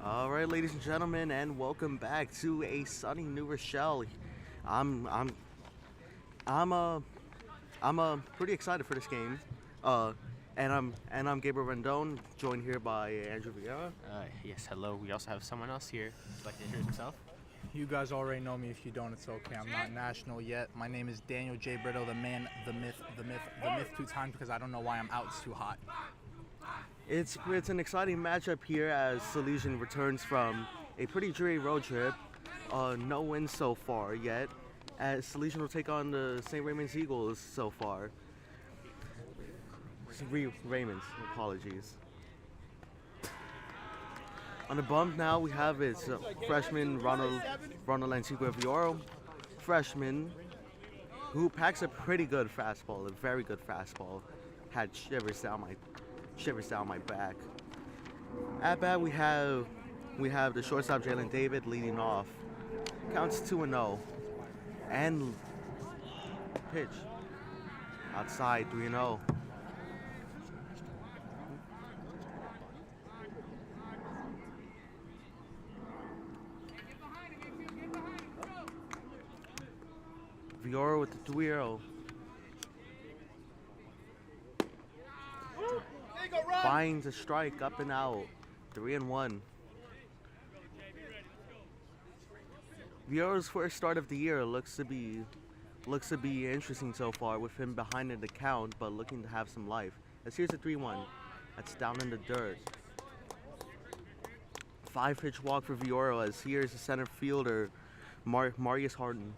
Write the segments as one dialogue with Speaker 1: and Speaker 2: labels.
Speaker 1: All right, ladies and gentlemen, and welcome back to a sunny New Rochelle. I'm I'm I'm pretty excited for this game. Uh, and I'm Gabriel Rendon, joined here by Andrew Viera.
Speaker 2: Yes, hello. We also have someone else here. Would you like to introduce himself?
Speaker 3: You guys already know me. If you don't, it's okay. I'm not national yet. My name is Daniel Brito, the man, the myth 2 times because I don't know why I'm out. It's too hot.
Speaker 1: It's an exciting matchup here as Salesian returns from a pretty dreary road trip. No wins so far yet, as Salesian will take on the St. Raymond's Eagles so far. Raymond's, apologies. On the bump now we have is freshman Ronald Antigua Viera, freshman who packs a pretty good fastball, a very good fastball. Had shivers down my back. At bat we have the shortstop Jalen David leading off. Counts 2-0. And pitch outside 3-0. Viera with the 3-0. Finds a strike up and out. 3-1. Viera's first start of the year looks to be interesting so far, with him behind in the count but looking to have some life. As here's a 3-1. That's down in the dirt. 5-pitch walk for Viera, as here's the center fielder Marius Harden.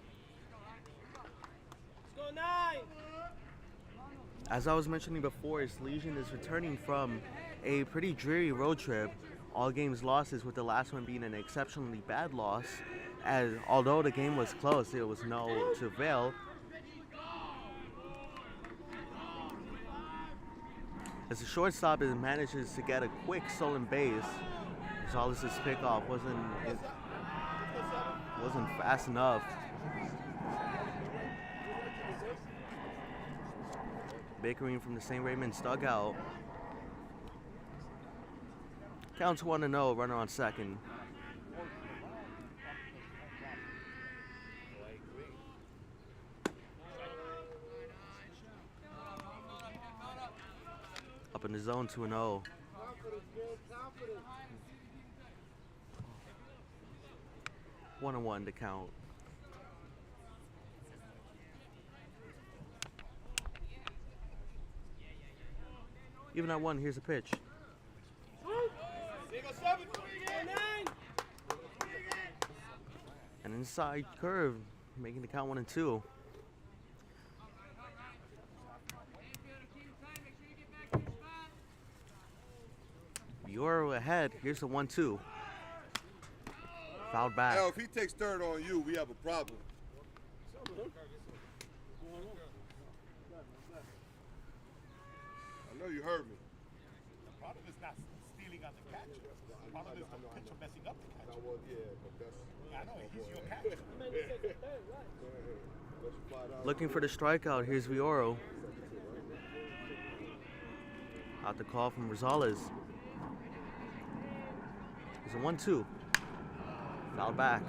Speaker 1: As I was mentioning before, Salesian is returning from a pretty dreary road trip. All games losses, with the last one being an exceptionally bad loss. As although the game was close, it was no to avail. As the shortstop manages to get a quick stolen base, Gonzalez's pickoff wasn't fast enough. Bickering from the St. Raymond's dugout. Counts 1-0, runner on second. Up in the zone, 2-0. One and one to count. Even at one, here's a pitch. An inside curve, making the count 1-2. Viera ahead. Here's the 1-2. Fouled back.
Speaker 4: Now, if he takes third on you, we have a problem. I know you heard me.
Speaker 5: The problem is not stealing on the catcher. The problem is the pitcher messing up the catcher.
Speaker 4: Well, yeah, but that's...
Speaker 5: I know, he's your catcher.
Speaker 1: Looking for the strikeout. Here's Viera. Out the call from Rosales. It's a 1-2. Fouled back.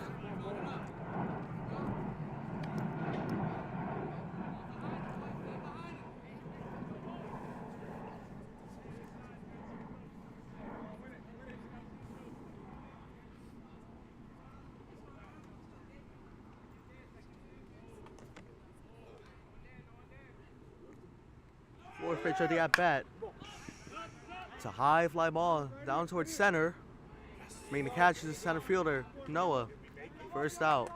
Speaker 1: Fourth pitch of the at-bat. It's a high fly ball down towards center. Making the catch is the center fielder, Noah. First out.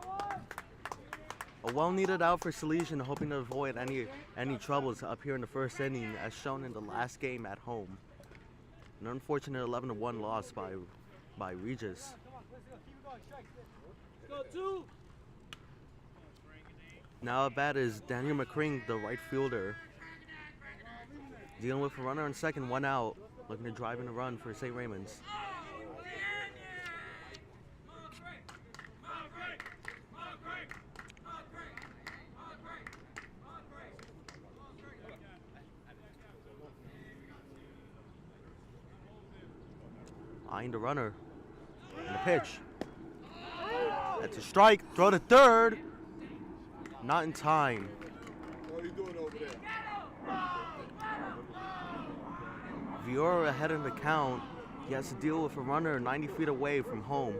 Speaker 1: A well-needed out for Salesian, hoping to avoid any troubles up here in the first inning, as shown in the last game at home. An unfortunate 11-1 loss by Regis. Now at bat is Daniel McCring, the right fielder. Dealing with a runner on second, one out. Looking to drive in a run for St. Raymond's. Eyeing the runner. pitch. That's a strike. Throw to third. Not in time.
Speaker 4: What are you doing over there?
Speaker 1: Viera ahead in the count. He has to deal with a runner 90 feet away from home.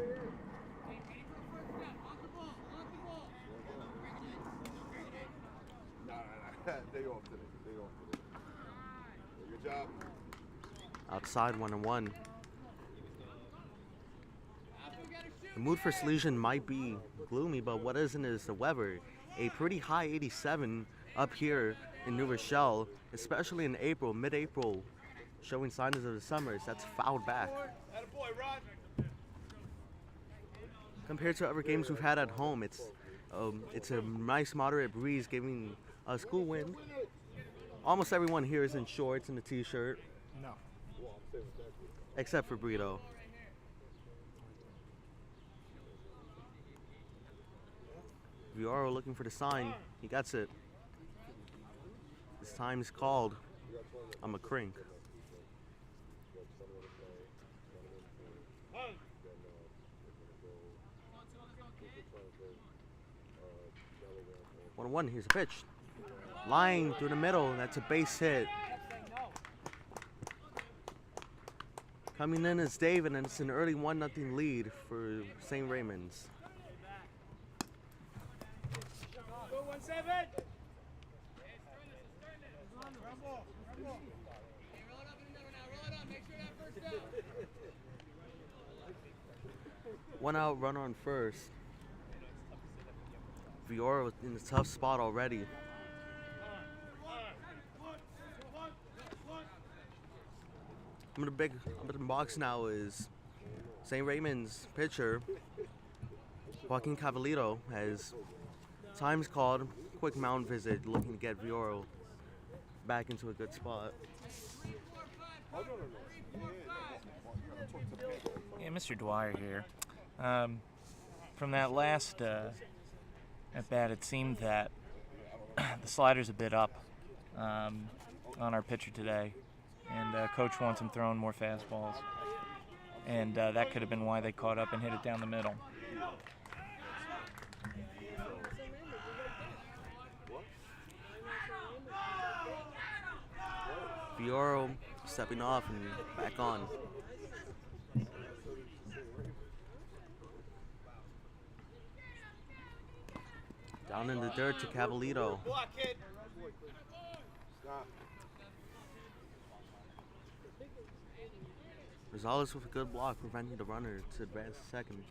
Speaker 4: Nah. Day off today. Good job.
Speaker 1: Outside 1-1. The mood for Salesian might be gloomy, but what isn't is the weather. A pretty high 87 up here in New Rochelle, especially in April, mid-April, showing signs of the summers. That's fouled back. Compared to other games we've had at home, it's a nice moderate breeze giving us cool wind. Almost everyone here is in shorts and a t-shirt.
Speaker 3: No.
Speaker 1: Except for Brito. Viera looking for the sign. He gets it. His time is called. I'm a crink. One. Here's a pitch. Line through the middle. That's a base hit. Coming in is David, and it's an early 1-0 lead for St. Raymond's. One out, runner on first. Viera was in a tough spot already. I'm in the box now is St. Raymond's pitcher, Joaquin Cavallito, has times called, quick mound visit, looking to get Viera back into a good spot.
Speaker 6: Yeah, Mr. Dwyer here. From that last at bat, it seemed that the slider's a bit up on our pitcher today, and coach wants him throwing more fastballs, and that could have been why they caught up and hit it down the middle.
Speaker 1: Viera stepping off and back on. Down in the dirt to Cavallito. Rosales with a good block, preventing the runner to advance to second.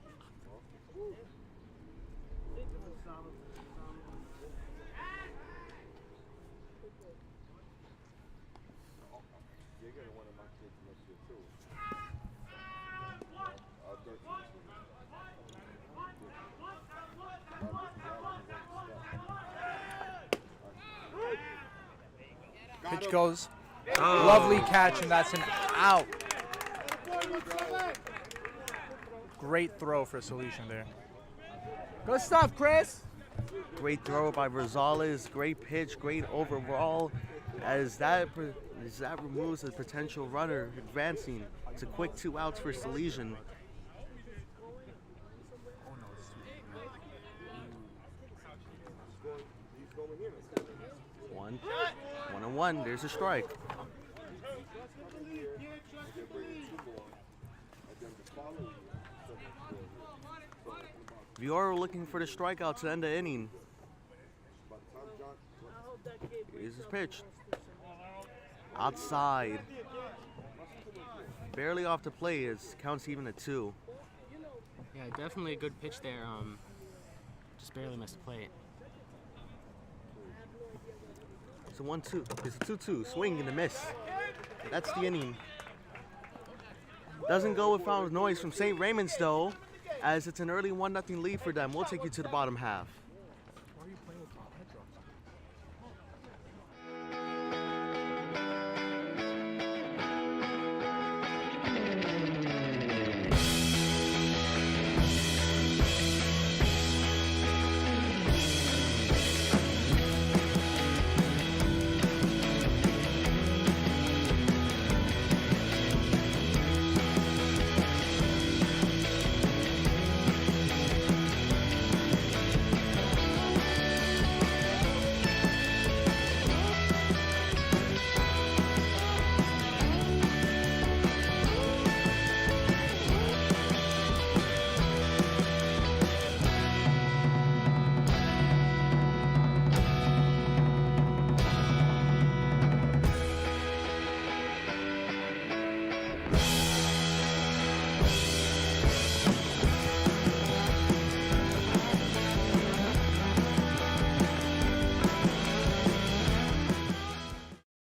Speaker 3: Pitch goes. Lovely catch, and that's an out. Great throw for Salesian there. Good stuff, Chris.
Speaker 1: Great throw by Rosales, great pitch, great overall. As that removes a potential runner advancing. It's a quick 2 outs for Salesian. One. There's a strike. Viera looking for the strikeout to end the inning. Here's his pitch. Outside. Barely off the plate. It counts even at 2.
Speaker 2: Yeah, definitely a good pitch there. Just barely missed the plate.
Speaker 1: It's a 1-2. It's a 2-2. Swing and a miss. That's the inning. Doesn't go without noise from St. Raymond's though, as it's an early 1-0 lead for them. We'll take you to the bottom half.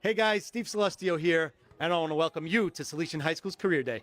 Speaker 7: Hey guys, Steve Celestio here, and I want to welcome you to Salesian High School's Career Day.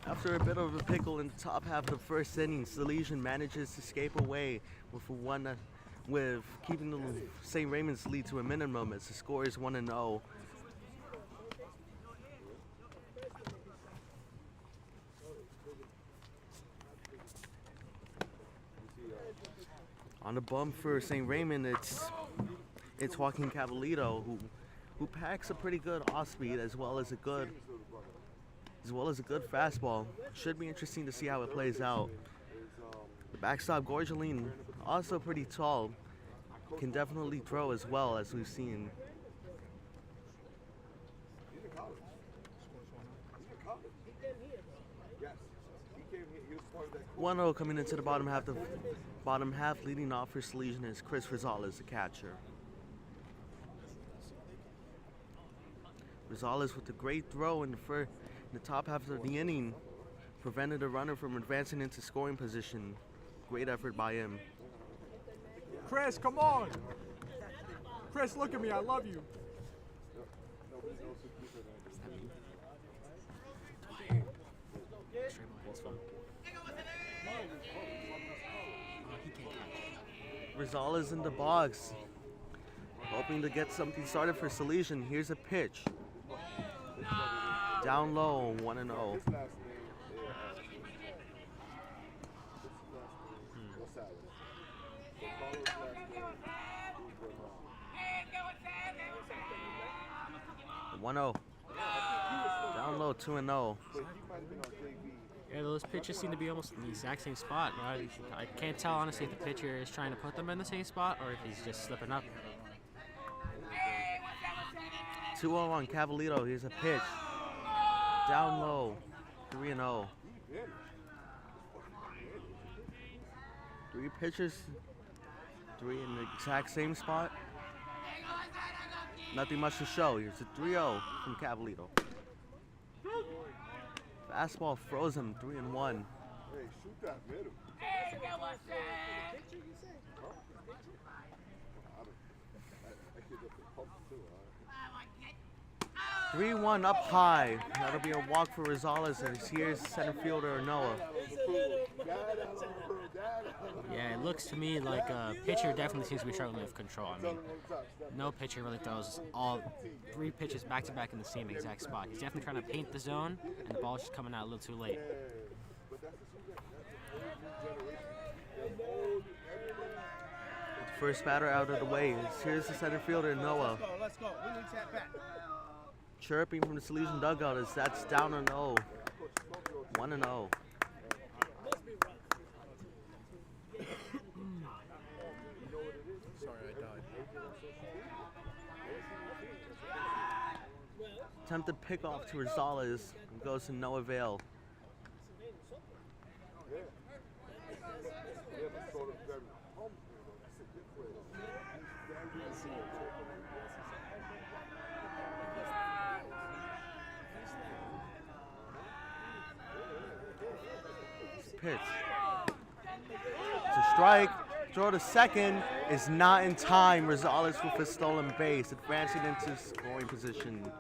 Speaker 1: After a bit of a pickle in the top half of the first inning, Salesian manages to escape away with keeping the St. Raymond's lead to a minimum as the score is 1-0. On the bump for St. Raymond, it's Joaquin Cavalito who packs a pretty good off speed as well as a good fastball. Should be interesting to see how it plays out. The backstop Gorgeline, also pretty tall, can definitely throw as well, as we've seen. 1-0 coming into the bottom half. The bottom half leading off for Salesian is Chris Rosales, the catcher. Rosales with a great throw in the top half of the inning, prevented a runner from advancing into scoring position. Great effort by him.
Speaker 5: Chris, come on. Chris, look at me. I love you.
Speaker 1: Rosales in the box, hoping to get something started for Salesian. Here's a pitch. Down low, 1-0. Down low, 2-0.
Speaker 2: Yeah, those pitches seem to be almost in the exact same spot. I can't tell honestly if the pitcher is trying to put them in the same spot or if he's just slipping up.
Speaker 1: 2-0 on Cavalito. Here's a pitch. Down low, 3-0. Three pitchers, three in the exact same spot. Nothing much to show. Here's a 3-0 from Cavalito. Fastball froze him, 3-1.
Speaker 4: Hey, shoot that middle.
Speaker 1: 3-1 up high. That'll be a walk for Rosales, and here's center fielder Noah.
Speaker 2: Yeah, it looks to me like a pitcher definitely seems to be struggling with control. I mean, no pitcher really throws all three pitches back to back in the same exact spot. He's definitely trying to paint the zone, and the ball's just coming out a little too late.
Speaker 1: First batter out of the way. Here's the center fielder Noah.
Speaker 5: Let's go. We need that back.
Speaker 1: Chirping from the Salesian dugout as that's down 0. 1-0.
Speaker 3: Sorry, I died.
Speaker 1: Attempted pickoff to Rosales goes to no avail. pitch. It's a strike. Throw to second is not in time. Rosales with a stolen base, advancing into scoring position.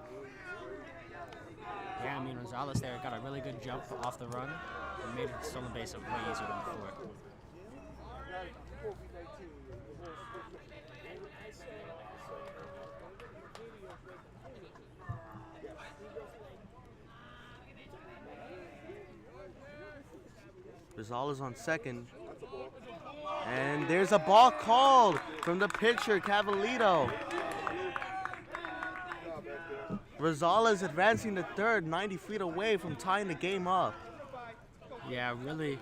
Speaker 2: Yeah, I mean, Rosales there got a really good jump off the run and made the stolen base way easier than before.
Speaker 1: Rosales on second. And there's a ball called from the pitcher, Cavalito. Rosales advancing to third, 90 feet away from tying the game up.
Speaker 2: Yeah, really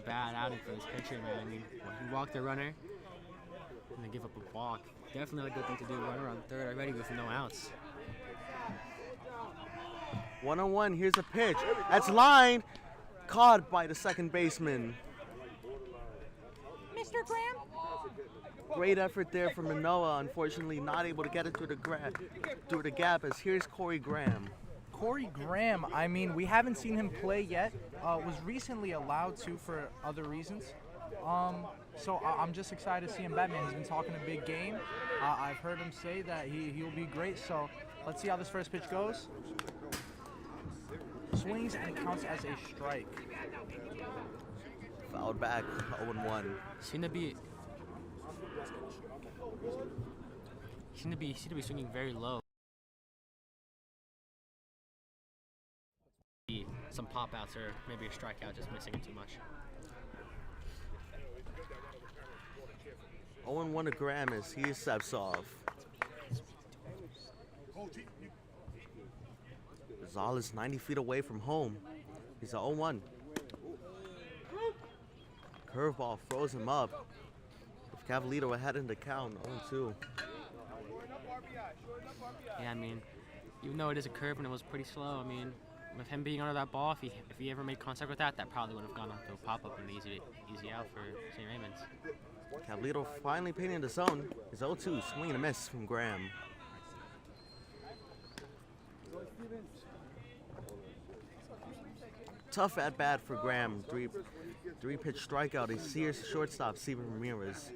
Speaker 2: bad outing for this pitcher, man. I mean, he walked the runner and then give up a walk. Definitely a good thing to do. Runner on third already with no outs.
Speaker 1: 1-on-1, here's a pitch. That's line, caught by the second baseman.
Speaker 8: Mr. Graham?
Speaker 1: Great effort there from Manoa. Unfortunately, not able to get it through the gap. As here's Corey Graham.
Speaker 3: Corey Graham, I mean, we haven't seen him play yet. Was recently allowed to for other reasons. So I'm just excited to see him back, man. He's been talking a big game. I've heard him say that he'll be great. So let's see how this first pitch goes. Swings and it counts as a strike.
Speaker 1: Fouled back, 0-1.
Speaker 2: Seem to be swinging very low. Some pop outs or maybe a strikeout, just missing it too much.
Speaker 1: 0-1 to Graham as he steps off. Rosales 90 feet away from home. He's a 0-1. Curveball throws him up. With Cavalito ahead in the count, 0-2.
Speaker 2: Yeah, I mean, even though it is a curve and it was pretty slow, I mean, with him being under that ball, if he ever made contact with that probably would have gone up to a pop-up and easy out for St. Raymond's.
Speaker 1: Cavalito finally painting the zone. His 0-2, swing and a miss from Graham. Tough at bat for Graham. Three pitch strikeout. He sears the shortstop, Steven Ramirez.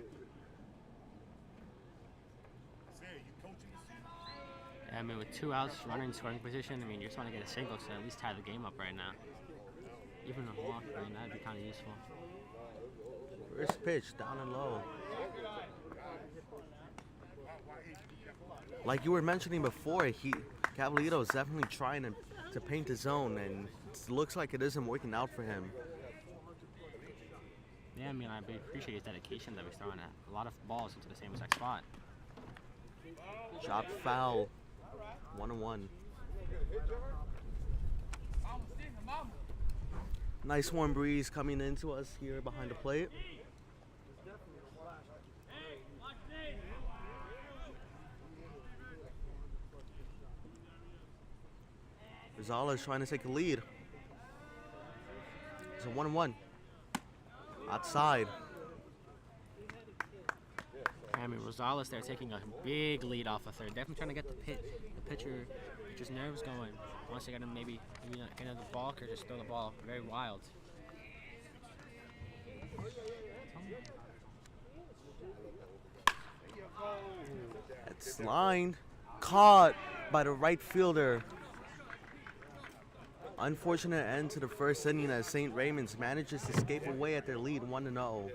Speaker 2: Yeah, I mean, with 2 outs, runner in scoring position, I mean, you're trying to get a single to at least tie the game up right now. Even a walk, I mean, that'd be kind of useful.
Speaker 1: First pitch, down and low. Like you were mentioning before, Cavalito is definitely trying to paint the zone, and it looks like it isn't working out for him.
Speaker 2: Yeah, I mean, I appreciate his dedication that he's throwing a lot of balls into the same exact spot.
Speaker 1: Chopped foul, 1-1. Nice warm breeze coming into us here behind the plate. Rosales trying to take a lead. It's a 1-1. Outside.
Speaker 2: I mean, Rosales there taking a big lead off of third. Definitely trying to get the pitcher's nerves going. Once they got him maybe not get another balk or just throw the ball very wild.
Speaker 1: It's lined, caught by the right fielder. Unfortunate end to the first inning as St. Raymond's manages to escape away at their lead 1-0.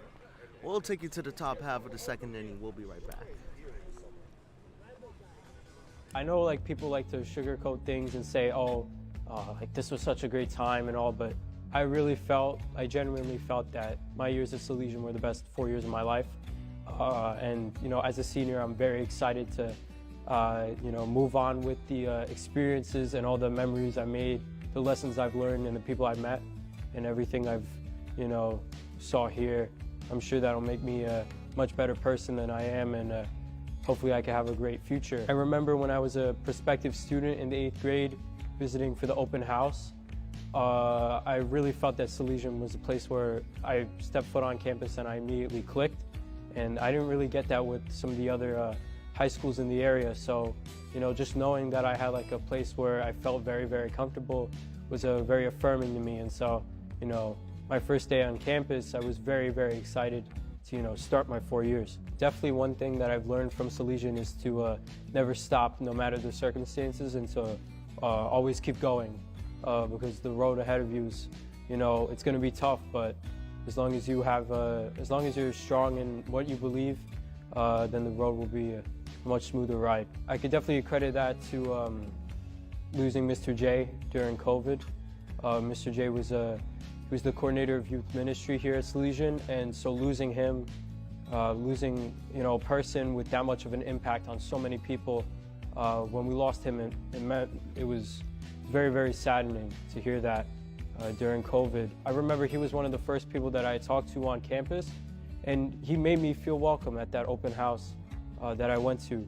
Speaker 1: We'll take you to the top half of the second inning. We'll be right back.
Speaker 9: I know like people like to sugarcoat things and say, like this was such a great time and all, but I genuinely felt that my years at Salesian were the best 4 years of my life. And you know, as a senior, I'm very excited to move on with the experiences and all the memories I made, the lessons I've learned and the people I've met and everything I've, saw here. I'm sure that'll make me a much better person than I am, and hopefully I can have a great future. I remember when I was a prospective student in the 8th grade visiting for the open house, I really felt that Salesian was a place where I stepped foot on campus and I immediately clicked. And I didn't really get that with some of the other high schools in the area. So, just knowing that I had like a place where I felt very, very comfortable was very affirming to me. And so, my first day on campus, I was very, very excited to, start my 4 years. Definitely one thing that I've learned from Salesian is to never stop no matter the circumstances, and to always keep going, because the road ahead of you is, it's going to be tough, but as long as you're strong in what you believe, then the road will be a much smoother ride. I could definitely credit that to losing Mr. J during COVID. Mr. J was the coordinator of youth ministry here at Salesian, and so losing him, losing a person with that much of an impact on so many people, when we lost him, it was very, very saddening to hear that during COVID. I remember he was one of the first people that I talked to on campus, and he made me feel welcome at that open house that I went to.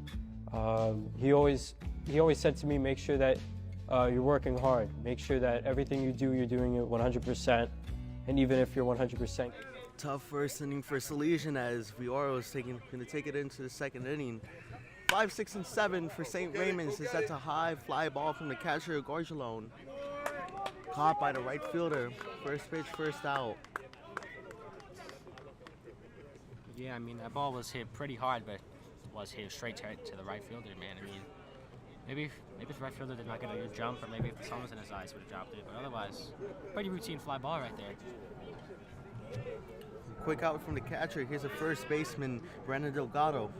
Speaker 9: He always said to me, make sure that you're working hard. Make sure that everything you do, you're doing it 100%. And even if you're 100%.
Speaker 1: Tough first inning for Salesian as Viera is going to take it into the second inning. 5, 6, and 7 for St. Raymond's is set to high fly ball from the catcher, Gargelone. Caught by the right fielder. First pitch, first out.
Speaker 2: Yeah, I mean, that ball was hit pretty hard, but was hit straight to the right fielder, man. I mean, maybe if the right fielder did not get a good jump, or maybe if the sun was in his eyes, would have dropped it. But otherwise, pretty routine fly ball right there.
Speaker 1: Quick out from the catcher. Here's a first baseman, Brandon Delgado.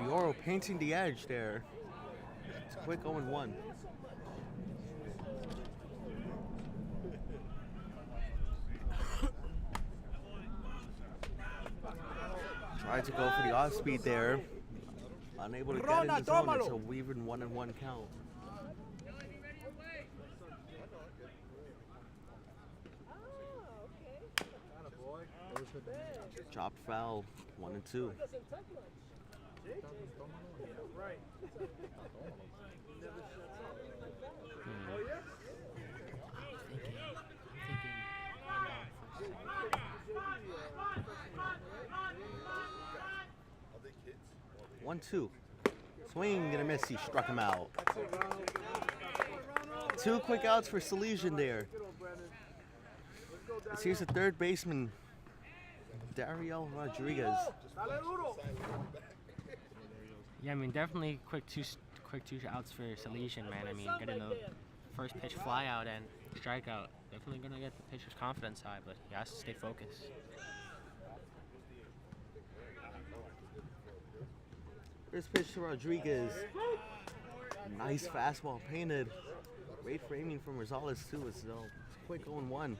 Speaker 1: Viera painting the edge there. It's a quick 0-1. Tried to go for the off speed there. Unable to get in the zone. It's a Weaver 1-1 count. Chopped foul, 1-2. One, two. Swing and a miss. He struck him out. 2 quick outs for Salesian there. Here's the third baseman, Daniel Rodriguez.
Speaker 2: Yeah, I mean, definitely quick two outs for Salesian, man. I mean, getting the first pitch fly out and strikeout, definitely gonna get the pitcher's confidence high, but he has to stay focused.
Speaker 1: First pitch to Rodriguez. Nice fastball painted. Great framing from Rosales too. It's a quick 0-1.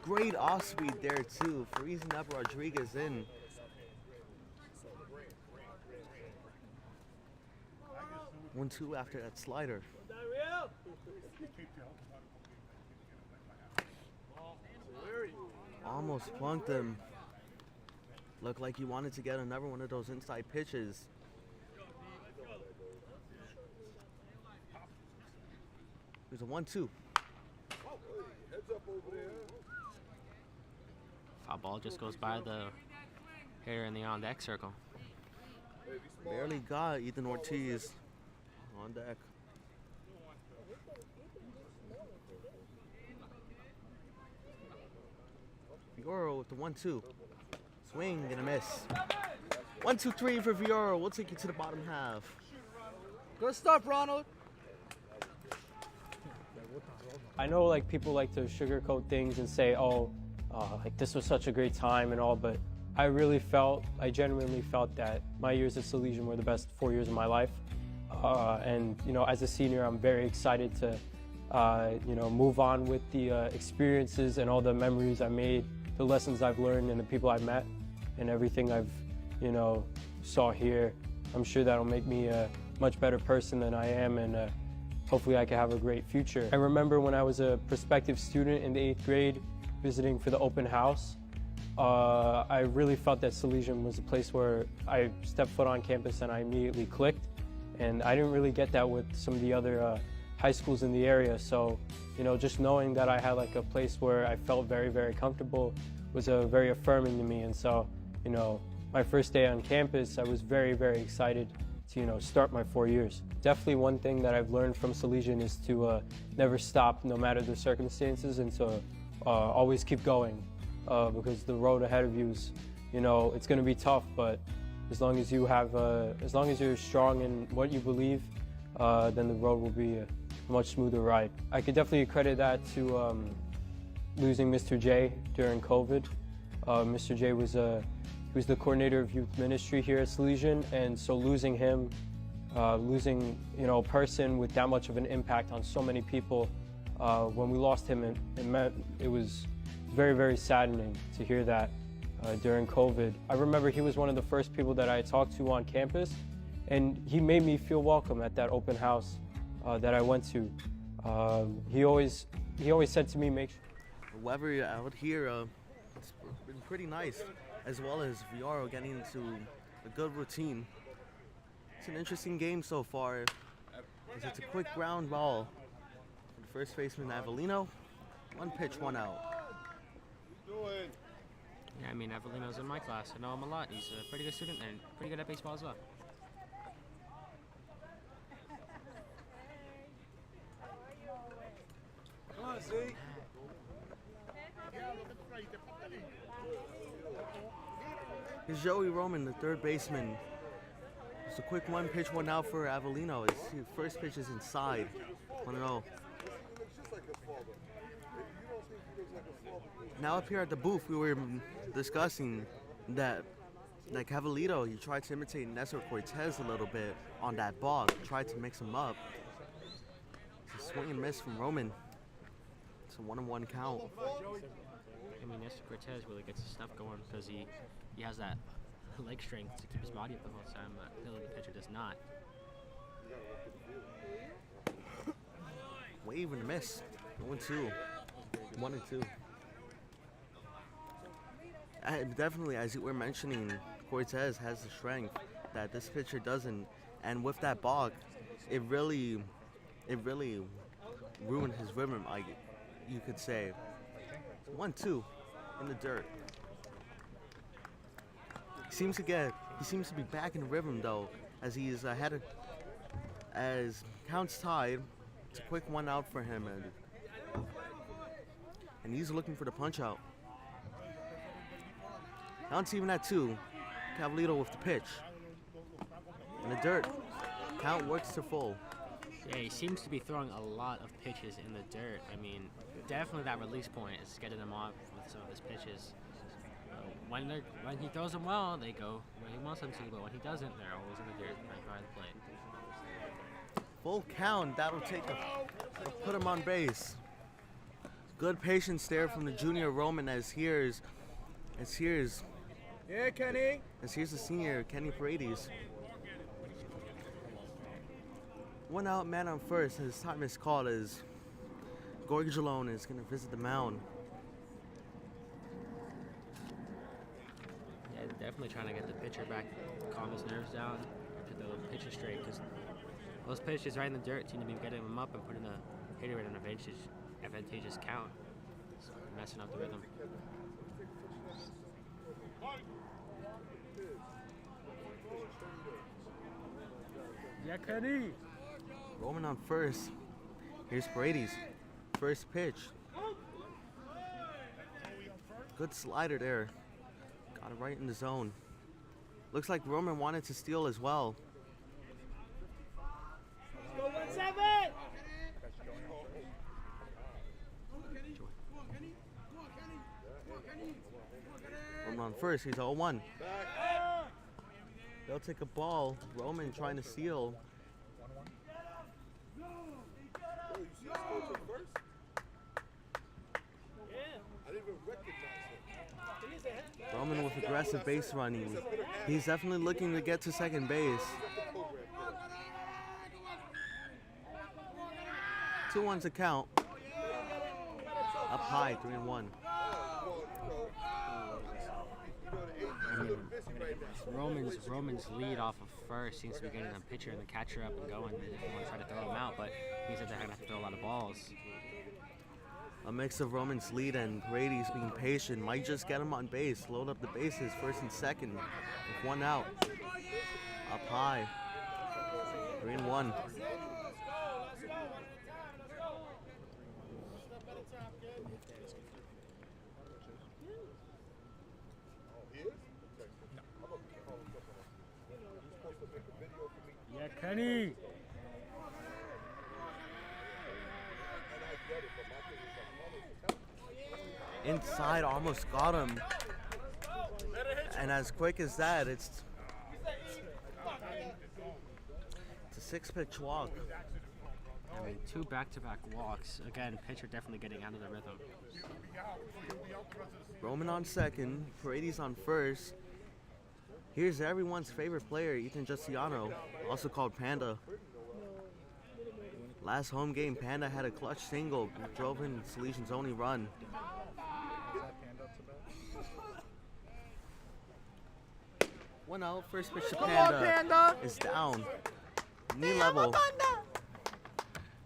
Speaker 1: Great off speed there too, freezing up Rodriguez in. One, two after that slider. Almost plunked him. Looked like he wanted to get another one of those inside pitches. There's a 1-2.
Speaker 2: Foul ball just goes by the hitter in the on-deck circle.
Speaker 1: Barely got Ethan Ortiz on deck. Viera with the 1-2. Swing and a miss. 1-2-3 for Viera. We'll take you to the bottom half.
Speaker 3: Good stuff, Ronald.
Speaker 9: I know like people like to sugarcoat things and say, oh, like this was such a great time and all, but I genuinely felt that my years at Salesian were the best 4 years of my life. And as a senior, I'm very excited to move on with the experiences and all the memories I made, the lessons I've learned and the people I've met and everything I've saw here. I'm sure that'll make me a much better person than I am, and hopefully I can have a great future. I remember when I was a prospective student in the 8th grade visiting for the open house, I really felt that Salesian was a place where I stepped foot on campus and I immediately clicked. And I didn't really get that with some of the other high schools in the area. So, just knowing that I had like a place where I felt very, very comfortable was very affirming to me. And so, my first day on campus, I was very, very excited to start my 4 years. Definitely one thing that I've learned from Salesian is to never stop no matter the circumstances, and to always keep going, because the road ahead of you is, it's going to be tough, but as long as you're strong in what you believe, then the road will be a much smoother ride. I could definitely credit that to losing Mr. J during COVID. Mr. J was the coordinator of youth ministry here at Salesian, and so losing him, losing a person with that much of an impact on so many people, when we lost him, it was very, very saddening to hear that during COVID. I remember he was one of the first people that I talked to on campus, and he made me feel welcome at that open house that I went to. He always said to me, make sure.
Speaker 1: The weather out here, it's been pretty nice, as well as Viera getting into a good routine. It's an interesting game so far. It's a quick ground ball for the first baseman Avellino. 1 pitch, 1 out.
Speaker 2: Yeah, I mean, Avellino's in my class. I know him a lot. He's a pretty good student and pretty good at baseball as well.
Speaker 4: Come on, Z.
Speaker 1: Here's Joey Roman, the third baseman. It's a quick 1 pitch, 1 out for Avellino. His first pitch is inside. 1-0. Now up here at the booth, we were discussing that Cavallito, he tried to imitate Nestor Cortez a little bit on that ball. Tried to mix him up. It's a swing and miss from Roman. It's a 1-1 count.
Speaker 2: I mean, Nestor Cortez really gets his stuff going because he has that leg strength to keep his body up the whole time, but Billy the pitcher does not.
Speaker 1: Wave and a miss. 1-2. 1-2. Definitely, as you were mentioning, Cortez has the strength that this pitcher doesn't, and with that balk, it really ruined his rhythm, you could say. 1-2 in the dirt. He seems to be back in rhythm though, as he's ahead as counts tied. It's a quick 1 out for him, and he's looking for the punch out. Count's even at 2. Cavallito with the pitch. In the dirt. Count works to full.
Speaker 2: Yeah, he seems to be throwing a lot of pitches in the dirt. I mean, definitely that release point is getting him off with some of his pitches. When he throws them well, they go where he wants them to, but when he doesn't, they're always in the dirt right by the plate.
Speaker 1: Full count. That'll put him on base. Good patience there from the junior Roman as here's
Speaker 3: Yeah, Kenny.
Speaker 1: the senior Kenny Paredes. 1 out, man on first. His time is called as Gorgelone is going to visit the mound.
Speaker 2: Yeah, definitely trying to get the pitcher back, calm his nerves down, get the pitcher straight, because those pitches right in the dirt seem to be getting him up and putting the hitter in an advantageous count. So messing up the rhythm.
Speaker 3: Yeah, Kenny.
Speaker 1: Roman on first. Here's Paredes. First pitch. Good slider there. Got it right in the zone. Looks like Roman wanted to steal as well. Roman on first. He's 0-1. They'll take a ball. Roman trying to steal. Roman with aggressive base running. He's definitely looking to get to second base. 2-1 to count. Up high, 3-1.
Speaker 2: Roman's lead off of first seems to be getting the pitcher and the catcher up and going. They definitely want to try to throw him out, but he said they're going to have to throw a lot of balls. 2-1 to count. 3-1.
Speaker 1: A mix of Roman's lead and Brady's being patient might just get him on base. Load up the bases, first and second, with one out. Up high. 3-1.
Speaker 5: Yeah, Kenny.
Speaker 1: Inside, almost got him. And as quick as that, it's a 6-pitch walk.
Speaker 2: I mean, 2 back-to-back walks. Again, pitcher definitely getting out of the rhythm.
Speaker 1: Roman on second, Paredes on first. Here's everyone's favorite player, Ethan Justiano, also called Panda. Last home game, Panda had a clutch single, drove in Salesian's only run. One out, first pitch to Panda is down. Knee level.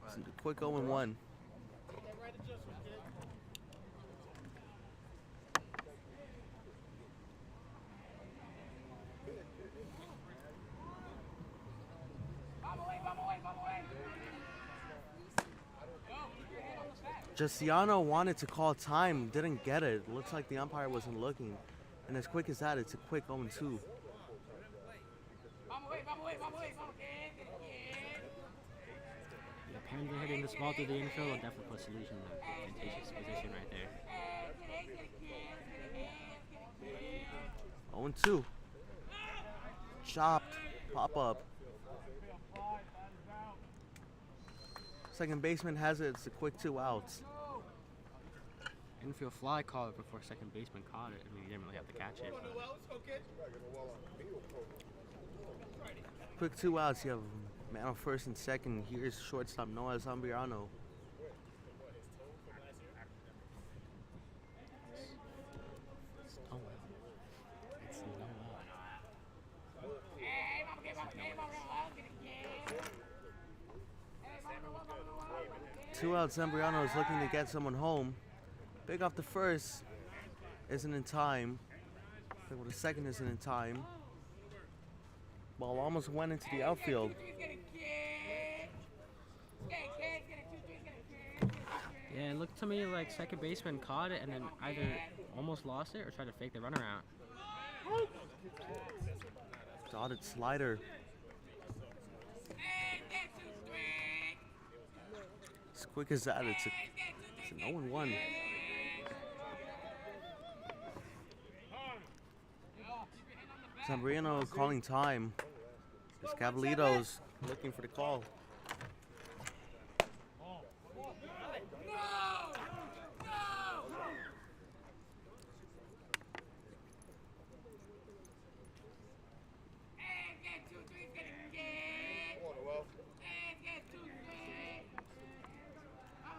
Speaker 1: It's a quick 0-1. Justiano wanted to call time, didn't get it. Looks like the umpire wasn't looking. And as quick as that, it's a quick 0-2.
Speaker 2: Yeah, Panda hitting this ball through the infield will definitely put Salesian in a advantageous position right there.
Speaker 1: 0-2. Chopped. Pop up. Second baseman has it. It's a quick 2 outs.
Speaker 2: Infield fly caught it before second baseman caught it. I mean, he didn't really have to catch it.
Speaker 1: Quick 2 outs. You have a man on first and second. Here's shortstop Noah Zambiano. Two outs, Zambriano is looking to get someone home. Big off the first, isn't in time. Big with the second isn't in time. Ball almost went into the outfield.
Speaker 2: Yeah, it looked to me like second baseman caught it and then either almost lost it or tried to fake the runaround.
Speaker 1: Dotted slider. As quick as that, it's an 0-1. Zambriano calling time. Escavalitos looking for the call.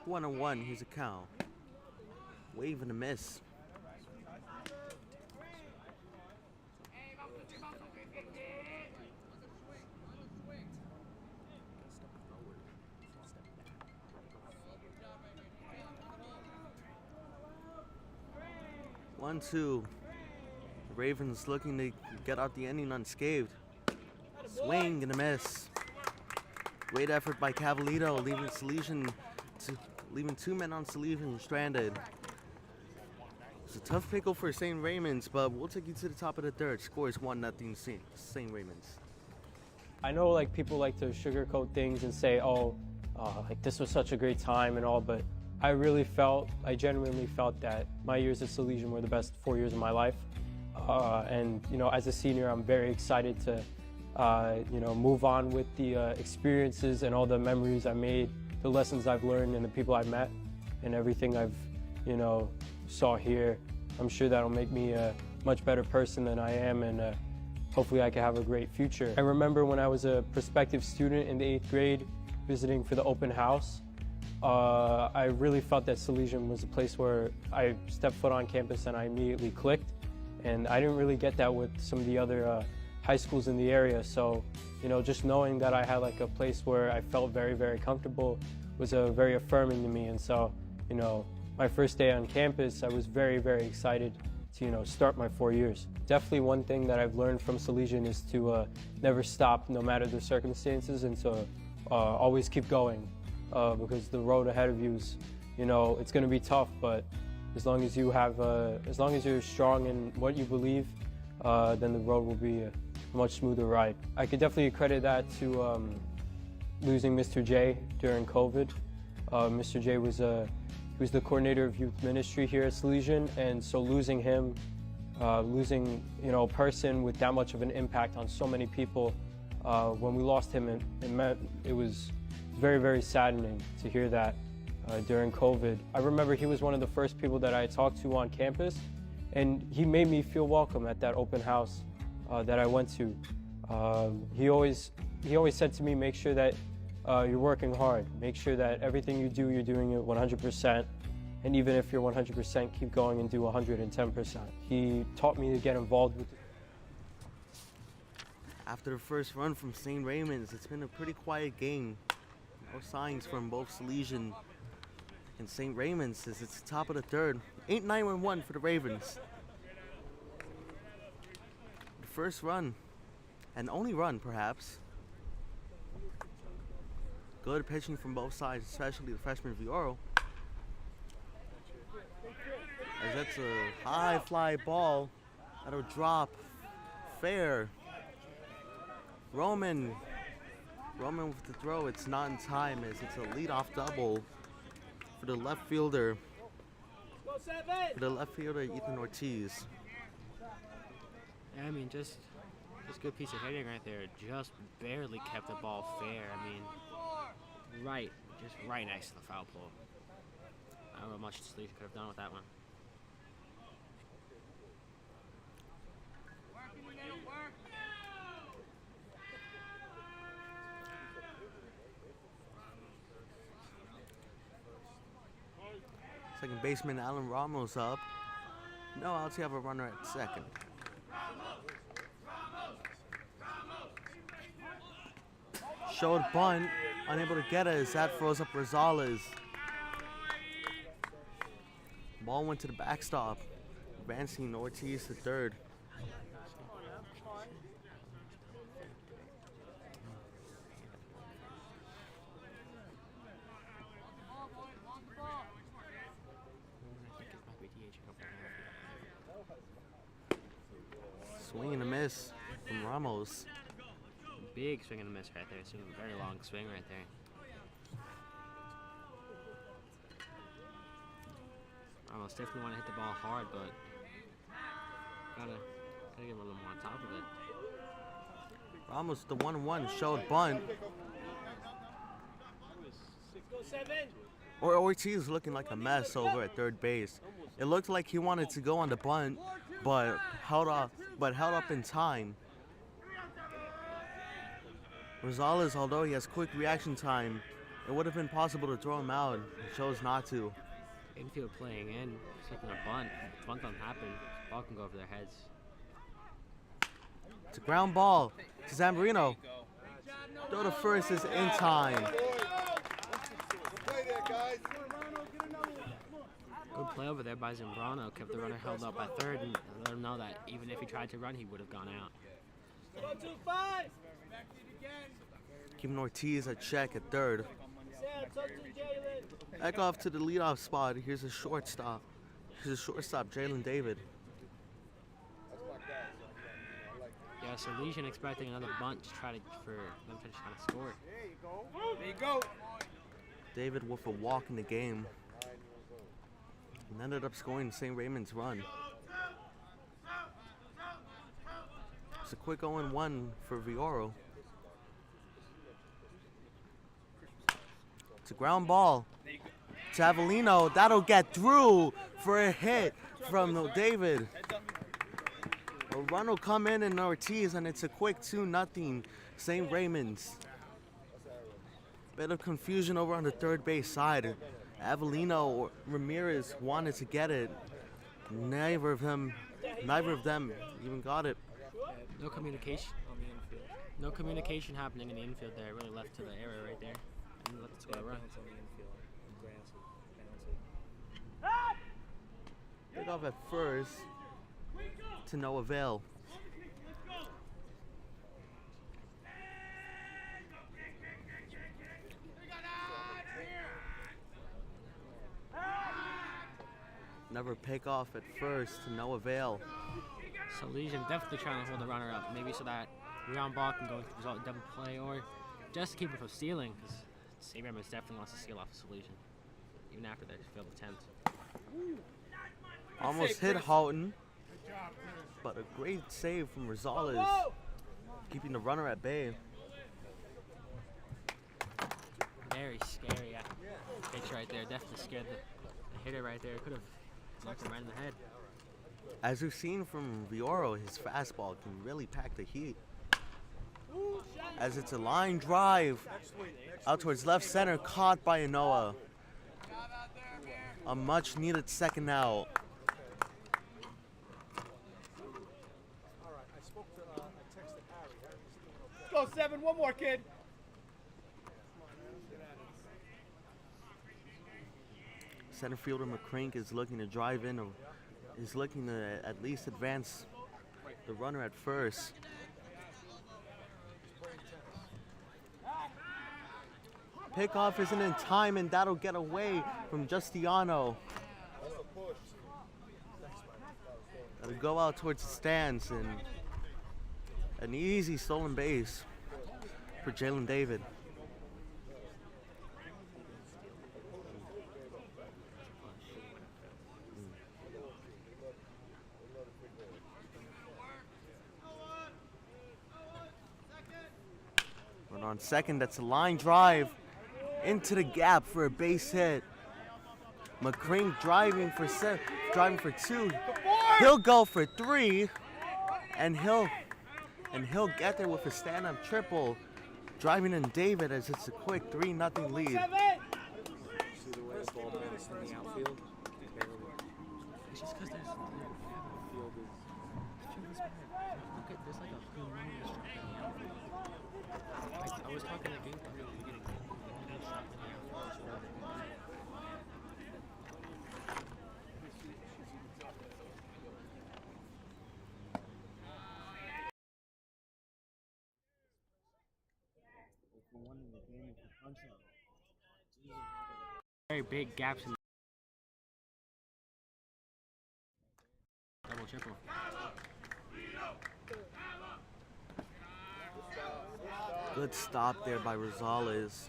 Speaker 1: One on one, here's a count. Wave and a miss. One, two. The Ravens looking to get out the inning unscathed. Swing and a miss. Great effort by Cavalito, leaving 2 men on Salesian stranded. It's a tough pickle for St. Raymond's, but we'll take you to the top of the third. Score is 1-0 St. Raymond's.
Speaker 9: I know like people like to sugarcoat things and say, oh, like this was such a great time and all, but I genuinely felt that my years at Salesian were the best 4 years of my life. And you know, as a senior, I'm very excited to you know, move on with the experiences and all the memories I made, the lessons I've learned and the people I've met and everything I've, you know, saw here. I'm sure that'll make me a much better person than I am, and hopefully I can have a great future. I remember when I was a prospective student in the 8th grade visiting for the open house, I really felt that Salesian was a place where I stepped foot on campus and I immediately clicked, and I didn't really get that with some of the other high schools in the area. So, you know, just knowing that I had like a place where I felt very, very comfortable was very affirming to me. And so, you know, my first day on campus, I was very, very excited to start my 4 years. Definitely one thing that I've learned from Salesian is to never stop no matter the circumstances, and to always keep going, because the road ahead of you is, it's going to be tough, but as long as you're strong in what you believe, then the road will be a much smoother ride. I could definitely credit that to losing Mr. J during COVID. Mr. J was the coordinator of youth ministry here at Salesian, and so losing him, losing a person with that much of an impact on so many people, when we lost him, it was very, very saddening to hear that during COVID. I remember he was one of the first people that I talked to on campus, and he made me feel welcome at that open house that I went to. He always said to me, make sure that you're working hard. Make sure that everything you do, you're doing it 100%. And even if you're 100%, keep going and do 110%. He taught me to get involved with.
Speaker 1: After the first run from St. Raymond's, it's been a pretty quiet game. No signs from both Salesian and St. Raymond's as it's the top of the third. 8-9-1 for the Ravens. The first run, and only run perhaps. Good pitching from both sides, especially the freshman Viera. As that's a high fly ball that'll drop fair. Roman with the throw. It's not in time as it's a leadoff double for the left fielder. Ethan Ortiz.
Speaker 2: Yeah, I mean, just good piece of hitting right there. Just barely kept the ball fair. I mean, just right next to the foul pole. I don't know much Salesian could have done with that one.
Speaker 1: Second baseman Alan Ramos up. No outs, you have a runner at second. Showed bunt, unable to get it as that froze up Rosales. Ball went to the backstop, advancing Ortiz to third. Swing and a miss from Ramos.
Speaker 2: Big swing and a miss right there. It's a very long swing right there. Ramos definitely want to hit the ball hard, but gotta get a little more on top of it.
Speaker 1: Ramos, the 1-1, showed bunt. Ortiz looking like a mess over at third base. It looked like he wanted to go on the bunt, but held up in time. Rosales, although he has quick reaction time, it would have been possible to throw him out. He chose not to.
Speaker 2: Infield playing in, taking a bunt. Bunt don't happen. Ball can go over their heads.
Speaker 1: It's a ground ball to Zambrino. Throw to first is in time.
Speaker 2: Good play over there by Zambrano. Kept the runner held up by third and let him know that even if he tried to run, he would have gone out.
Speaker 1: Keeping Ortiz at check at third. Back off to the leadoff spot. Here's a shortstop. Jalen David.
Speaker 2: Yeah, so Salesian expecting another bunt to try to score.
Speaker 5: There you go.
Speaker 1: David with a walk in the game. And ended up scoring St. Raymond's run. It's a quick 0-1 for Viera. It's a ground ball to Avellino. That'll get through for a hit from David. A run will come in Ortiz, and it's a quick 2-0 St. Raymond's. Bit of confusion over on the third base side. Avellino or Ramirez wanted to get it. Neither of them even got it.
Speaker 2: No communication on the infield. No communication happening in the infield there. Really left to the area right there. And let the score run.
Speaker 1: Pick off at first to no avail. Never pick off at first to no avail.
Speaker 2: Salesian definitely trying to hold the runner up, maybe so that rebound ball can go with the result of double play, or just to keep it from stealing, because Raymond definitely wants to steal off of Salesian, even after their failed attempt.
Speaker 1: Almost hit Houghton, but a great save from Rosales, keeping the runner at bay.
Speaker 2: Very scary pitch right there. Definitely scared the hitter right there. Could have knocked him right in the head.
Speaker 1: As we've seen from Viera, his fastball can really pack the heat. As it's a line drive out towards left center, caught by Anoa. A much needed second out.
Speaker 5: Go 7, one more, kid.
Speaker 1: Center fielder McCrink is looking to drive in, is looking to at least advance the runner at first. Pickoff isn't in time, and that'll get away from Justiano. That'll go out towards the stands, and an easy stolen base for Jalen David. But on second, that's a line drive into the gap for a base hit. McCrink driving for two. He'll go for 3, and he'll get there with a stand-up triple, driving in David as it's a quick 3-0 lead.
Speaker 6: See the way the ball bounced in the outfield?
Speaker 2: It's just because there's
Speaker 6: Field is
Speaker 2: look at there's like a humongous drop in the outfield. I was talking to Gabriel at the beginning. Very big gaps in double triple.
Speaker 1: Good stop there by Rosales.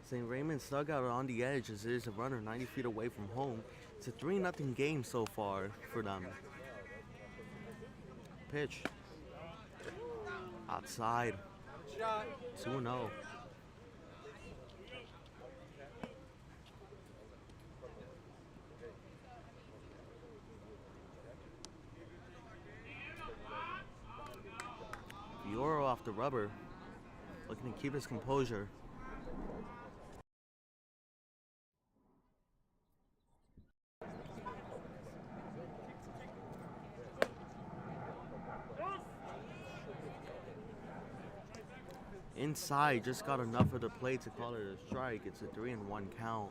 Speaker 1: St. Raymond's dugout on the edge as there's a runner 90 feet away from home. It's a 3-0 game so far for them. Pitch. Outside. 2-0. Viera off the rubber, looking to keep his composure. Inside, just got enough of the plate to call it a strike. It's a 3-1 count.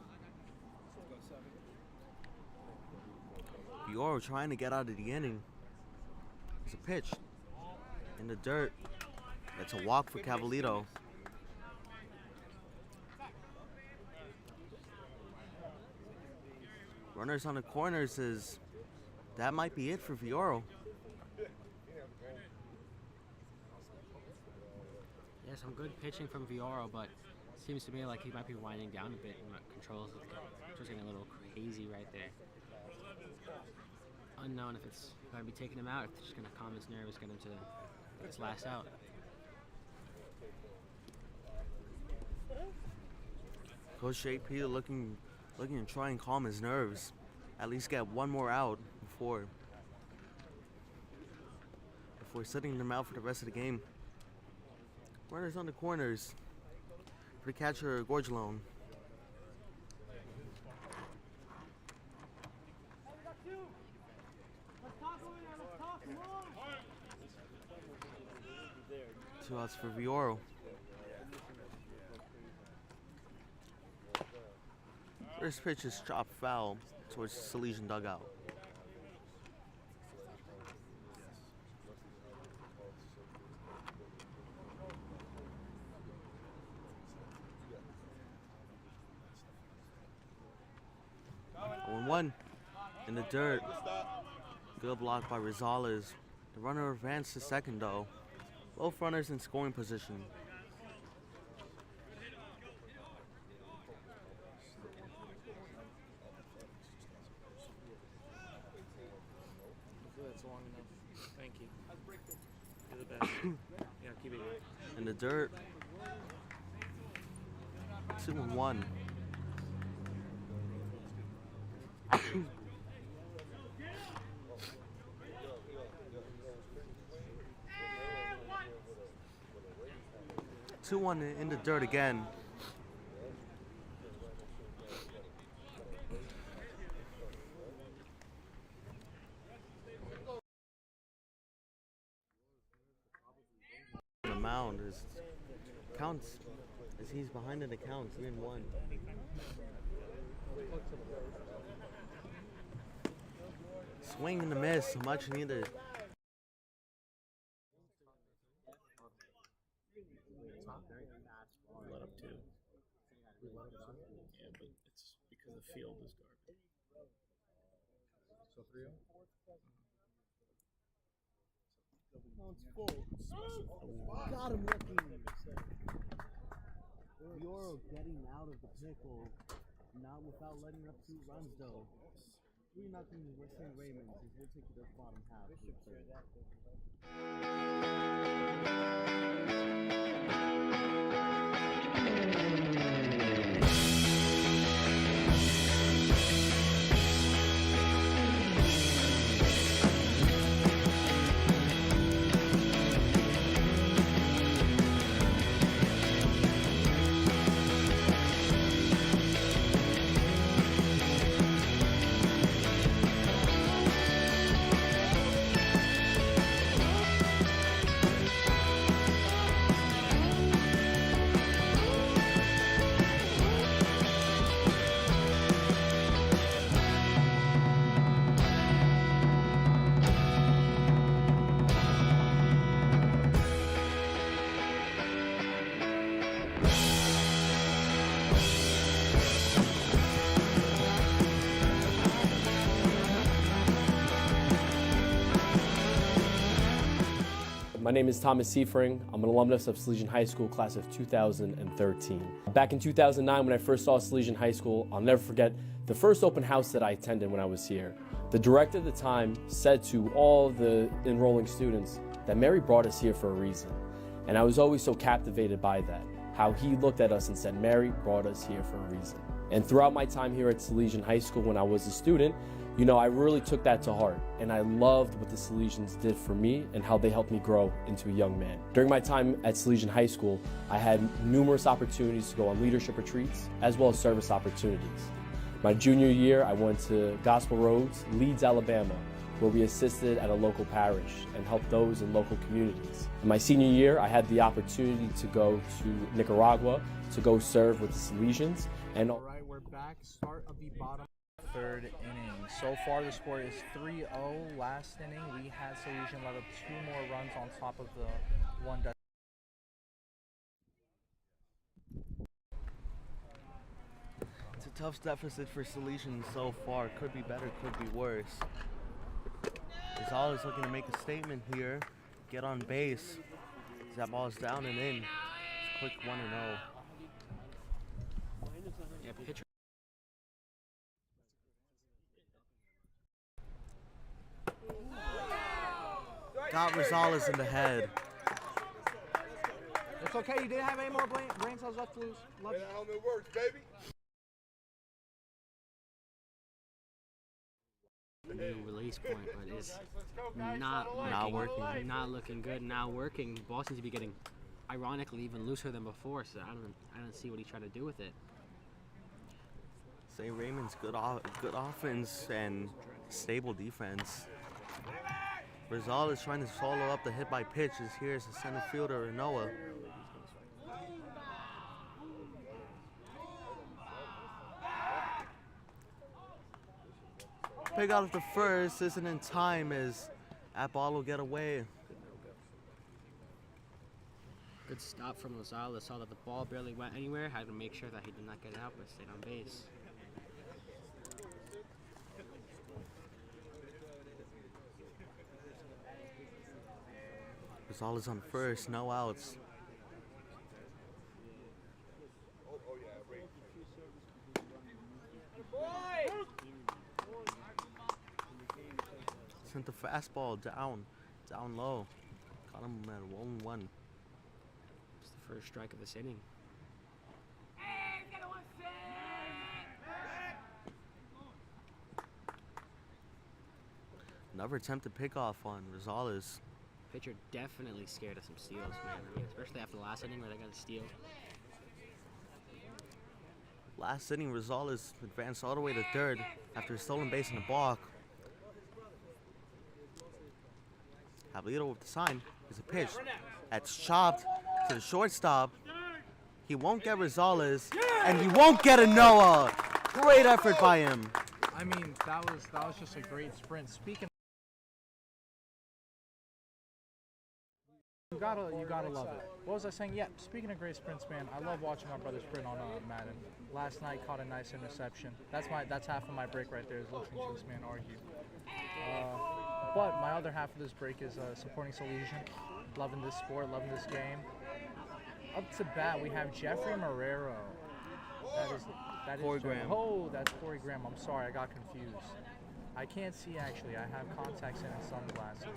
Speaker 1: Viera trying to get out of the inning. It's a pitch in the dirt. It's a walk for Cavallito. Runners on the corner says that might be it for Viera.
Speaker 2: Yeah, some good pitching from Viera, but it seems to me like he might be winding down a bit. Controls just getting a little crazy right there. Unknown if it's going to be taking him out, if it's just going to calm his nerves, get him to his last out.
Speaker 1: Coach JP looking to try and calm his nerves. At least get one more out before sitting them out for the rest of the game. Runners on the corners for the catcher, Gorgelone. Two outs for Viera. First pitch is chopped foul towards the Salesian dugout. One in the dirt. Good block by Rosales. The runner advanced to second though. Both runners in scoring position.
Speaker 6: That's long enough. Thank you. You're the best. Yeah, keep it going.
Speaker 1: In the dirt. 2-1. Two-one in the dirt again. The mound is counts as he's behind in the count, 3-1. Swing and a miss, much needed.
Speaker 6: Let up two. Yeah, but it's because the field is garbage.
Speaker 8: So 3-0?
Speaker 1: Got him looking. Viera getting out of the pickle, not without letting up 2 runs though. 3-0 St. Raymond. We'll take it to the bottom half.
Speaker 10: My name is Thomas Seifering. I'm an alumnus of Salesian High School, class of 2013. Back in 2009, when I first saw Salesian High School, I'll never forget the first open house that I attended when I was here. The director at the time said to all the enrolling students that Mary brought us here for a reason. And I was always so captivated by that, how he looked at us and said, Mary brought us here for a reason. And throughout my time here at Salesian High School when I was a student, you know, I really took that to heart, and I loved what the Salesians did for me and how they helped me grow into a young man. During my time at Salesian High School, I had numerous opportunities to go on leadership retreats, as well as service opportunities. My junior year, I went to Gospel Roads, Leeds, Alabama, where we assisted at a local parish and helped those in local communities. In my senior year, I had the opportunity to go to Nicaragua to go serve with the Salesians. And
Speaker 3: all right, we're back. Start of the bottom third inning. So far, the score is 3-0. Last inning, we had Salesian let up 2 more runs on top of the one that.
Speaker 1: It's a tough deficit for Salesian so far. Could be better, could be worse. Rosales looking to make a statement here. Get on base. That ball is down and in. It's a quick 1-0.
Speaker 2: Yeah, pitcher.
Speaker 1: Got Rosales in the head.
Speaker 3: It's okay. You didn't have any more brain cells left to lose.
Speaker 4: That helmet works, baby.
Speaker 2: New release point, but it's not
Speaker 1: working.
Speaker 2: Not looking good. Now working. Ball seems to be getting, ironically, even looser than before. So I don't see what he tried to do with it.
Speaker 1: St. Raymond's good offense and stable defense. Rosales trying to follow up the hit by pitch. Here's the center fielder, Noah. Pick out the first isn't in time as that ball will get away.
Speaker 2: Good stop from Rosales. Saw that the ball barely went anywhere. Had to make sure that he did not get out, but stayed on base.
Speaker 1: Rosales on first, no outs. Sent the fastball down low. Got him at 1-1.
Speaker 2: It's the first strike of this inning.
Speaker 1: Another attempted pickoff on Rosales.
Speaker 2: Pitcher definitely scared of some steals, man. I mean, especially after the last inning where they got a steal.
Speaker 1: Last inning, Rosales advanced all the way to third after a stolen base in the balk. Gabriel with the sign is a pitch that's chopped to the shortstop. He won't get Rosales, and he won't get a Noah. Great effort by him.
Speaker 3: I mean, that was just a great sprint. Speaking, you gotta love it. What was I saying? Yeah, speaking of great sprints, man, I love watching my brother sprint on Madden. Last night caught a nice interception. That's half of my break right there, is listening to this man argue. But my other half of this break is supporting Salesian, loving this sport, loving this game. Up to bat, we have Jeffrey Marrero. That is
Speaker 1: Corey Graham.
Speaker 3: Oh, that's Corey Graham. I'm sorry, I got confused. I can't see actually. I have contacts in and sunglasses.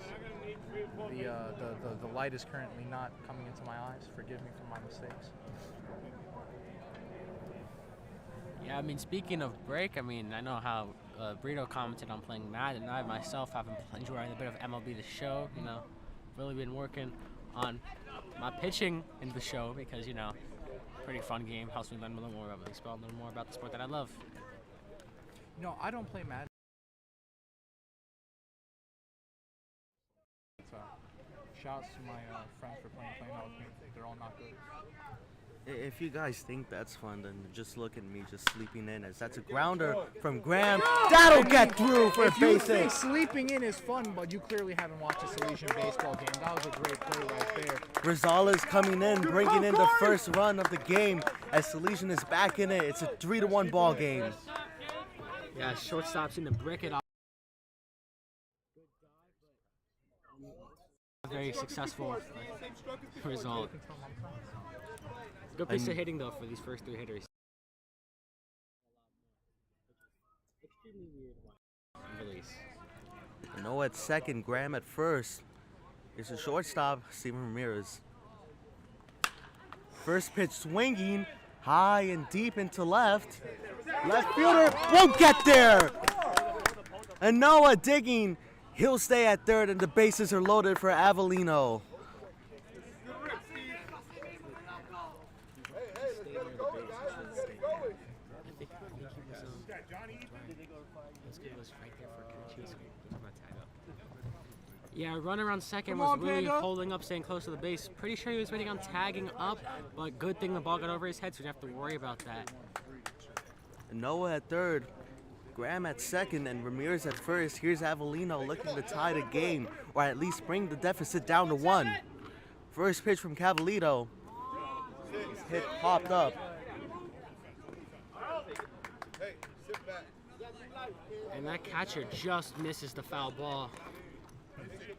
Speaker 3: The light is currently not coming into my eyes. Forgive me for my mistakes.
Speaker 2: Yeah, I mean, speaking of break, I mean, I know how Brito commented on playing Madden, and I myself have been enjoying a bit of MLB The Show, you know. Really been working on my pitching in the show because, you know, pretty fun game. Helps me learn a little more about baseball, a little more about the sport that I love.
Speaker 3: No, I don't play Madden. Shouts to my friends for playing out with me. They're all not good.
Speaker 1: If you guys think that's fun, then just look at me just sleeping in, as that's a grounder from Graham. That'll get through for a
Speaker 3: If you
Speaker 1: base
Speaker 3: think
Speaker 1: hit.
Speaker 3: sleeping in is fun, but you clearly haven't watched a Salesian baseball game. That was a great play right there.
Speaker 1: Rosales coming in, bringing in the first run of the game as Salesian is back in it. It's a 3-1 ball game.
Speaker 2: Yeah, shortstop seem to brick it off. Very successful result. Good piece of hitting though for these first three hitters. Extremely weird release.
Speaker 1: Noah at second, Graham at first. It's a shortstop, Steven Ramirez. First pitch swinging high and deep into left. Left fielder won't get there. And Noah digging. He'll stay at third, and the bases are loaded for Avellino.
Speaker 2: Yeah, run around second was really holding up, staying close to the base. Pretty sure he was waiting on tagging up, but good thing the ball got over his head, so we didn't have to worry about that.
Speaker 1: Noah at third, Graham at second, and Ramirez at first. Here's Avellino looking to tie the game, or at least bring the deficit down to 1. First pitch from Cavallito. His hit popped up.
Speaker 2: And that catcher just misses the foul ball.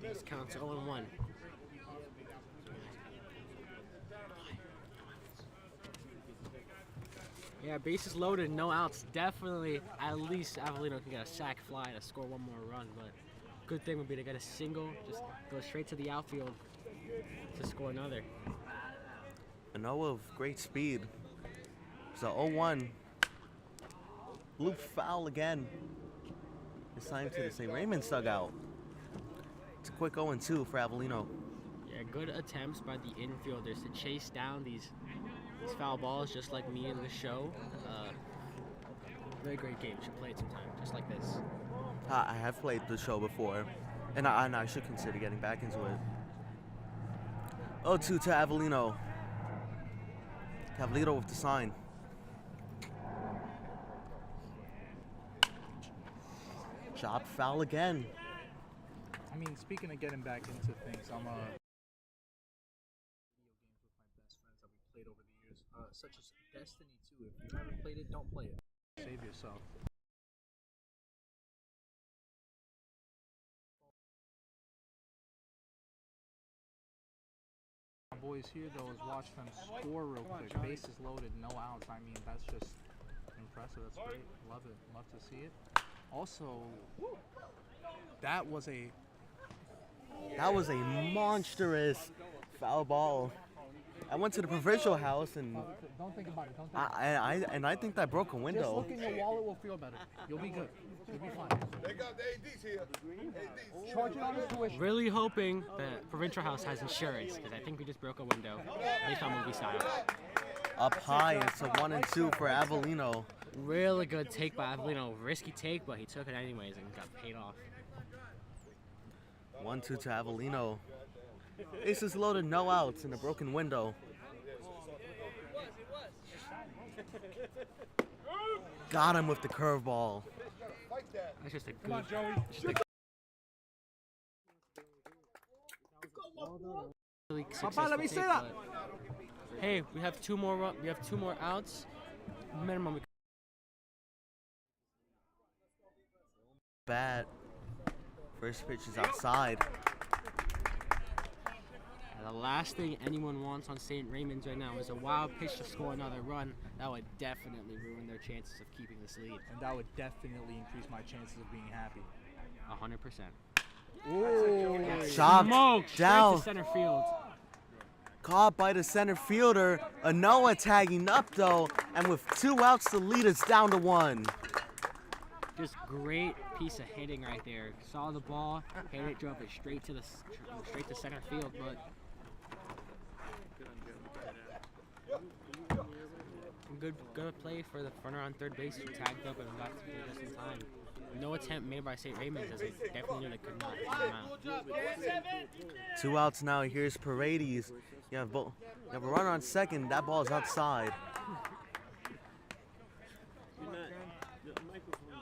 Speaker 2: This counts 0-1. Yeah, bases loaded, no outs. Definitely, at least Avellino can get a sac fly to score one more run. But good thing would be to get a single, just go straight to the outfield to score another.
Speaker 1: A Noah of great speed. It's a 0-1. Loop foul again. This time to the St. Raymond's dugout. It's a quick 0-2 for Avellino.
Speaker 2: Yeah, good attempts by the infielders to chase down these foul balls, just like me in the show. Very great game. Should play it sometime, just like this.
Speaker 1: I have played the show before, and I should consider getting back into it. 0-2 to Avellino. Cavallito with the sign. Chop foul again.
Speaker 3: I mean, speaking of getting back into things, I'm video games with my best friends that we played over the years, such as Destiny 2. If you haven't played it, don't play it. Save yourself. My boys here though is watch them score real quick. Bases loaded, no outs. I mean, that's just impressive. That's great. Love it. Love to see it. Also, that was a
Speaker 1: monstrous foul ball. I went to the provincial house and
Speaker 3: don't think about it. Don't think about it.
Speaker 1: I think that broke a
Speaker 3: Just
Speaker 1: window.
Speaker 3: look in your wallet will feel better. You'll be good. You'll be fine.
Speaker 4: They got the ADs here. ADs.
Speaker 3: Charge it on his tuition.
Speaker 2: Really hoping that Provincial House has insurance, because I think we just broke a window. Based on movie style.
Speaker 1: Up high, it's a 1-2 for Avellino.
Speaker 2: Really good take by Avellino. Risky take, but he took it anyways and got paid off.
Speaker 1: 1-2 to Avellino. Bases loaded, no outs, in a broken window. Got him with the curveball.
Speaker 2: That's just a good.
Speaker 5: Come on, Joey.
Speaker 2: Really
Speaker 3: Papa, let me
Speaker 2: successful
Speaker 3: say
Speaker 2: take,
Speaker 3: that.
Speaker 2: but- Hey, we have two more. We have 2 more outs. Minimum.
Speaker 1: Bat. First pitch is outside.
Speaker 2: The last thing anyone wants on St. Raymond's right now is a wild pitch to score another run. That would definitely ruin their chances of keeping this lead.
Speaker 3: And that would definitely increase my chances of being happy.
Speaker 2: 100%.
Speaker 3: Ooh.
Speaker 1: Chopped
Speaker 2: Smoked straight
Speaker 1: down.
Speaker 2: to center field.
Speaker 1: Caught by the center fielder. Anoa tagging up though, and with 2 outs, the lead is down to 1.
Speaker 2: Just great piece of hitting right there. Saw the ball, hit it, drove it straight to center field, but good play for the runner on third base who tagged up and got to play just in time. No attempt made by St. Raymond's, as they definitely knew they could not get him out.
Speaker 1: 2 outs now. Here's Paredes. You have a runner on second. That ball is outside.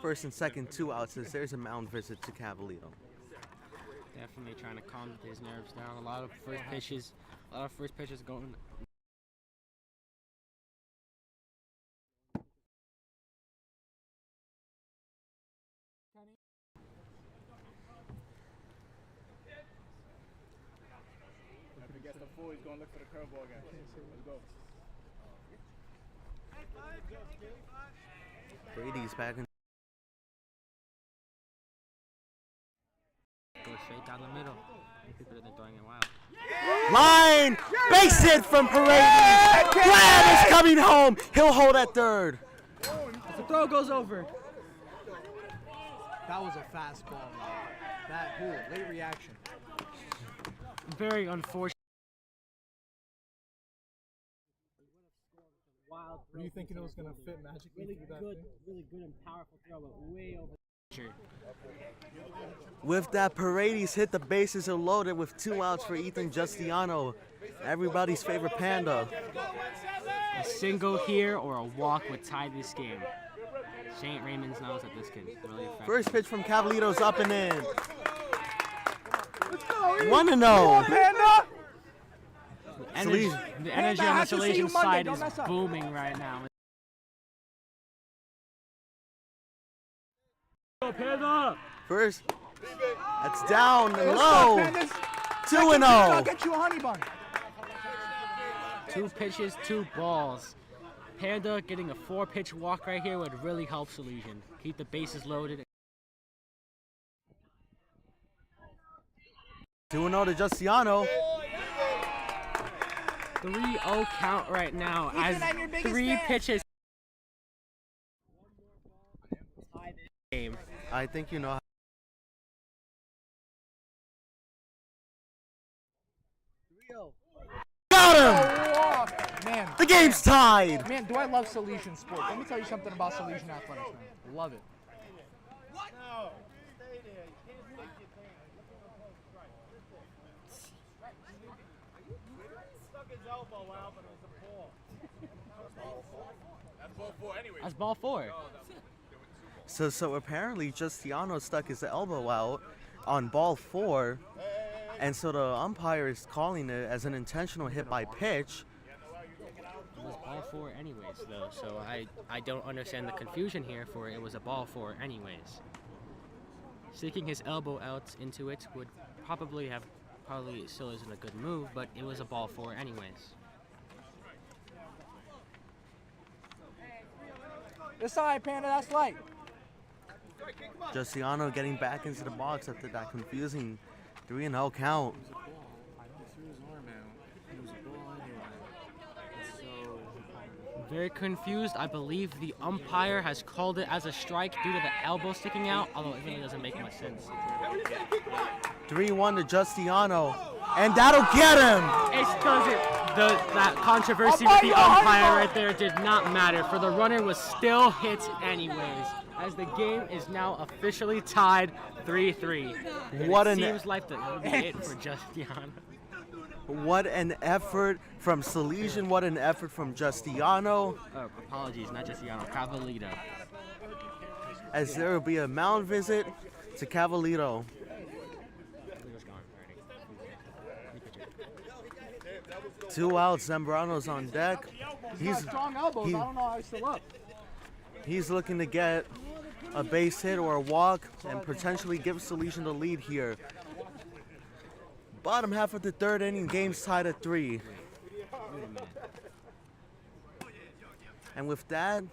Speaker 1: First and second, 2 outs. As there's a mound visit to Cavallino.
Speaker 2: Definitely trying to calm his nerves down. A lot of first pitches going.
Speaker 5: If he gets the full, he's going to look for the curveball again. Let's go.
Speaker 1: Brady's back in.
Speaker 2: Go straight down the middle. People are throwing it wild.
Speaker 1: Line! Base hit from Paredes! Grab is coming home! He'll hold at third.
Speaker 2: The throw goes over.
Speaker 3: That was a fastball. Late reaction.
Speaker 2: Very unfortunate.
Speaker 3: Were you thinking it was going to fit magically through that thing?
Speaker 2: Really good and powerful throw, but way over.
Speaker 1: With that, Paredes hit, the bases are loaded with 2 outs for Ethan Justiano, everybody's favorite Panda.
Speaker 2: A single here or a walk would tie this game. St. Raymond's knows that this can really affect
Speaker 1: First
Speaker 2: them.
Speaker 1: pitch from Cavallito's up and in.
Speaker 3: Let's go!
Speaker 1: 1-0.
Speaker 3: Panda!
Speaker 2: The energy on the
Speaker 3: have to see you
Speaker 2: Salesian
Speaker 3: Monday,
Speaker 2: side
Speaker 3: don't
Speaker 2: is
Speaker 3: mess up.
Speaker 2: booming right now.
Speaker 1: First, that's down and
Speaker 3: Let's
Speaker 1: low.
Speaker 3: go, Pandas.
Speaker 1: 2-0.
Speaker 3: I'll get you a honey bun.
Speaker 2: 2 pitches, 2 balls. Panda getting a 4-pitch walk right here would really help Salesian. Keep the bases loaded.
Speaker 1: 2-0 to Justiano.
Speaker 2: 3-0 count right now as
Speaker 3: I'm your biggest
Speaker 2: 3
Speaker 3: fan.
Speaker 2: pitches. Game.
Speaker 1: I think you know how. Got him!
Speaker 3: Oh, man.
Speaker 1: The game's tied.
Speaker 3: Man, do I love Salesian sports. Let me tell you something about Salesian athletics, man. Love it.
Speaker 2: That's ball 4.
Speaker 1: So apparently Justiano stuck his elbow out on ball 4, and so the umpire is calling it as an intentional hit by pitch.
Speaker 2: It was ball 4 anyways, though, so I don't understand the confusion here, for it was a ball 4 anyways. Sticking his elbow out into it would probably still isn't a good move, but it was a ball 4 anyways.
Speaker 3: This side, Panda, that's light.
Speaker 1: Justiano getting back into the box after that confusing 3-0 count.
Speaker 2: Very confused. I believe the umpire has called it as a strike due to the elbow sticking out, although it really doesn't make much sense.
Speaker 1: 3-1 to Justiano, and that'll get him!
Speaker 2: It doesn't. That controversy with the umpire right there did not matter, for the runner was still hit anyways, as the game is now officially tied 3-3. It seems like the hit for Justiano.
Speaker 1: What an effort from Salesian, what an effort from Justiano.
Speaker 2: Oh, apologies, not Justiano, Cavallito.
Speaker 1: As there will be a mound visit to Cavallito. 2 outs, Zambrano's on deck.
Speaker 3: He's got strong elbows. I don't know how he's still up.
Speaker 1: He's looking to get a base hit or a walk and potentially give Salesian the lead here. Bottom half of the 3rd inning, game's tied at 3. And with that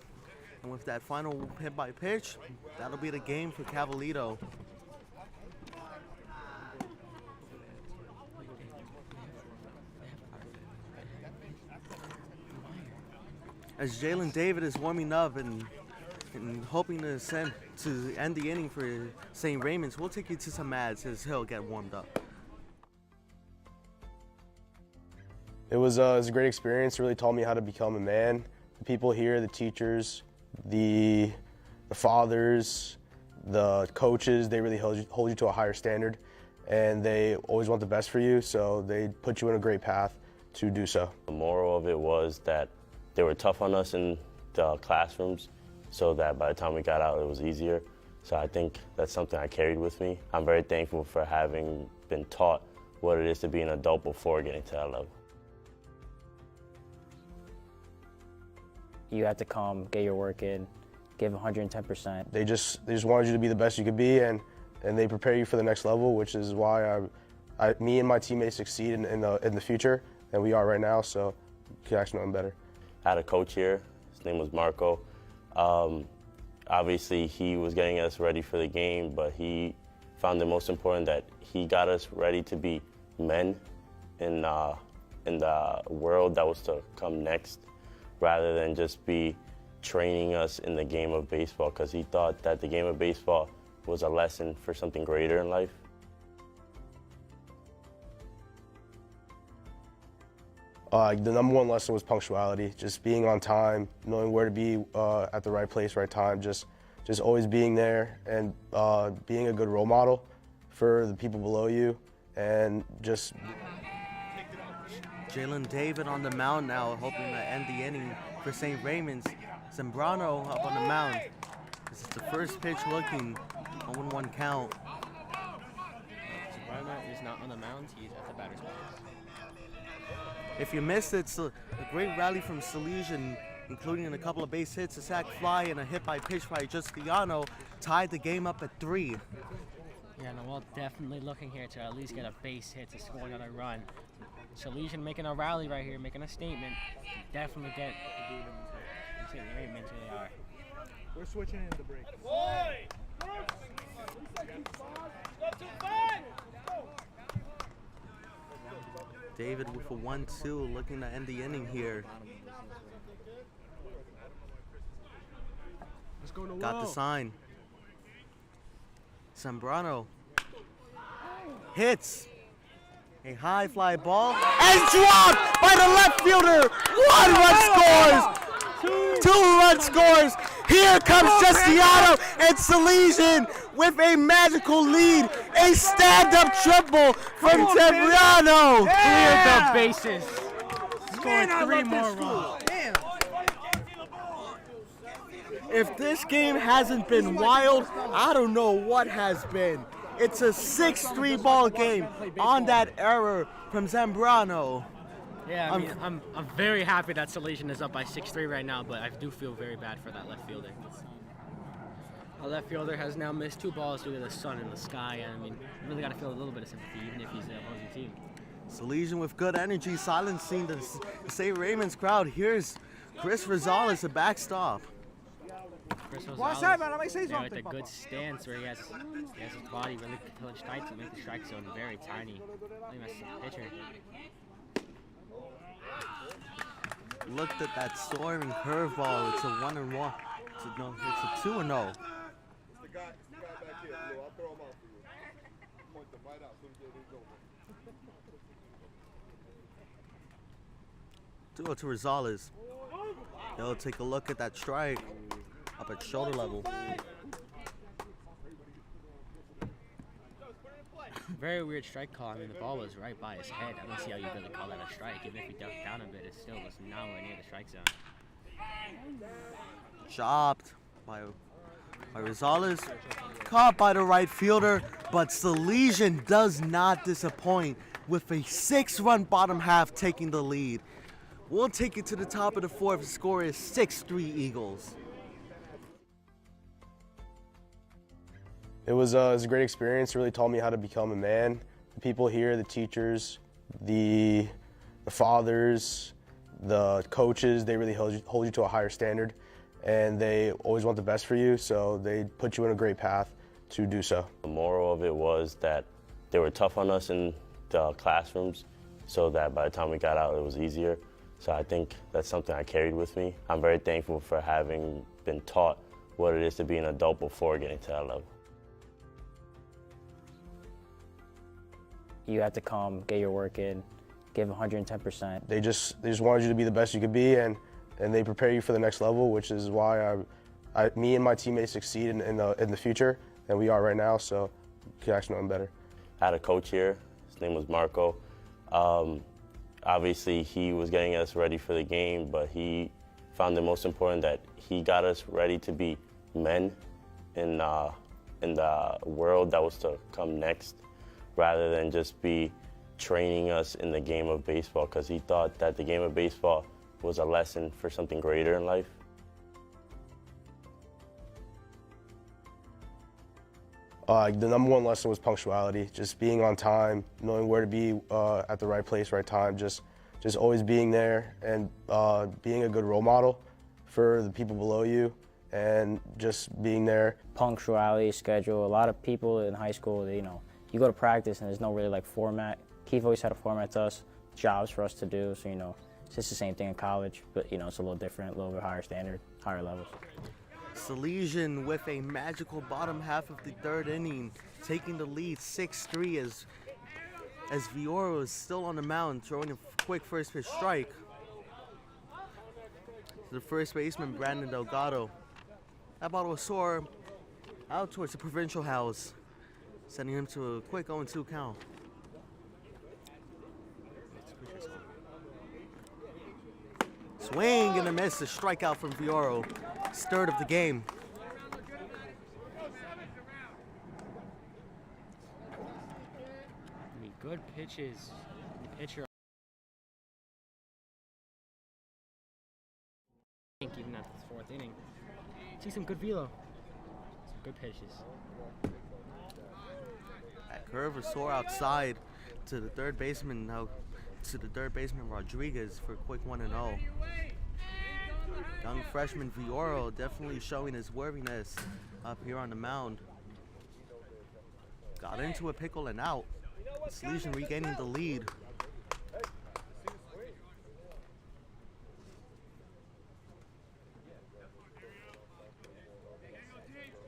Speaker 1: final hit by pitch, that'll be the game for Cavallito. As Jalen David is warming up and hoping to end the inning for St. Raymond's, we'll take you to some ads as he'll get warmed up.
Speaker 8: It was a great experience. It really taught me how to become a man. The people here, the teachers, the fathers, the coaches, they really hold you to a higher standard, and they always want the best for you, so they put you in a great path to do so.
Speaker 11: The moral of it was that they were tough on us in the classrooms, so that by the time we got out, it was easier. So I think that's something I carried with me. I'm very thankful for having been taught what it is to be an adult before getting to that level.
Speaker 12: You have to come, get your work in, give 110%.
Speaker 8: They just wanted you to be the best you could be, and they prepare you for the next level, which is why me and my teammates succeed in the future, and we are right now. So you can actually know them better.
Speaker 11: I had a coach here. His name was Marco. Obviously, he was getting us ready for the game, but he found it most important that he got us ready to be men in the world that was to come next, rather than just be training us in the game of baseball, because he thought that the game of baseball was a lesson for something greater in life.
Speaker 8: The number one lesson was punctuality, just being on time, knowing where to be at the right place, right time, just always being there, and being a good role model for the people below you, and just...
Speaker 1: Jalen David on the mound now, hoping to end the inning for St. Raymond's. Zambrano up on the mound. This is the first pitch looking, 0-1 count.
Speaker 2: Zambrano is not on the mound, he's at the batter's box.
Speaker 1: If you missed it, it's a great rally from Salesian, including a couple of base hits, a sac fly, and a hit by pitch by Justiano, tied the game up at 3.
Speaker 2: Yeah, no, we're definitely looking here to at least get a base hit to score another run. Salesian making a rally right here, making a statement. Definitely get St. Raymond who they are.
Speaker 3: We're switching into the break.
Speaker 1: David with a 1-2, looking to end the inning here. Got the sign. Zambrano hits a high fly ball and dropped by the left fielder. 1 run scores. 2 run scores. Here comes Justiano and Salesian with a magical lead. A stand-up triple from Zambrano.
Speaker 2: Cleared the bases. Scored 3 more runs.
Speaker 1: If this game hasn't been wild, I don't know what has been. It's a 6-3 ball game on that error from Zambrano.
Speaker 2: Yeah, I'm very happy that Salesian is up by 6-3 right now, but I do feel very bad for that left fielder. Our left fielder has now missed 2 balls due to the sun in the sky, and you really got to feel a little bit of sympathy, even if he's the opposing team.
Speaker 1: Salesian with good energy, silencing the St. Raymond's crowd. Here's Chris Rosales, a backstop.
Speaker 2: Chris Rosales,
Speaker 3: What's that, man? I might say
Speaker 2: there
Speaker 3: something.
Speaker 2: with a good stance where he has his body really punched tight to make the strike zone very tiny. Really messed up the pitcher.
Speaker 1: Looked at that soaring curveball. It's a 1-1. It's a 2-0.
Speaker 4: It's the guy back here. I'll throw him out for you. Point them right out.
Speaker 1: Duo to Rosales. He'll take a look at that strike up at shoulder level.
Speaker 2: Very weird strike call. The ball was right by his head. I don't see how you really call that a strike. Even if he ducked down a bit, it still was nowhere near the strike zone.
Speaker 1: Chopped by Rosales. Caught by the right fielder, but Salesian does not disappoint with a 6-run bottom half taking the lead. We'll take it to the top of the 4th. Score is 6-3 Eagles.
Speaker 8: It was a great experience. It really taught me how to become a man. The people here, the teachers, the fathers, the coaches, they really hold you to a higher standard, and they always want the best for you, so they put you in a great path to do so.
Speaker 11: The moral of it was that they were tough on us in the classrooms so that by the time we got out, it was easier. So I think that's something I carried with me. I'm very thankful for having been taught what it is to be an adult before getting to that level.
Speaker 12: You have to come, get your work in, give 110%.
Speaker 8: They just wanted you to be the best you could be, and they prepare you for the next level, which is why me and my teammates succeed in the future, and we are right now, so you can actually know them better.
Speaker 11: I had a coach here. His name was Marco. Obviously, he was getting us ready for the game, but he found it most important that he got us ready to be men in the world that was to come next, rather than just be training us in the game of baseball, because he thought that the game of baseball was a lesson for something greater in life.
Speaker 8: The number one lesson was punctuality, just being on time, knowing where to be at the right place, right time, just always being there, and being a good role model for the people below you, and just being there.
Speaker 12: Punctuality, schedule. A lot of people in high school, you go to practice and there's no really format. Keith always had a format to us, jobs for us to do, so it's just the same thing in college, but it's a little different, a little bit higher standard, higher levels.
Speaker 1: Salesian with a magical bottom half of the 3rd inning, taking the lead 6-3 as Viera is still on the mound, throwing a quick first pitch strike. The first baseman, Brandon Delgado. That ball was soar out towards the provincial house, sending him to a quick 0-2 count. Swing and a miss, a strikeout from Viera. 3rd of the game.
Speaker 2: Good pitches. Pitcher. Even at the 4th inning. See some good velo. Some good pitches.
Speaker 1: That curve is sore outside to the 3rd baseman now. To the 3rd baseman Rodriguez for a quick 1-0. Young freshman Viera definitely showing his worthiness up here on the mound. Got into a pickle and out. Salesian regaining the lead.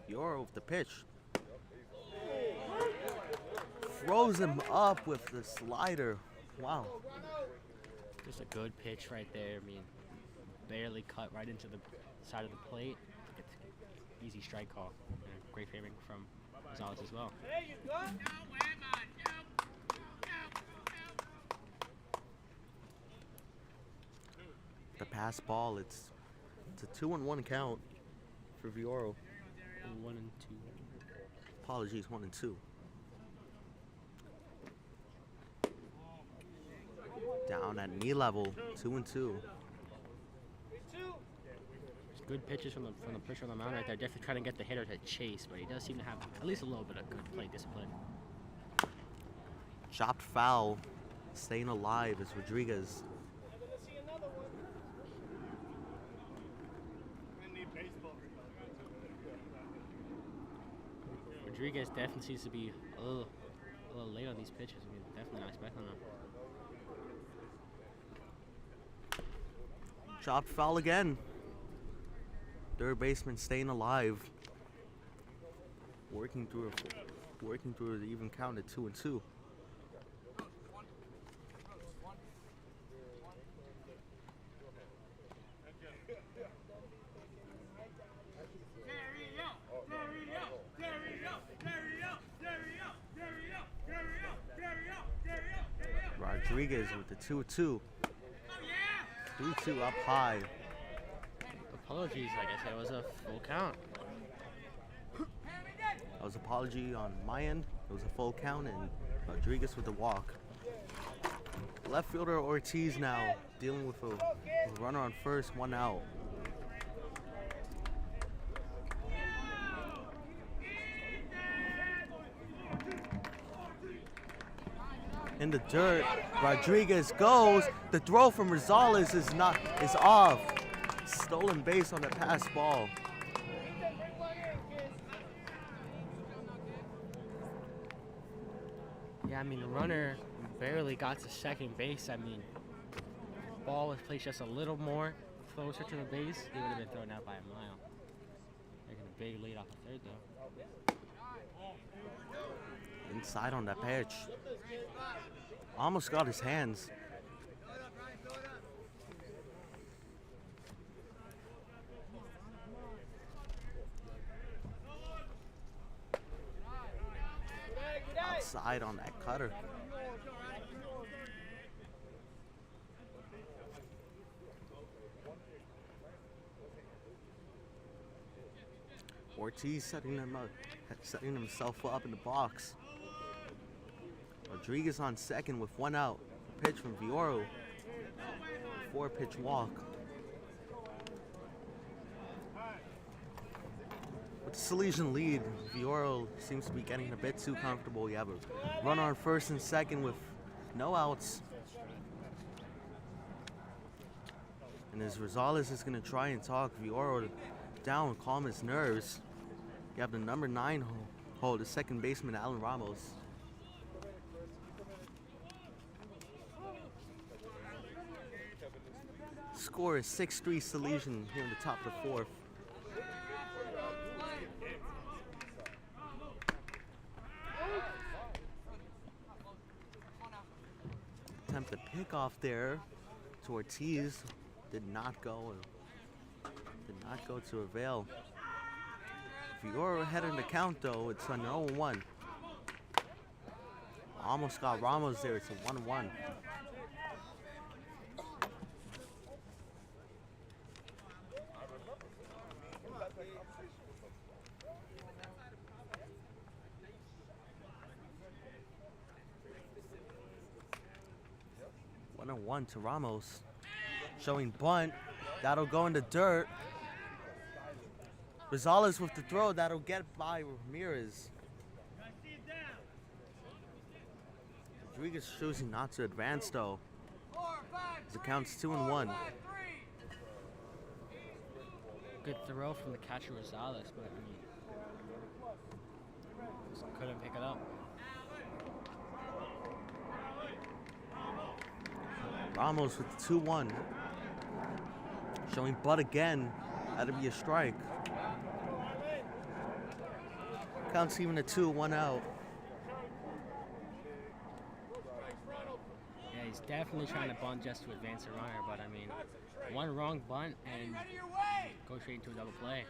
Speaker 1: Viera with the pitch. Throws him up with the slider. Wow.
Speaker 2: Just a good pitch right there. Barely cut right into the side of the plate. It's easy strike call. And a great framing from Rosales as well.
Speaker 1: The pass ball, it's a 2-1 count. for Viera.
Speaker 2: 1 and 2.
Speaker 1: Apologies, 1 and 2. Down at knee level, 2 and 2.
Speaker 2: Good pitches from the pitcher on the mound right there. Definitely trying to get the hitter to chase, but he does seem to have at least a little bit of good plate discipline.
Speaker 1: Chopped foul, staying alive is Rodriguez.
Speaker 2: Rodriguez definitely seems to be a little late on these pitches. I mean, definitely not expecting them.
Speaker 1: Chopped foul again. Third baseman staying alive. Working through the even count at 2 and 2. Rodriguez with the 2-2. 3-2 up high.
Speaker 2: Apologies, like I said, it was a full count.
Speaker 1: That was apology on my end. It was a full count, and Rodriguez with the walk. Left fielder Ortiz now dealing with a runner on first, 1 out. In the dirt, Rodriguez goes. The throw from Rosales is off. Stolen base on the pass ball.
Speaker 2: Yeah, I mean, the runner barely got to second base. I mean, if the ball was placed just a little more closer to the base, he would have been thrown out by a mile. Making a big lead off the third, though.
Speaker 1: Inside on that pitch. Almost got his hands. Outside on that cutter. Ortiz setting himself up in the box. Rodriguez on second with 1 out. Pitch from Viera. 4-pitch walk. With the Salesian lead, Viera seems to be getting a bit too comfortable. You have a runner on first and second with no outs. And as Rosales is going to try and talk Viera down and calm his nerves, you have the number 9 hold, the second baseman, Alan Ramos. Score is 6-3 Salesian here in the top of the 4th. Attempt to pick off there to Ortiz. Did not go to avail. Viera ahead in the count though. It's an 0-1. Almost got Ramos there. It's a 1-1. One to Ramos, showing bunt. That'll go in the dirt. Rosales with the throw. That'll get by Ramirez. Rodriguez choosing not to advance though. The count's 2-1.
Speaker 2: Good throw from the catcher Rosales, but I mean, just couldn't pick it up.
Speaker 1: Ramos with the 2-1. Showing butt again. That'll be a strike. Counts even a 2, 1 out.
Speaker 2: Yeah, he's definitely trying to bunt just to advance a runner, but I mean, one wrong bunt and go straight into a double play.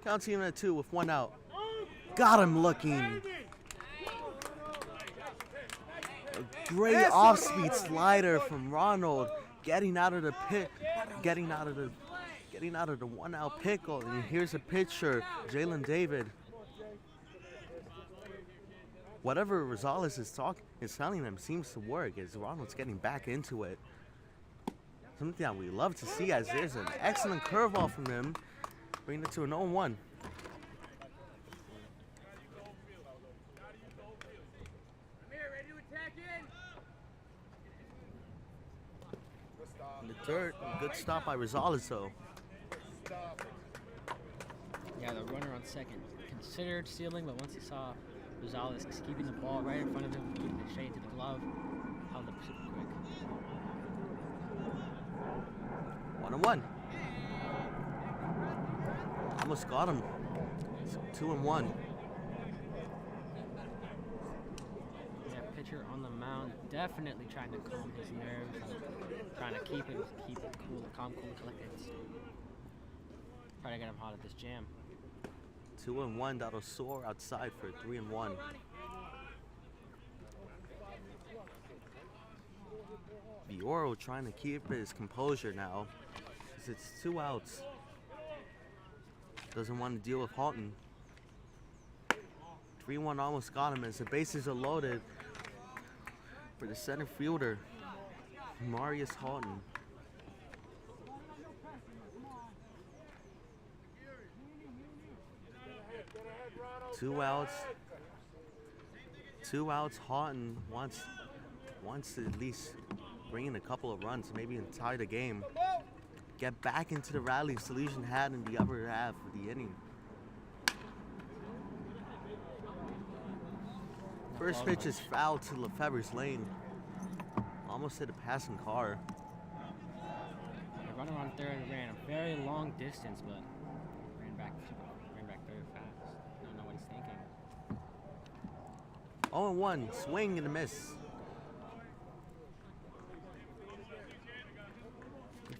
Speaker 1: Counts even a 2 with 1 out. Got him looking. A great off-speed slider from Ronald, getting out of the pit, getting out of getting out of the 1-out pickle, and here's a pitcher, Jalen David. Whatever Rosales is telling him seems to work as Ronald's getting back into it. Something that we love to see, as there's an excellent curveball from him, bringing it to an 0-1. In the dirt, good stop by Rosales though.
Speaker 2: Yeah, the runner on second considered stealing, but once he saw Rosales keeping the ball right in front of him, keeping it straight into the glove, held up super quick.
Speaker 1: 1-1. Almost got him. It's 2-1.
Speaker 2: Yeah, pitcher on the mound, definitely trying to calm his nerves, trying to keep it cool, calm, cool, collected. Trying to get him hot at this jam.
Speaker 1: 2-1. That'll soar outside for 3-1. Viera trying to keep his composure now, because it's 2 outs. Doesn't want to deal with Houghton. 3-1 almost got him as the bases are loaded for the center fielder, Marius Houghton. Two outs. Houghton wants to at least bring in a couple of runs, maybe and tie the game. Get back into the rally Salesian had in the upper half of the inning. First pitch is foul to Lefebvre's lane. Almost hit a passing car.
Speaker 2: The runner on third ran a very long distance, but ran back very fast. I don't know what he's thinking.
Speaker 1: 0-1, swing and a miss.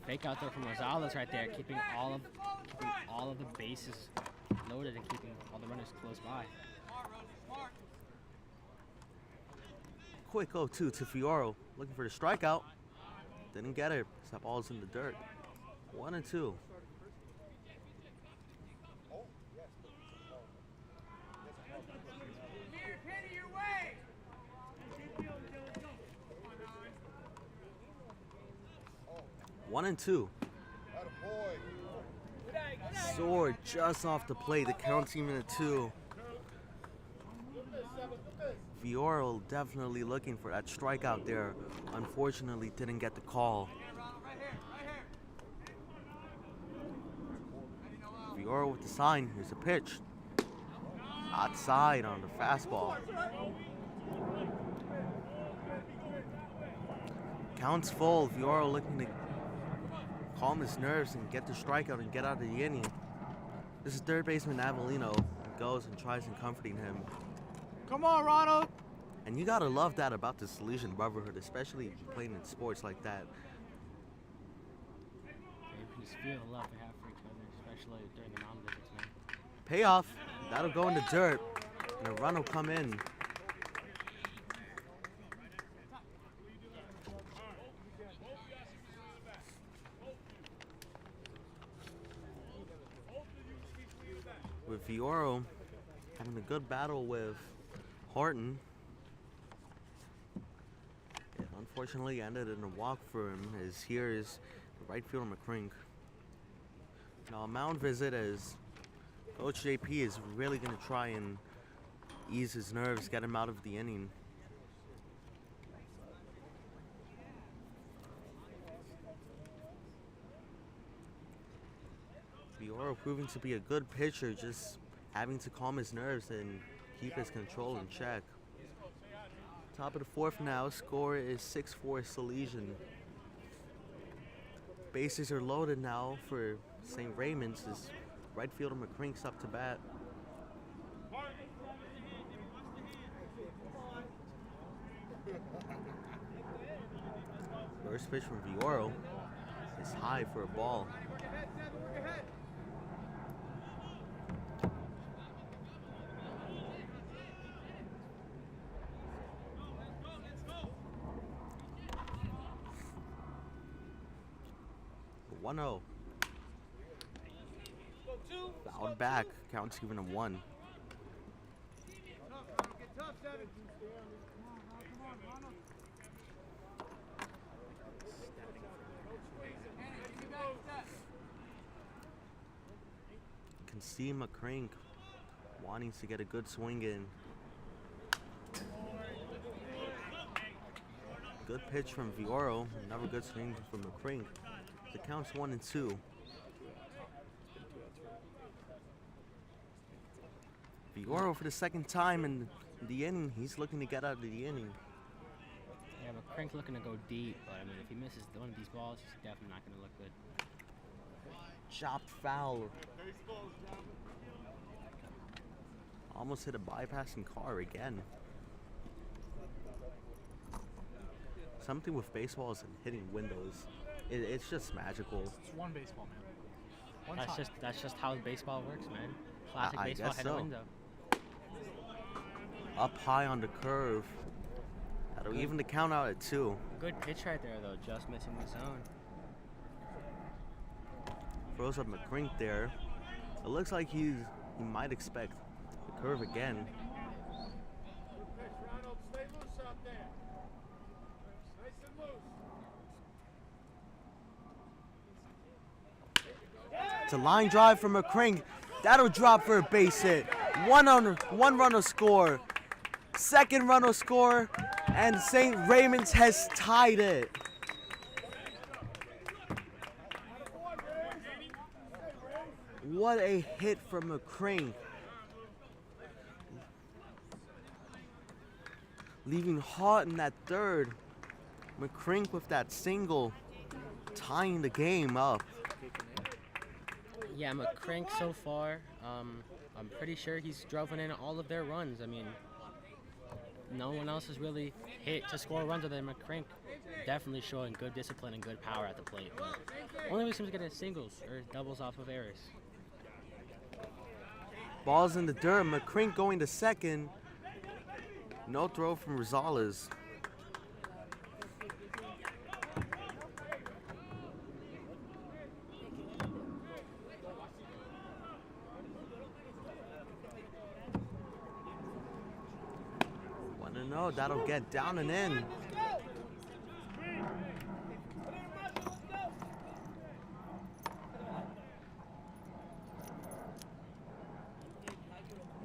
Speaker 2: Fake out there from Rosales right there, keeping all of the bases loaded and keeping all the runners close by.
Speaker 1: Quick 0-2 to Viera, looking for the strikeout. Didn't get it. That ball's in the dirt. 1-2. One and two. Sword just off the plate. The count's even at 2. Viera definitely looking for that strikeout there. Unfortunately, didn't get the call. Viera with the sign. Here's a pitch. Outside on the fastball. Count's full. Viera looking to calm his nerves and get the strikeout and get out of the inning. This is third baseman Avellino. Goes and tries and comforting him.
Speaker 3: Come on, Ronald!
Speaker 1: And you gotta love that about the Salesian brotherhood, especially playing in sports like that.
Speaker 2: Yeah, you can just feel the love we have for each other, especially during the mound visits, man.
Speaker 1: Payoff. That'll go in the dirt. And a run will come in. With Viera having a good battle with Houghton. It unfortunately ended in a walk for him, as here is the right fielder McCrink. Now a mound visit as Coach JP is really going to try and ease his nerves, get him out of the inning. Viera proving to be a good pitcher, just having to calm his nerves and keep his control in check. Top of the fourth now, score is 6-4 Salesian. Bases are loaded now for St. Raymond's as right fielder McCrink's up to bat. First pitch from Viera is high for a ball. The 1-0. Fouled back. Counts even a 1. Can see McCrink wanting to get a good swing in. Good pitch from Viera. Another good swing from McCrink. The count's 1 and 2. Viera for the second time in the inning. He's looking to get out of the inning.
Speaker 2: Yeah, McCrink looking to go deep, but I mean, if he misses one of these balls, he's definitely not going to look good.
Speaker 1: Chopped foul. Almost hit a bypassing car again. Something with baseballs and hitting windows. It's just magical.
Speaker 3: It's one baseball, man. One
Speaker 2: That's
Speaker 3: time.
Speaker 2: just how baseball works, man. Classic
Speaker 1: I
Speaker 2: baseball,
Speaker 1: guess
Speaker 2: hit
Speaker 1: so.
Speaker 2: a window.
Speaker 1: Up high on the curve. That'll even the count out at 2.
Speaker 2: Good pitch right there, though. Just missing the zone.
Speaker 1: Throws up McCrink there. It looks like he might expect the curve again.
Speaker 4: Stay loose out there. Nice and loose.
Speaker 1: It's a line drive from McCrink. That'll drop for a base hit. One run will score. Second run will score. And St. Raymond's has tied it. What a hit from McCrink. Leaving hot in that third. McCrink with that single, tying the game up.
Speaker 2: Yeah, McCrink so far, I'm pretty sure he's driven in all of their runs. I mean, no one else has really hit to score runs other than McCrink. Definitely showing good discipline and good power at the plate. Only way he seems to get his singles or doubles off of errors.
Speaker 1: Ball's in the dirt. McCrink going to second. No throw from Rosales. No, that'll get down and in.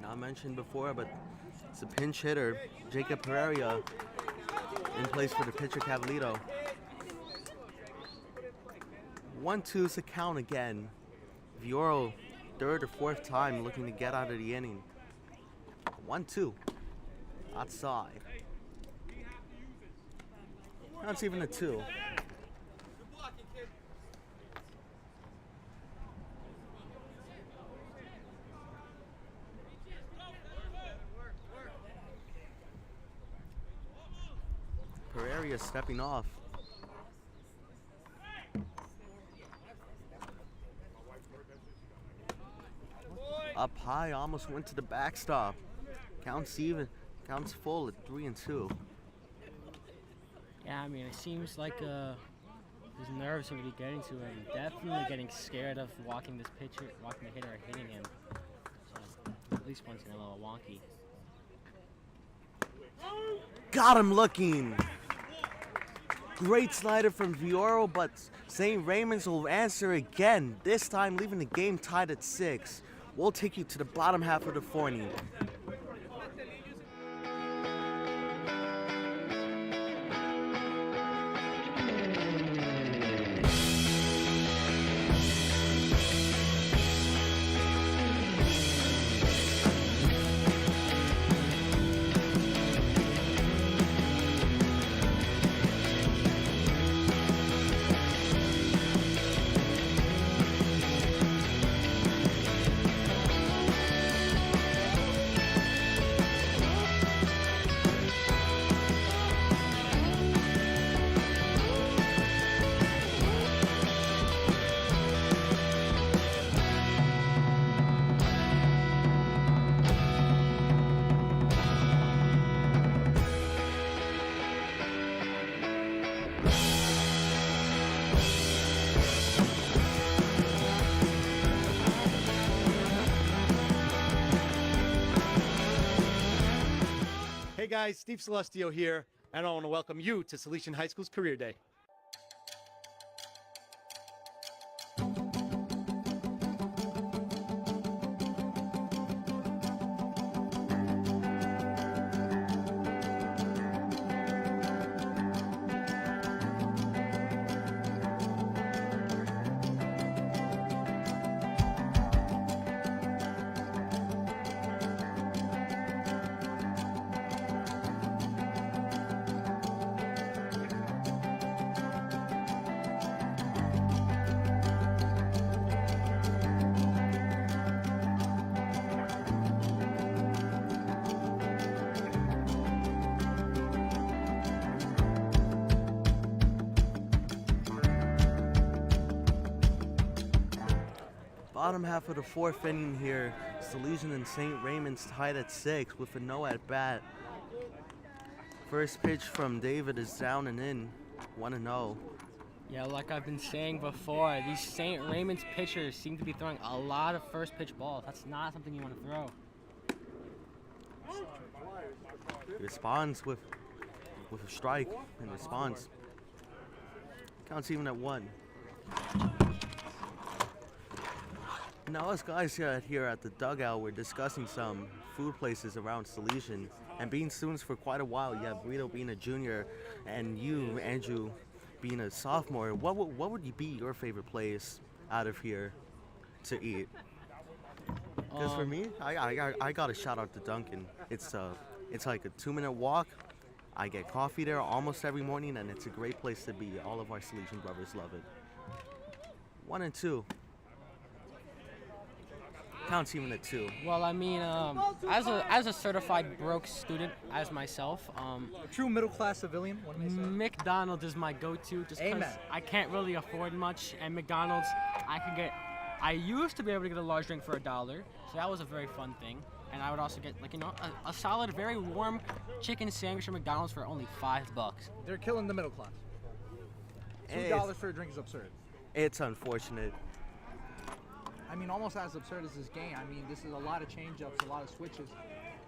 Speaker 1: Not mentioned before, but it's a pinch hitter, Jacob Pereira, in place for the pitcher Cavallito. 1-2 is the count again. Viera, third or fourth time looking to get out of the inning. 1-2. Outside. That's even a 2. Pereira stepping off. Up high, almost went to the backstop. Counts even. Counts full at 3-2.
Speaker 2: Yeah, I mean, it seems like his nerves seem to be getting to him. Definitely getting scared of walking the hitter, or hitting him. So at least one's getting a little wonky.
Speaker 1: Got him looking. Great slider from Viera, but St. Raymond's will answer again. This time leaving the game tied at 6. We'll take you to the bottom half of the 4th inning.
Speaker 7: guys, Steve Celestio here, and I want to welcome you to Salesian High School's Career Day.
Speaker 1: Bottom half of the fourth inning here, Salesian and St. Raymond's tied at 6 with a no at bat. First pitch from David is down and in, 1-0.
Speaker 2: Yeah, like I've been saying before, these St. Raymond's pitchers seem to be throwing a lot of first pitch balls. That's not something you want to throw.
Speaker 1: He responds with a strike in response. Counts even at 1. Now us guys here at the dugout, we're discussing some food places around Salesian. And being students for quite a while, you have Brito being a junior and you, Andrew, being a sophomore. What would be your favorite place out of here to eat? Because for me, I got to shout out to Duncan. It's like a 2-minute walk. I get coffee there almost every morning, and it's a great place to be. All of our Salesian brothers love it. 1 and 2. Counts even at 2.
Speaker 2: Well, I mean, as a certified broke student, as myself,
Speaker 3: a true middle class civilian. What am I saying?
Speaker 2: McDonald's is my go-to just because I can't really afford much, and McDonald's I used to be able to get a large drink for $1, so that was a very fun thing. And I would also get a solid, very warm chicken sandwich from McDonald's for only $5.
Speaker 3: They're killing the middle class. $2 for a drink is absurd.
Speaker 1: It's unfortunate.
Speaker 3: I mean, almost as absurd as this game. I mean, this is a lot of change-ups, a lot of switches,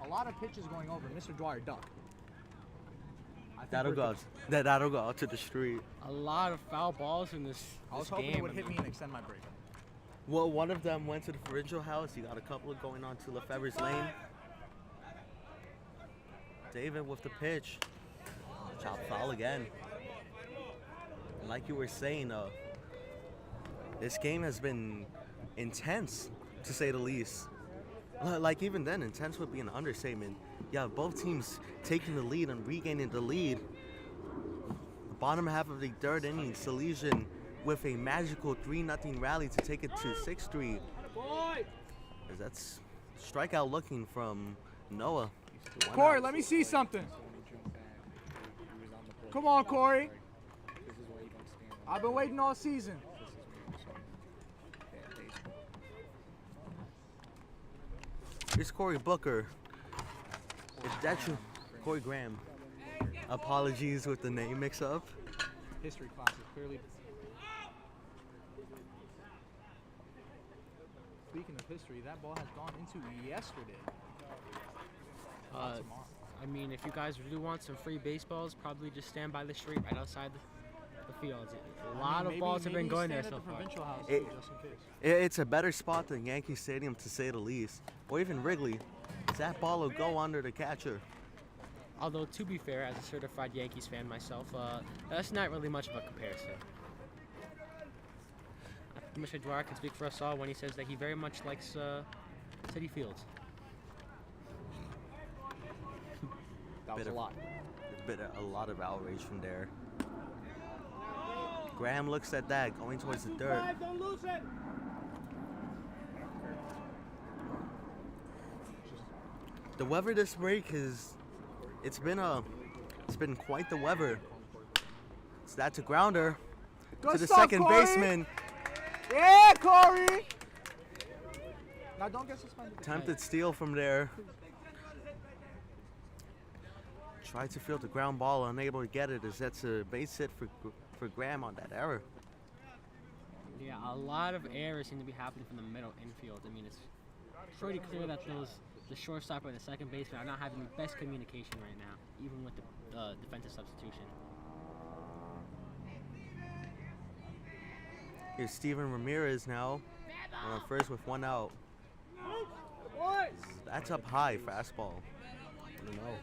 Speaker 3: a lot of pitches going over. Mr. Dwyer, duck.
Speaker 1: That'll go out to the street.
Speaker 2: A lot of foul balls in this
Speaker 3: I was hoping
Speaker 2: game.
Speaker 3: it would hit me and extend my break.
Speaker 1: Well, one of them went to the provincial house. You got a couple going on to Lefebvre's lane. David with the pitch. Chop foul again. And like you were saying, this game has been intense, to say the least. Like even then, intense would be an understatement. Yeah, both teams taking the lead and regaining the lead. The bottom half of the third inning, Salesian with a magical 3-0 rally to take it to 6-3. That's strikeout looking from Noah.
Speaker 3: Corey, let me see something. Come on, Corey. I've been waiting all season.
Speaker 1: Here's Corey Booker. It's Detru. Corey Graham. Apologies with the name mix-up.
Speaker 3: History classes, clearly. Speaking of history, that ball has gone into yesterday.
Speaker 2: I mean, if you guys really want some free baseballs, probably just stand by the street right outside the fields. A lot of balls have been going there so far.
Speaker 1: It's a better spot than Yankee Stadium, to say the least. Or even Wrigley. That ball will go under the catcher.
Speaker 2: Although, to be fair, as a certified Yankees fan myself, that's not really much of a comparison. I think Mr. Dwyer can speak for us all when he says that he very much likes City Fields.
Speaker 3: That was a lot.
Speaker 1: A lot of outrage from there. Graham looks at that, going towards the dirt.
Speaker 5: Don't lose it.
Speaker 1: The weather this break it's been quite the weather. So that's a grounder to the second baseman.
Speaker 3: Yeah, Corey. Now don't get suspended.
Speaker 1: Attempted steal from there. Tried to field the ground ball, unable to get it, as that's a base hit for Graham on that error.
Speaker 2: Yeah, a lot of errors seem to be happening from the middle infield. I mean, it's pretty clear that the shortstop or the second baseman are not having the best communication right now, even with the defensive substitution.
Speaker 1: Here's Steven Ramirez now on first with 1 out. That's up high, fastball. I don't know.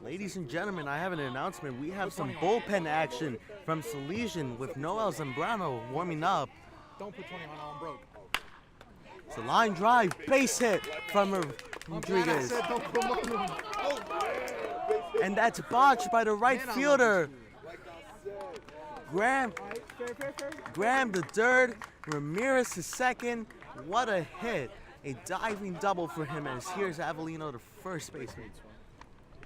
Speaker 1: Ladies and gentlemen, I have an announcement. We have some bullpen action from Salesian with Noel Zambrano warming up.
Speaker 3: Don't put 20 on broke.
Speaker 1: It's a line drive, base hit from Rodriguez. And that's botched by the right fielder. Graham the third, Ramirez the second. What a hit. A diving double for him, as here's Avellino, the first baseman.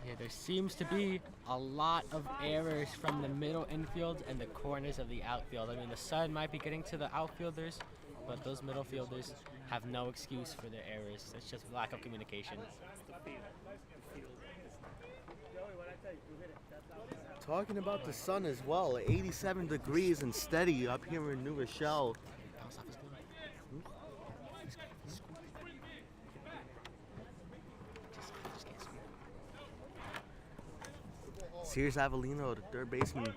Speaker 2: Yeah, there seems to be a lot of errors from the middle infield and the corners of the outfield. I mean, the sun might be getting to the outfielders, but those middle fielders have no excuse for their errors. It's just lack of communication.
Speaker 1: Talking about the sun as well, 87 degrees and steady up here in New Rochelle. Here's Avellino, the third baseman.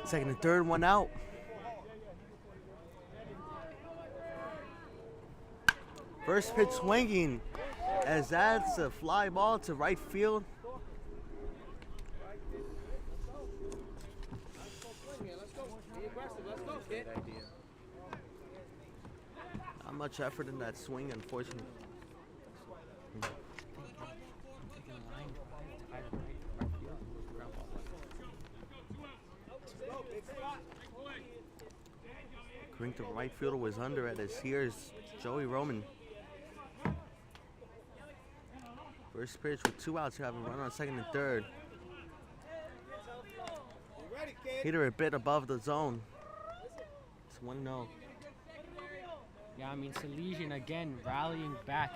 Speaker 1: Second and third, 1 out. First pitch swinging, as that's a fly ball to right field. Not much effort in that swing, unfortunately. I think the right fielder was under it, as here's Joey Roman. First pitch with 2 outs, you have a run on second and third. Hitter a bit above the zone. It's 1-0.
Speaker 2: Yeah, I mean, Salesian again rallying back.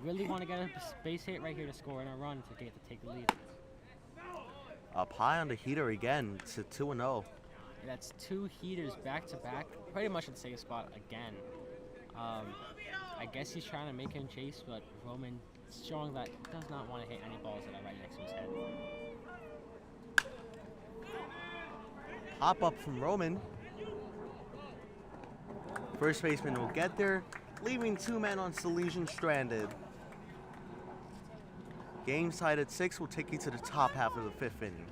Speaker 2: Really want to get a base hit right here to score and a run to take the lead.
Speaker 1: Up high on the heater again. It's a 2-0.
Speaker 2: That's 2 heaters back to back, pretty much in the same spot again. I guess he's trying to make him chase, but Roman showing that he does not want to hit any balls that are right next to his head.
Speaker 1: Hop up from Roman. First baseman will get there, leaving 2 men on Salesian stranded. Game tied at 6 will take you to the top half of the 5th inning.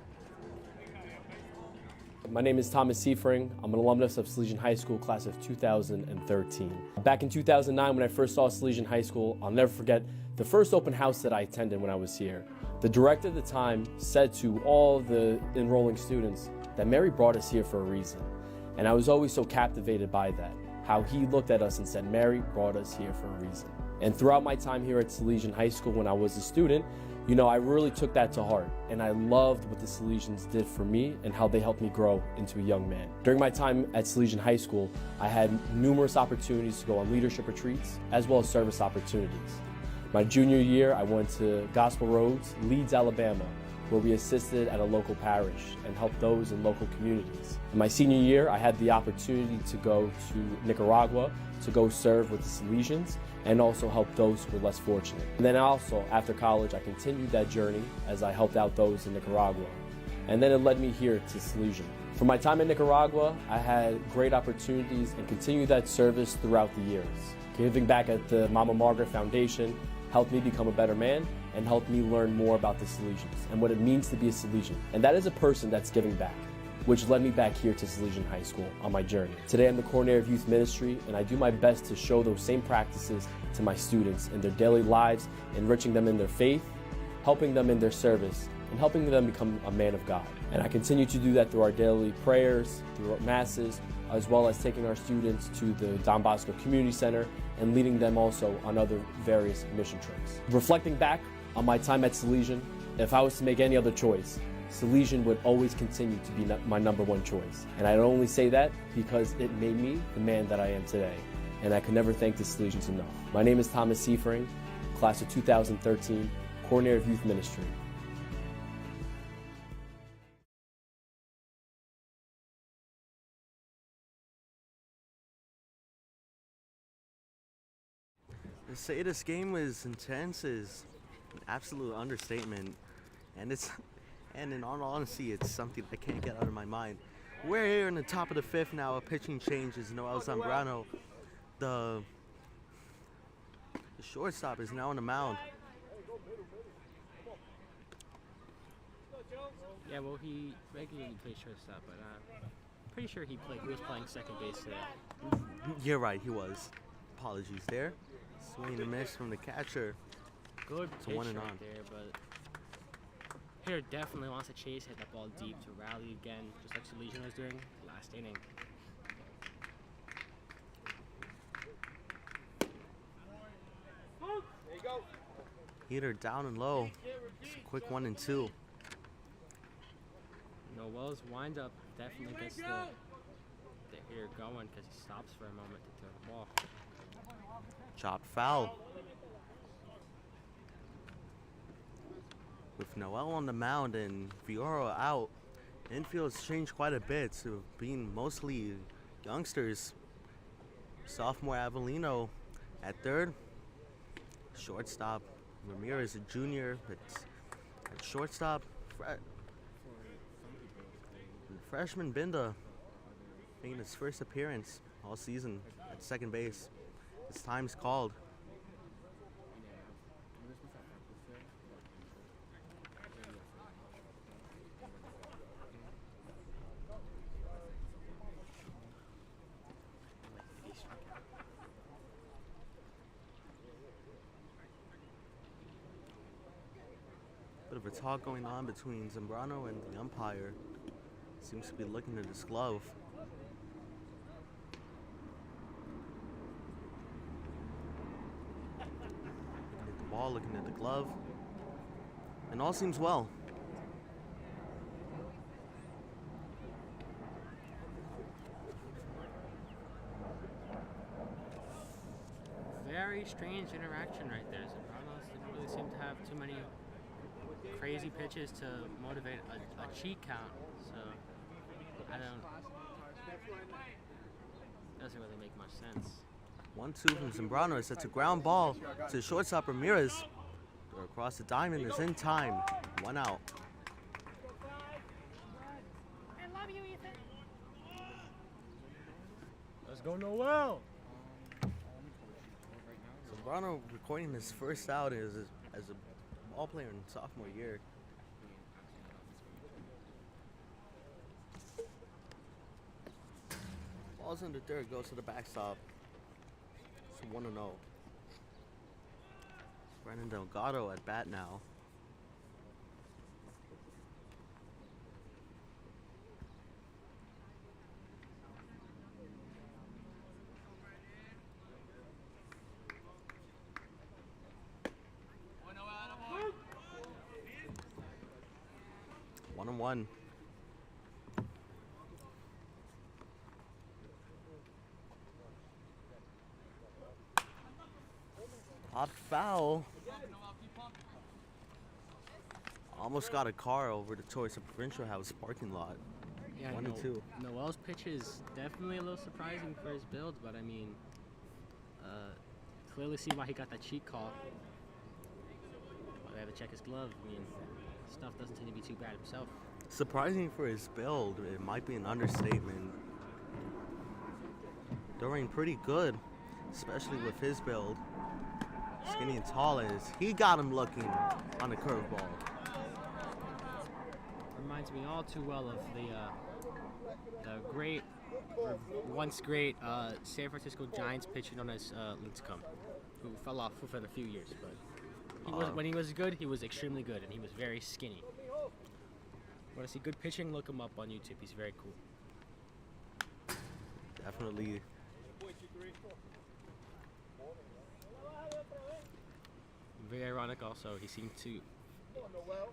Speaker 10: My name is Thomas Seifring. I'm an alumnus of Salesian High School, class of 2013. Back in 2009, when I first saw Salesian High School, I'll never forget the first open house that I attended when I was here. The director at the time said to all the enrolling students that Mary brought us here for a reason. And I was always so captivated by that, how he looked at us and said, Mary brought us here for a reason. And throughout my time here at Salesian High School when I was a student, you know, I really took that to heart, and I loved what the Salesians did for me and how they helped me grow into a young man. During my time at Salesian High School, I had numerous opportunities to go on leadership retreats as well as service opportunities. My junior year, I went to Gospel Roads, Leeds, Alabama, where we assisted at a local parish and helped those in local communities. In my senior year, I had the opportunity to go to Nicaragua to go serve with the Salesians and also help those who were less fortunate. And then also, after college, I continued that journey as I helped out those in Nicaragua. And then it led me here to Salesian. For my time in Nicaragua, I had great opportunities and continued that service throughout the years. Giving back at the Mama Margaret Foundation helped me become a better man and helped me learn more about the Salesians and what it means to be a Salesian. And that is a person that's giving back, which led me back here to Salesian High School on my journey. Today I'm the coordinator of youth ministry, and I do my best to show those same practices to my students in their daily lives, enriching them in their faith, helping them in their service, and helping them become a man of God. And I continue to do that through our daily prayers, through our masses, as well as taking our students to the Don Bosco Community Center and leading them also on other various mission trips. Reflecting back on my time at Salesian, if I was to make any other choice, Salesian would always continue to be my #1 choice. And I only say that because it made me the man that I am today. And I can never thank the Salesians enough. My name is Thomas Seifring, class of 2013, coordinator of youth ministry.
Speaker 1: To say this game was intense is an absolute understatement, and in all honesty, it's something I can't get out of my mind. We're here in the top of the fifth now. A pitching change is Noel Zambrano. The shortstop is now on the mound.
Speaker 2: Yeah, well, he regularly plays shortstop, but pretty sure he was playing second base today.
Speaker 1: You're right, he was. Apologies there. Swing and a miss from the catcher.
Speaker 2: Good
Speaker 1: It's
Speaker 2: pitch
Speaker 1: 1 and
Speaker 2: right
Speaker 1: on.
Speaker 2: there, but here definitely wants to chase, hit that ball deep to rally again, just like Salesian was doing last inning.
Speaker 1: Heater down and low. It's a quick 1 and 2.
Speaker 2: Noel's windup definitely gets the hitter going because he stops for a moment to throw the ball.
Speaker 1: Chopped foul. With Noel on the mound and Viera out, infield's changed quite a bit to being mostly youngsters. Sophomore Avellino at third. Shortstop Ramirez, a junior. At shortstop, freshman Binda making his first appearance all season at second base. His time's called. Bit of a talk going on between Zambrano and the umpire. Seems to be looking at his glove. Looking at the ball, looking at the glove. And all seems well.
Speaker 2: Very strange interaction right there. Zambrano didn't really seem to have too many crazy pitches to motivate a cheat count, so doesn't really make much sense.
Speaker 1: 1-2 from Zambrano. It's a ground ball to shortstop Ramirez. Throw across the diamond is in time. 1 out.
Speaker 2: Let's go Noel!
Speaker 1: Zambrano recording his first out as a ball player in sophomore year. Ball's in the dirt, goes to the backstop. It's 1-0. Brandon Delgado at bat now. One and one. Hot foul. Almost got a car over towards the Provincial House parking lot.
Speaker 2: Yeah,
Speaker 1: 1 and 2.
Speaker 2: Noel's pitch is definitely a little surprising for his build, but I mean, clearly see why he got that cheat call. Well, they had to check his glove. I mean, stuff doesn't seem to be too bad himself.
Speaker 1: Surprising for his build, it might be an understatement. Throwing pretty good, especially with his build. Skinny and tall as he got him looking on the curveball.
Speaker 2: Reminds me all too well of the great, or once great San Francisco Giants pitcher known as Lincecum, who fell off within a few years. But when he was good, he was extremely good, and he was very skinny. Want to see good pitching? Look him up on YouTube. He's very cool.
Speaker 1: Definitely.
Speaker 2: Very ironic also, he seemed to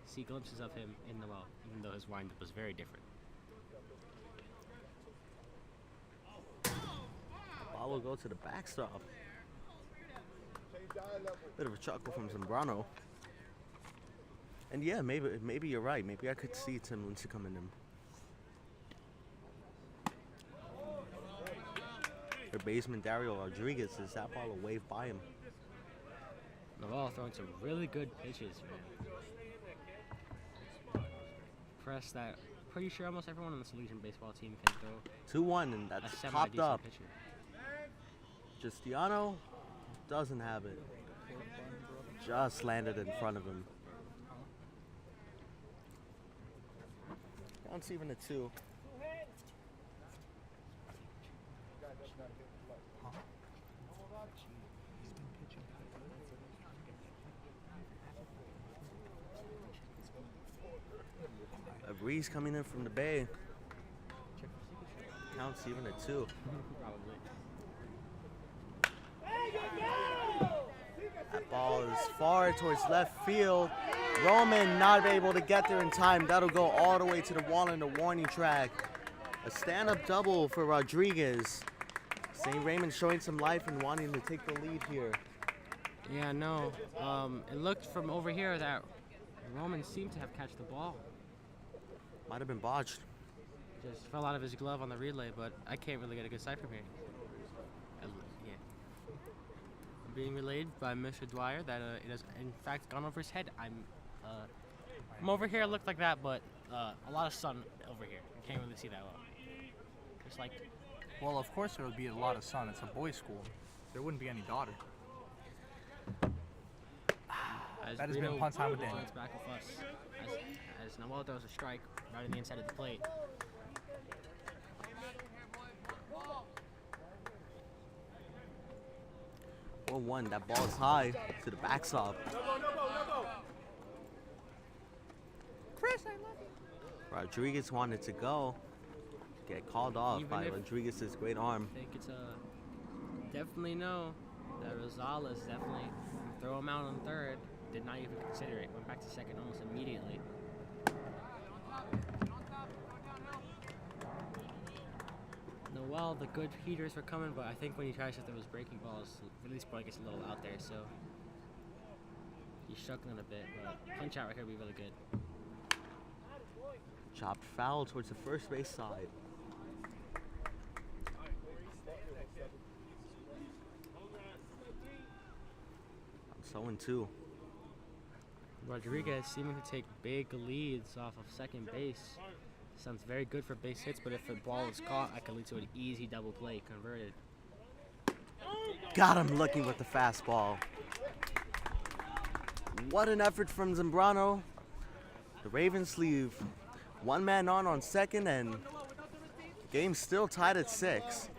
Speaker 2: see glimpses of him in the well, even though his windup was very different.
Speaker 1: Ball will go to the backstop. Bit of a chuckle from Zambrano. And yeah, maybe you're right. Maybe I could see Tim Lincecum in him. Their baseman Dario Rodriguez is that ball a wave by him.
Speaker 2: ball, throwing some really good pitches, man. Press that. Pretty sure almost everyone on the Salesian baseball team can throw.
Speaker 1: 2-1, and that's popped up.
Speaker 2: Pitcher.
Speaker 1: Justiano doesn't have it. Just landed in front of him. Counts even at 2. A breeze coming in from the bay. Counts even at 2. That ball is far towards left field. Roman not able to get there in time. That'll go all the way to the wall in the warning track. A stand-up double for Rodriguez. St. Raymond showing some life and wanting to take the lead here.
Speaker 2: Yeah, no. It looked from over here that Roman seemed to have catch the ball.
Speaker 1: Might have been botched.
Speaker 2: Just fell out of his glove on the relay, but I can't really get a good sight from here. Yeah. Being relayed by Mr. Dwyer that it has in fact gone over his head. I'm over here, it looked like that, but a lot of sun over here. You can't really see that well. Just like.
Speaker 3: Well, of course there would be a lot of sun. It's a boys' school. There wouldn't be any daughter. That has been punt time with Daniel.
Speaker 2: Back with us. As Noel throws a strike right on the inside of the plate.
Speaker 1: Well, 1, that ball is high to the backstop.
Speaker 2: Chris, I love you.
Speaker 1: Rodriguez wanted to go. Get called off
Speaker 2: Even
Speaker 1: by Rodriguez's great arm.
Speaker 2: I think it's definitely no. That Rosales definitely throw him out on third. Did not even consider it. Went back to second almost immediately. Noel, the good heaters were coming, but I think when he tries to throw his breaking balls, release point gets a little out there, so he's struggling a bit. But punch out right here would be really good.
Speaker 1: Chopped foul towards the first base side. I'm 0-2.
Speaker 2: Rodriguez seeming to take big leads off of second base. Sounds very good for base hits, but if the ball is caught, I could lead to an easy double play converted.
Speaker 1: Got him looking with the fastball. What an effort from Zambrano. The Ravens leave 1 man on second, and the game's still tied at 6.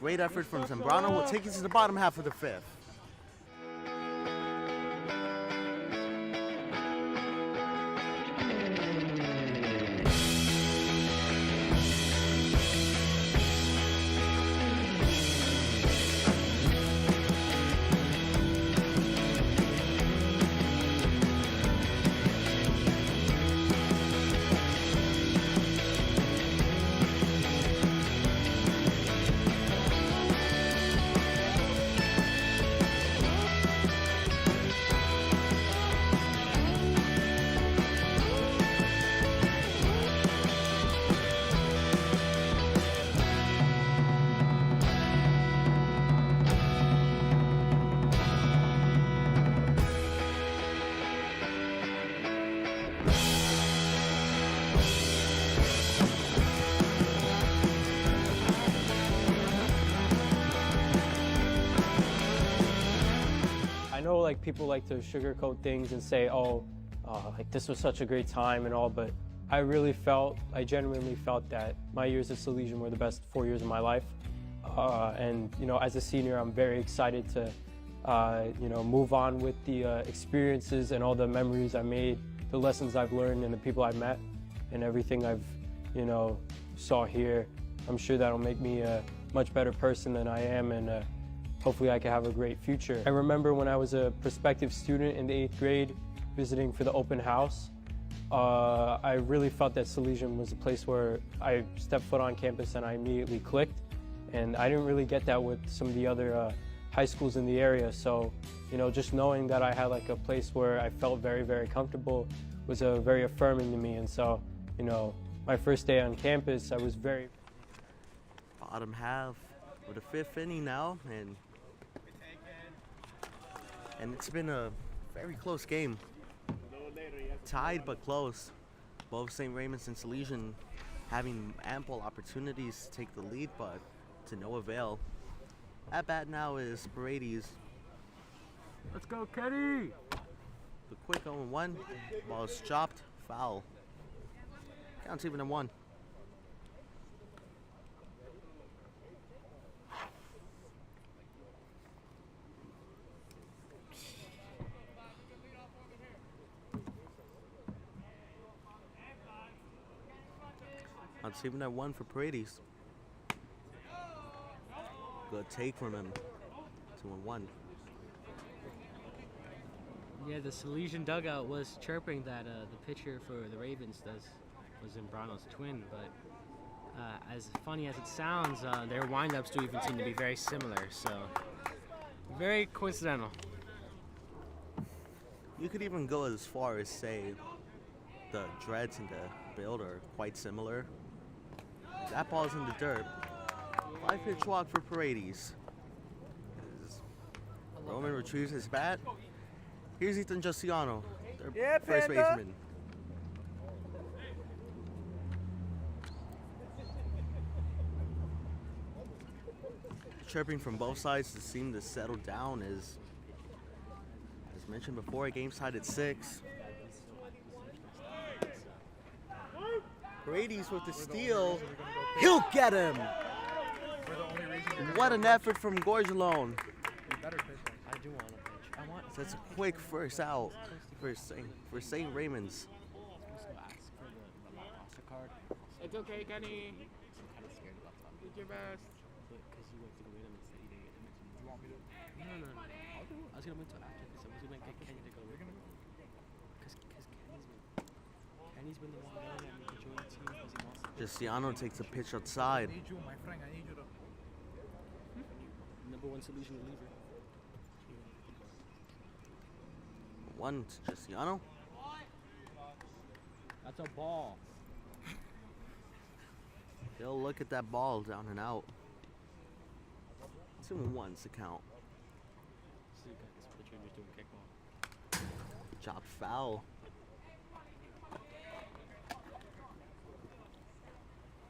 Speaker 1: Great effort from Zambrano. Will take you to the bottom half of the 5th.
Speaker 9: know like people like to sugarcoat things and say, oh, like this was such a great time and all, but I genuinely felt that my years at Salesian were the best 4 years of my life. And you know, as a senior, I'm very excited to you know, move on with the experiences and all the memories I made, the lessons I've learned, and the people I've met, and everything I've, you know, saw here. I'm sure that'll make me a much better person than I am, and hopefully I can have a great future. I remember when I was a prospective student in the 8th grade, visiting for the open house, I really felt that Salesian was a place where I stepped foot on campus and I immediately clicked. And I didn't really get that with some of the other high schools in the area. So, you know, just knowing that I had like a place where I felt very, very comfortable was very affirming to me. And so, you know, my first day on campus, I was very...
Speaker 1: Bottom half of the 5th inning now, and And it's been a very close game. Tied but close. Both St. Raymond's and Salesian having ample opportunities to take the lead, but to no avail. At bat now is Paredes.
Speaker 2: Let's go, Kenny!
Speaker 1: The quick 0-1. Ball is chopped. Foul. Counts even at 1. Counts even at 1 for Paredes. Good take from him. 2-1.
Speaker 2: Yeah, the Salesian dugout was chirping that the pitcher for the Ravens was Zambrano's twin, but as funny as it sounds, their windups do even seem to be very similar, so very coincidental.
Speaker 1: You could even go as far as say the dreads and the build are quite similar. That ball's in the dirt. 5-pitch walk for Paredes. Roman retrieves his bat. Here's Ethan Giustiano, their first baseman. Chirping from both sides to seem to settle down as mentioned before, game tied at 6. Paredes with the steal. He'll get him! What an effort from Gorgelone.
Speaker 2: I do want to pitch.
Speaker 1: That's a quick first out for St. Raymond's.
Speaker 2: It's okay, Kenny. I'm kind of scared about talking. Do your best. Because you went to go with him instead you didn't get him. Do you want me to? No. I was going to wait till after this. I was going to get Kenny to go with him. Because Kenny's been the one yelling at me to join the team because he wants to.
Speaker 1: Giustiano takes a pitch outside.
Speaker 3: I need you, my friend. I need you to.
Speaker 2: Number 1 solution reliever.
Speaker 1: 1 to Giustiano.
Speaker 2: That's a ball.
Speaker 1: He'll look at that ball down and out. 2-1's the count.
Speaker 2: So you got this pitcher just doing kickball.
Speaker 1: Chopped foul.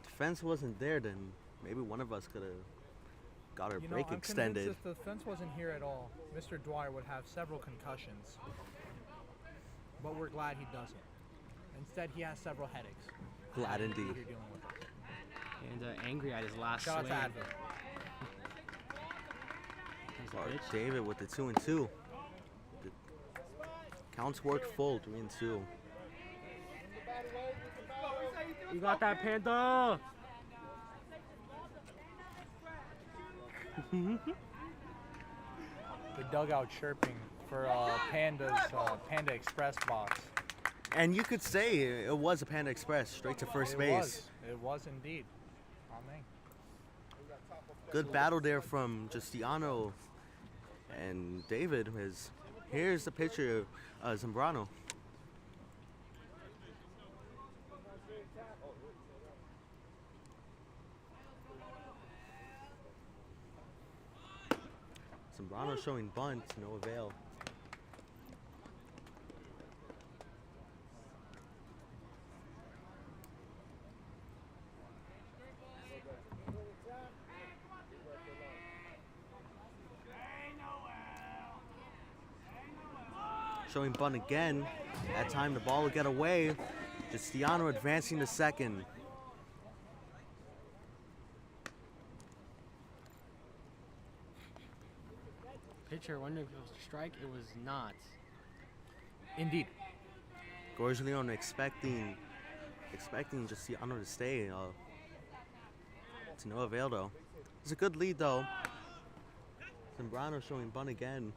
Speaker 1: Defense wasn't there, then maybe one of us could have got our break
Speaker 3: I'm
Speaker 1: extended.
Speaker 3: If the defense wasn't here at all, Mr. Dwyer would have several concussions. But we're glad he doesn't. Instead, he has several headaches.
Speaker 1: Glad indeed.
Speaker 3: You're dealing with us.
Speaker 2: And angry at his last
Speaker 3: Shout out
Speaker 2: swing.
Speaker 3: to Advil.
Speaker 1: David with the 2-2. The counts worked full, 3-2.
Speaker 2: You got that, Panda!
Speaker 3: The dugout chirping for Panda's Panda Express box.
Speaker 1: And you could say it was a Panda Express, straight to first base.
Speaker 3: It was indeed. Amen.
Speaker 1: Good battle there from Giustiano and David. Here's the pitcher, Zambrano. Zambrano showing bunt, no avail. Showing bunt again. That time the ball will get away. Giustiano advancing to second.
Speaker 2: Pitcher wondering if it was a strike. It was not.
Speaker 3: Indeed.
Speaker 1: Gorgelone expecting Giustiano to stay. To no avail though. It's a good lead though. Zambrano showing bunt again.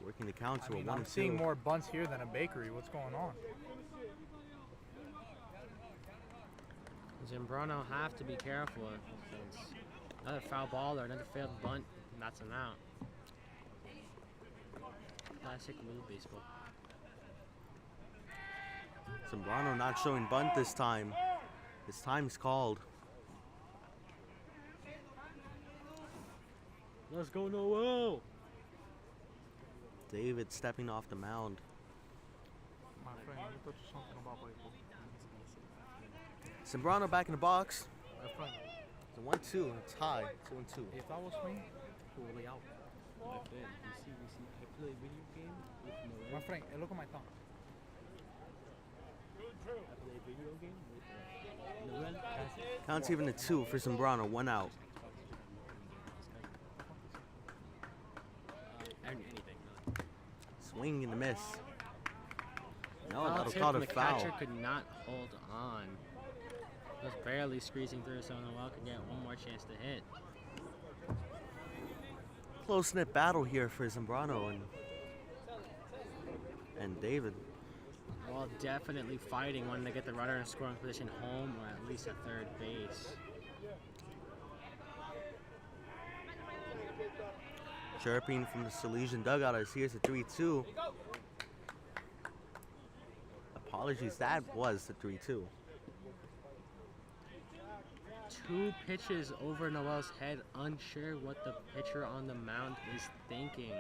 Speaker 1: Working the count to a 1-2.
Speaker 3: I'm seeing more bunts here than a bakery. What's going on?
Speaker 2: Zambrano have to be careful. It's another foul ball or another failed bunt, and that's an out. Classic move baseball.
Speaker 1: Zambrano not showing bunt this time. His time's called.
Speaker 2: Let's go, Noel!
Speaker 1: David stepping off the mound.
Speaker 3: My friend, let me tell you something about baseball.
Speaker 1: Zambrano back in the box.
Speaker 3: My friend,
Speaker 1: It's a 1-2. It's high. It's 1-2.
Speaker 3: if that was me, he would be out.
Speaker 2: My friend, you see, I play a video game with Noel.
Speaker 3: My friend, look at my thumb.
Speaker 2: I play a video game with Noel.
Speaker 1: Counts even to 2 for Zambrano. 1 out.
Speaker 2: Anything, really.
Speaker 1: Swing and a miss. No,
Speaker 2: Foul
Speaker 1: that'll
Speaker 2: tip
Speaker 1: call
Speaker 2: from
Speaker 1: a
Speaker 2: the
Speaker 1: foul.
Speaker 2: catcher could not hold on. Just barely squeezing through, so Noel can get one more chance to hit.
Speaker 1: Close-knit battle here for Zambrano and David.
Speaker 2: Well, definitely fighting, wanting to get the runner in scoring position home or at least at third base.
Speaker 1: Chirping from the Salesian dugout as here's a 3-2. Apologies, that was the 3-2.
Speaker 2: 2 pitches over Noel's head, unsure what the pitcher on the mound is thinking.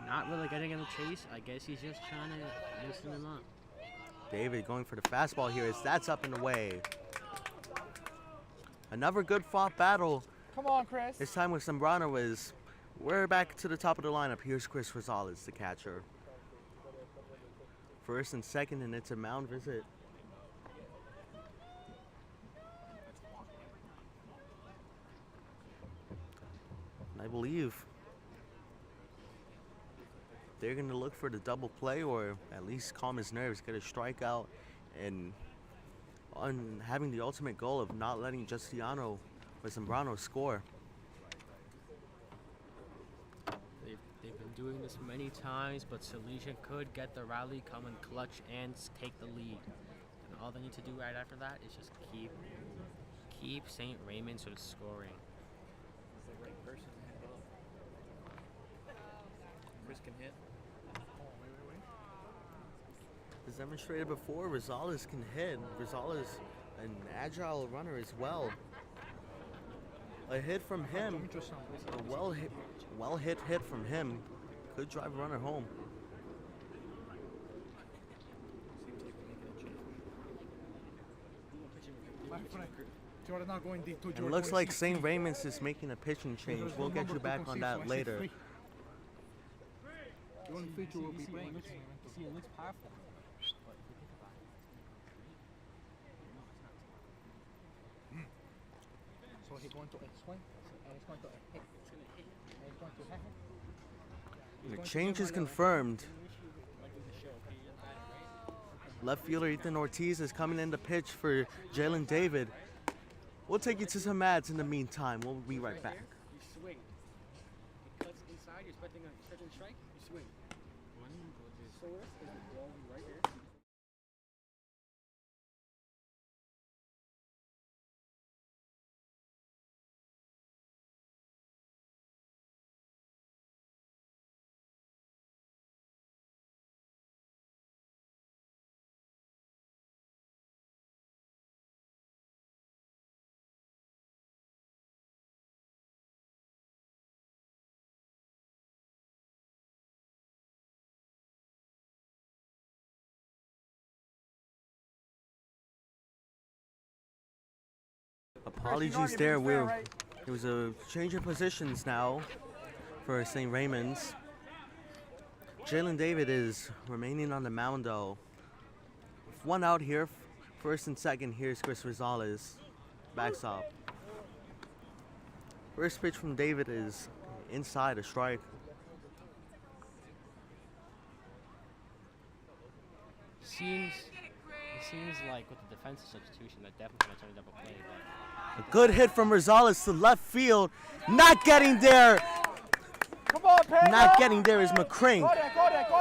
Speaker 2: Not really getting in the chase. I guess he's just trying to loosen him up.
Speaker 1: David going for the fastball here as that's up and away. Another good fought battle.
Speaker 3: Come on, Chris.
Speaker 1: This time with Zambrano is we're back to the top of the lineup. Here's Chris Rosales, the catcher. First and second, and it's a mound visit. I believe they're going to look for the double play or at least calm his nerves, get a strikeout, and on having the ultimate goal of not letting Justiano or Zambrano score.
Speaker 2: They've been doing this many times, but Salesian could get the rally, come in clutch, and take the lead. And all they need to do right after that is just keep St. Raymond sort of scoring.
Speaker 6: Chris can hit.
Speaker 1: As demonstrated before, Rosales can hit. Rosales, an agile runner as well. A hit from him, a well hit from him, could drive a runner home.
Speaker 3: Jordan not going deep to
Speaker 1: And
Speaker 3: Jordan.
Speaker 1: it looks like St. Raymond's is making a pitching change. We'll get you back on that later.
Speaker 3: Jordan feature will be playing.
Speaker 2: See, it looks powerful.
Speaker 3: So he's going to swing, and he's going to hit. And he's going to hit.
Speaker 1: The change is confirmed. Left fielder Ethan Ortiz is coming in to pitch for Jalen David. We'll take you to some ads in the meantime. We'll be right back.
Speaker 2: You swing. It cuts inside. You're expecting a strike. You swing. Source is the ball right here.
Speaker 1: Apologies there. There was a change of positions now for St. Raymond's. Jalen David is remaining on the mound though. With 1 out here, first and second, here's Chris Rosales. Backs up. First pitch from David is inside, a strike.
Speaker 2: It seems like with the defensive substitution, they're definitely going to turn a double play. But
Speaker 1: A good hit from Rosales to left field. Not getting there.
Speaker 3: Come on, Pedro.
Speaker 1: Not getting there is McCrink.
Speaker 3: Go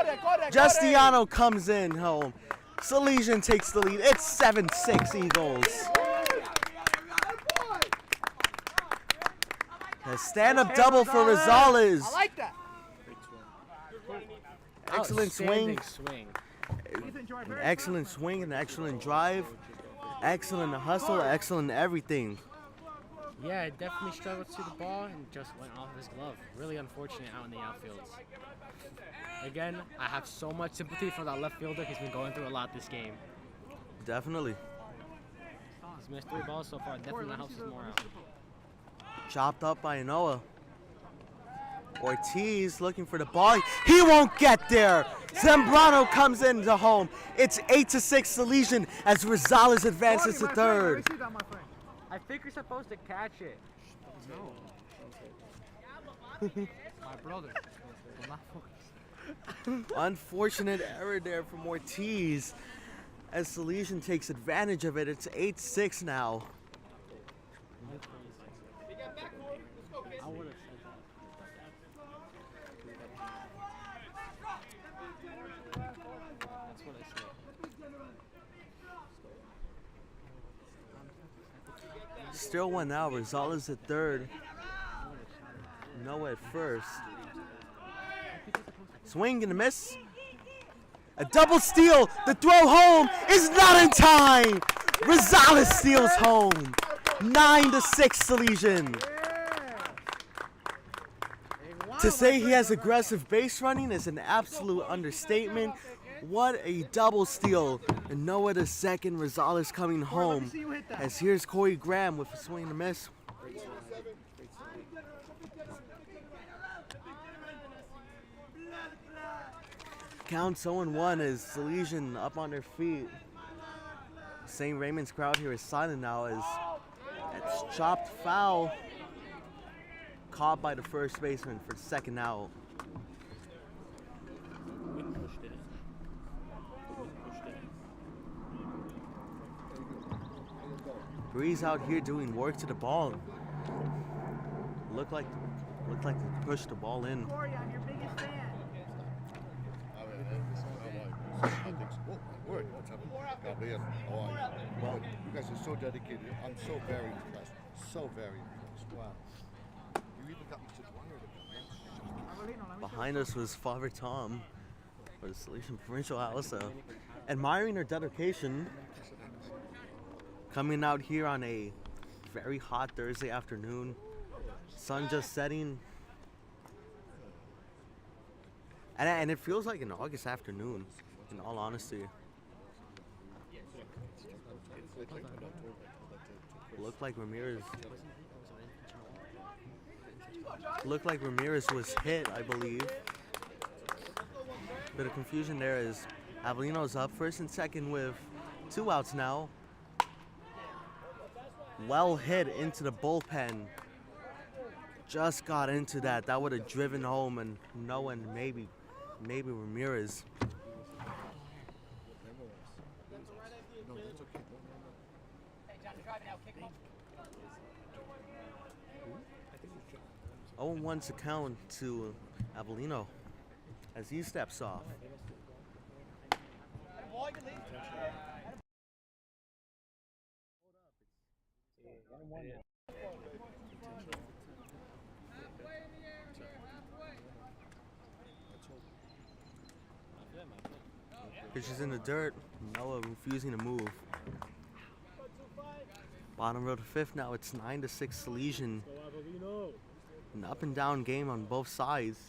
Speaker 3: there.
Speaker 1: Justiano comes in home. Salesian takes the lead. It's 7-6 Eagles. A stand-up double for Rosales.
Speaker 3: I like that.
Speaker 1: Excellent swing.
Speaker 2: swing.
Speaker 1: An excellent swing, an excellent drive. Excellent hustle, excellent everything.
Speaker 2: Yeah, definitely struggled to the ball and just went off his glove. Really unfortunate out in the outfields. Again, I have so much sympathy for that left fielder. He's been going through a lot this game.
Speaker 1: Definitely.
Speaker 2: He's missed 3 balls so far. Definitely helps his morale.
Speaker 1: Chopped up by Noah. Ortiz looking for the ball. He won't get there. Zambrano comes into home. It's 8-6 Salesian as Rosales advances to third.
Speaker 2: I think you're supposed to catch it.
Speaker 3: No. My brother. I'm not focused.
Speaker 1: Unfortunate error there from Ortiz as Salesian takes advantage of it. It's 8-6 now.
Speaker 2: I would have said that. That's what I said.
Speaker 1: Still 1 out. Rosales at third. Noah at first. Swing and a miss. A double steal. The throw home is not in time. Rosales steals home. 9-6 Salesian. To say he has aggressive base running is an absolute understatement. What a double steal. And Noah the second. Rosales coming home. As here's Corey Graham with a swing and a miss. Count 0-1 as Salesian up on their feet. St. Raymond's crowd here is silent now as it's chopped foul. Caught by the first baseman for the second out. Breeze out here doing work to the ball. Looked like they pushed the ball in.
Speaker 4: Corey, I'm your biggest fan. I think so. Oh, my word. What's happening? Gabriel, how are you? Well, you guys are so dedicated. I'm so very impressed. So very impressed. Wow. You even got me to wire.
Speaker 1: Behind us was Father Tom for the Salesian Provincial House. Admiring her dedication. Coming out here on a very hot Thursday afternoon. Sun just setting. And it feels like an August afternoon, in all honesty. Looked like Ramirez was hit, I believe. Bit of confusion there as Avellino's up first and second with 2 outs now. Well hit into the bullpen. Just got into that. That would have driven home and no one maybe Ramirez. Oh, 1's account to Avellino as he steps off. Pitches in the dirt. Noah refusing to move. Bottom row to fifth now. It's 9-6 Salesian. An up and down game on both sides.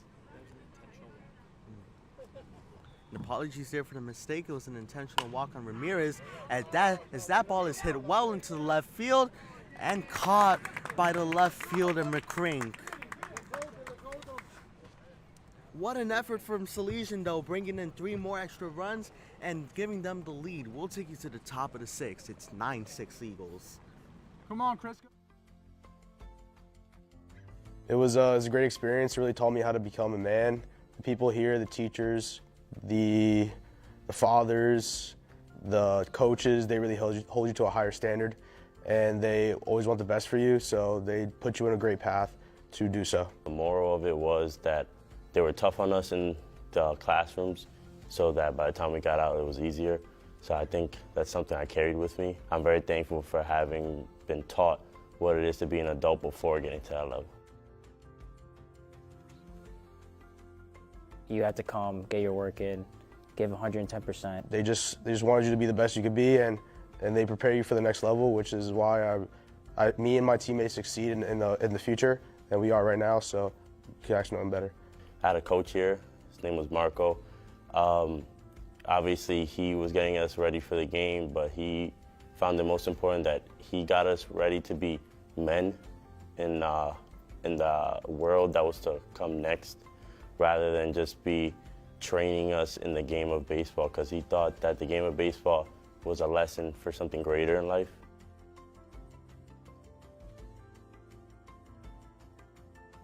Speaker 1: And apologies there for the mistake. It was an intentional walk on Ramirez. As that ball is hit well into the left field and caught by the left fielder McCrink. What an effort from Salesian, though, bringing in 3 more extra runs and giving them the lead. We'll take you to the top of the 6th. It's 9-6 Eagles.
Speaker 3: Come on, Chris.
Speaker 8: It was a great experience. It really taught me how to become a man. The people here, the teachers, the fathers, the coaches, they really hold you to a higher standard, and they always want the best for you, so they put you in a great path to do so.
Speaker 11: The moral of it was that they were tough on us in the classrooms so that by the time we got out, it was easier. So I think that's something I carried with me. I'm very thankful for having been taught what it is to be an adult before getting to that level.
Speaker 12: You have to come, get your work in, give 110%.
Speaker 8: They just wanted you to be the best you could be, and they prepare you for the next level, which is why me and my teammates succeed in the future than we are right now. So can actually know him better.
Speaker 11: I had a coach here. His name was Marco. Obviously, he was getting us ready for the game, but he found it most important that he got us ready to be men in the world that was to come next, rather than just be training us in the game of baseball, because he thought that the game of baseball was a lesson for something greater in life.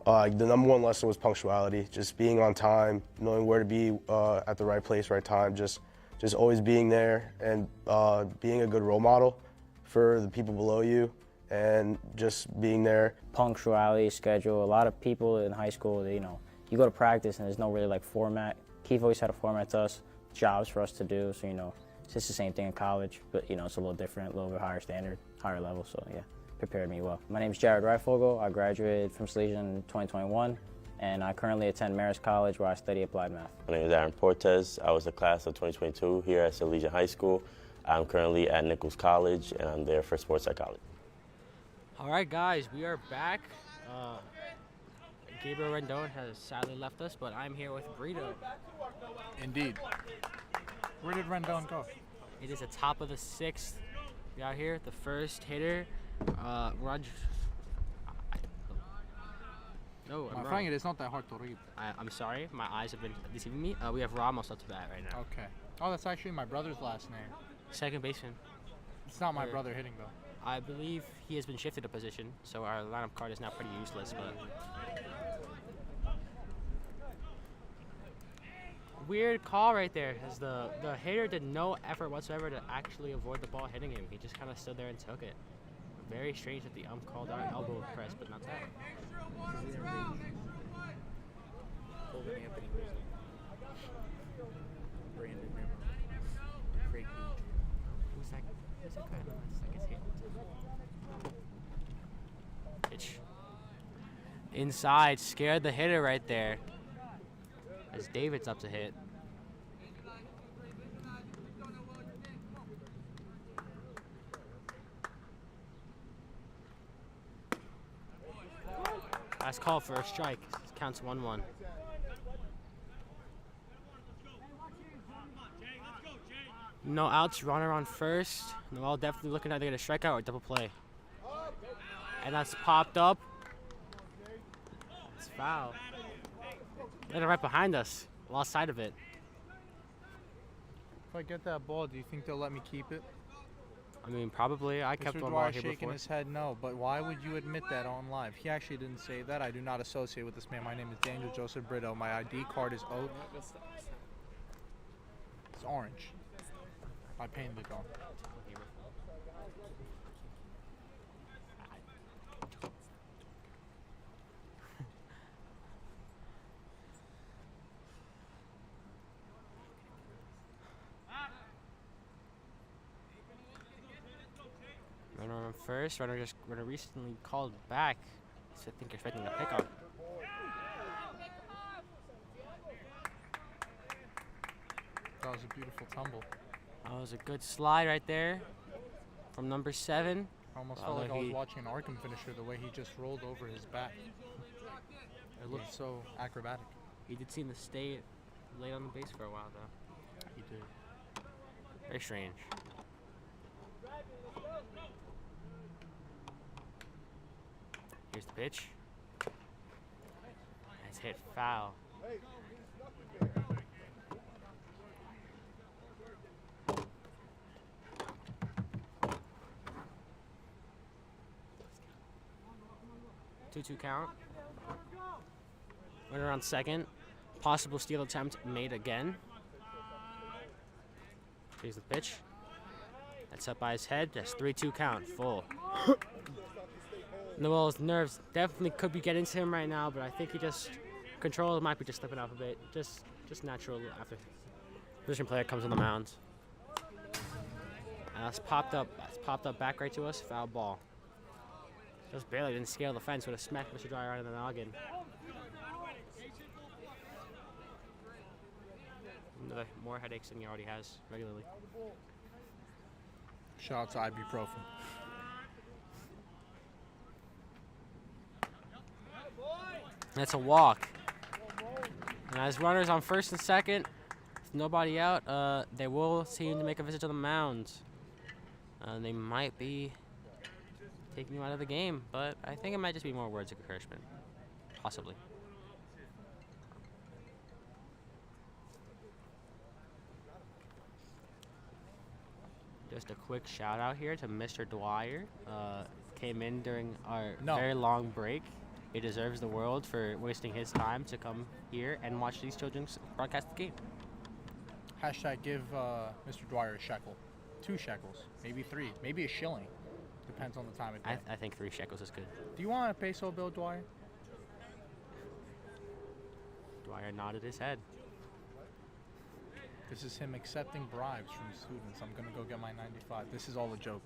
Speaker 8: The number one lesson was punctuality, just being on time, knowing where to be at the right place, right time, just always being there, and being a good role model for the people below you, and just being there.
Speaker 12: Punctuality, schedule. A lot of people in high school, they, you go to practice and there's no really like format. Keith always had a format to us, jobs for us to do, so it's just the same thing in college, but it's a little different, a little bit higher standard, higher level, so yeah. Prepared me well. My name is Jared Reifogel. I graduated from Salesian in 2021, and I currently attend Marist College, where I study applied math.
Speaker 11: My name is Aaron Portes. I was the class of 2022 here at Salesian High School. I'm currently at Nichols College, and I'm there for sports psychology.
Speaker 2: All right, guys, we are back. Gabriel Rendon has sadly left us, but I'm here with Brito.
Speaker 3: Indeed. Where did Rendon go?
Speaker 2: It is the top of the 6th. We out here, the first hitter. No, I'm wrong.
Speaker 3: It's not that hard to read.
Speaker 2: I'm sorry, my eyes have been deceiving me. We have Ramos up to bat right now.
Speaker 3: Okay. Oh, that's actually my brother's last name.
Speaker 2: Second baseman.
Speaker 3: It's not my brother hitting, though.
Speaker 2: I believe he has been shifted a position, so our lineup card is now pretty useless. But weird call right there, as the hitter did no effort whatsoever to actually avoid the ball hitting him. He just kind of stood there and took it. Very strange that the ump called our elbow press, but not that. Who's that guy on the left that gets hit? Pitch. Inside, scared the hitter right there. As David's up to hit. Last call for a strike. Counts 1-1. No outs, runner on first. Noel definitely looking at either get a strikeout or double play. And that's popped up. It's foul. They're right behind us. Lost sight of it.
Speaker 3: If I get that ball, do you think they'll let me keep it?
Speaker 2: I mean, probably. I kept one ball here
Speaker 3: shaking
Speaker 2: before.
Speaker 3: his head no, but why would you admit that on live? He actually didn't say that. I do not associate with this man. My name is Daniel Joseph Brito. My ID card is O. It's orange. I painted it on.
Speaker 2: Runner on first. Runner recently called back. So I think expecting a pickup.
Speaker 3: That was a beautiful tumble.
Speaker 2: That was a good slide right there from number 7.
Speaker 3: I almost felt like I was watching an Arkham finisher the way he just rolled over his back. It looked so acrobatic.
Speaker 2: He did seem to stay late on the base for a while, though.
Speaker 3: He did.
Speaker 2: Very strange. Here's the pitch. It's hit foul. 2-2 count. Runner on second. Possible steal attempt made again. Here's the pitch. That's up by his head. That's 3-2 count. Full. Noel's nerves definitely could be getting to him right now, but I think he just control might be just slipping off a bit. Just natural after position player comes on the mound. And that's popped up. That's popped up back right to us. Foul ball. Just barely didn't scale the fence. Would have smacked Mr. Dyer right in the noggin. More headaches than he already has regularly.
Speaker 3: Shout out to ibuprofen.
Speaker 2: That's a walk. And as runners on first and second, with nobody out, they will seem to make a visit to the mound. They might be taking you out of the game, but I think it might just be more words of encouragement. Possibly. Just a quick shout out here to Mr. Dwyer. Came in during our very long break. He deserves the world for wasting his time to come here and watch these children broadcast the game.
Speaker 3: Hashtag give Mr. Dwyer a shekel. 2 shekels, maybe 3, maybe a shilling. Depends on the time of day.
Speaker 2: I think 3 shekels is good.
Speaker 3: Do you want a peso bill, Dwyer?
Speaker 2: Dwyer nodded his head.
Speaker 3: This is him accepting bribes from students. I'm going to go get my 95. This is all a joke.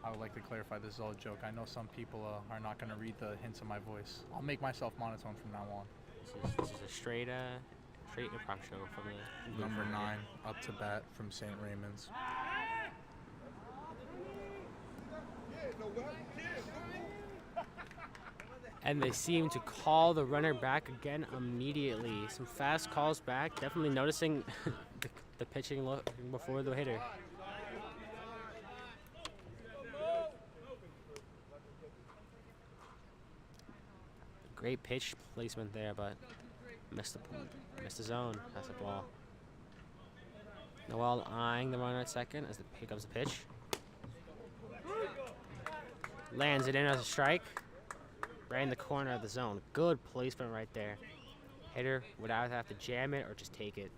Speaker 3: I would like to clarify this is all a joke. I know some people are not going to read the hints of my voice. I'll make myself monotone from now on.
Speaker 2: This is a straight improv show from the
Speaker 3: Number 9, up to bat from St. Raymond's.
Speaker 2: And they seem to call the runner back again immediately. Some fast calls back, definitely noticing the pitching before the hitter. Great pitch placement there, but missed the zone. That's the ball. Noel eyeing the runner at second as here comes the pitch. Lands it in as a strike. Right in the corner of the zone. Good placement right there. Hitter would either have to jam it or just take it.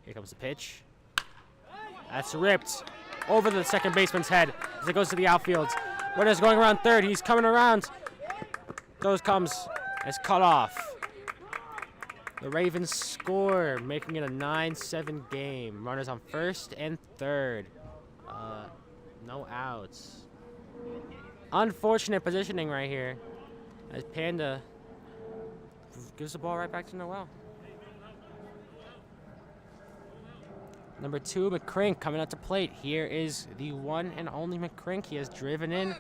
Speaker 2: Here comes the pitch. That's ripped over the second baseman's head as it goes to the outfield. Runner's going around third. He's coming around. Comes. It's cut off. The Ravens score, making it a 9-7 game. Runners on first and third. No outs. Unfortunate positioning right here as Panda gives the ball right back to Noel. Number 2, McCrink coming up to plate. Here is the one and only McCrink. He has driven in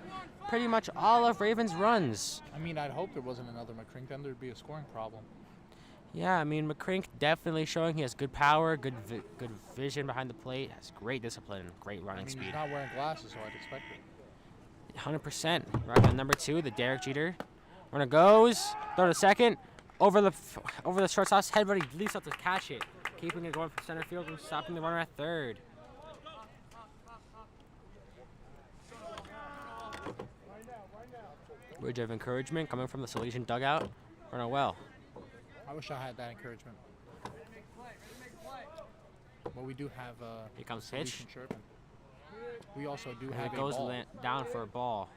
Speaker 2: pretty much all of Ravens' runs.
Speaker 3: I mean, I'd hope there wasn't another McCrink, then there'd be a scoring problem.
Speaker 2: Yeah, I mean, McCrink definitely showing he has good power, good vision behind the plate, has great discipline, great running speed.
Speaker 3: He's not wearing glasses, so I'd expect it.
Speaker 2: 100%. Right on number 2, the Derek Jeter. Runner goes, throw to second, over the shortstop's head, but he leaps up to catch it, keeping it going from center field and stopping the runner at third. Word of encouragement coming from the Salesian dugout for Noel.
Speaker 3: I wish I had that encouragement. But we do have
Speaker 2: here comes pitch.
Speaker 3: We also do
Speaker 2: and
Speaker 3: have
Speaker 2: it goes
Speaker 3: a ball.
Speaker 2: Down for a ball.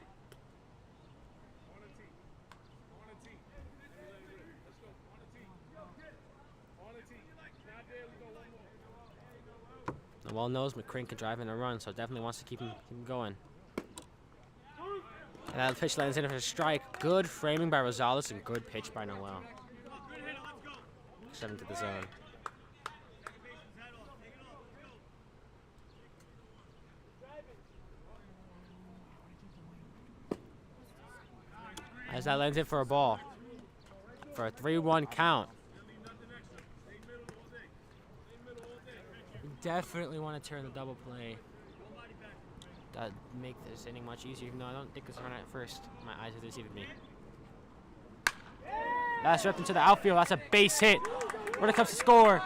Speaker 2: Noel knows McCrink can drive in a run, so definitely wants to keep him going. And that pitch lands in for a strike. Good framing by Rosales and good pitch by Noel. 7 to the zone. As that lands in for a ball. For a 3-1 count. Definitely want to turn the double play. That'd make this inning much easier. No, I don't think it's run at first. My eyes have deceived me. That's ripped into the outfield. That's a base hit. When it comes to score,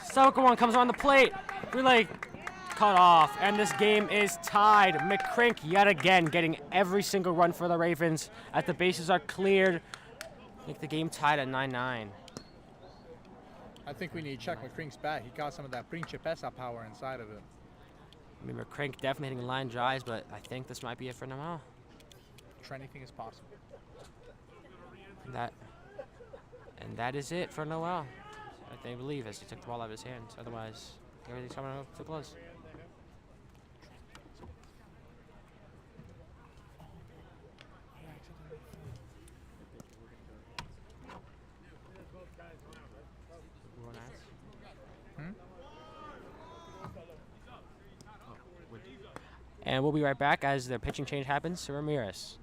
Speaker 2: second one comes around the plate. Relay cut off, and this game is tied. McCrink yet again getting every single run for the Ravens as the bases are cleared. Make the game tied at 9-9.
Speaker 3: I think we need to check McCrink's bat. He got some of that Principessa power inside of it.
Speaker 2: I mean, McCrink definitely hitting line drives, but I think this might be it for Noel.
Speaker 3: Anything is possible.
Speaker 2: And that is it for Noel. I believe as he took the ball out of his hands. Otherwise, everything's coming up too close. And we'll be right back as the pitching change happens to Ramirez.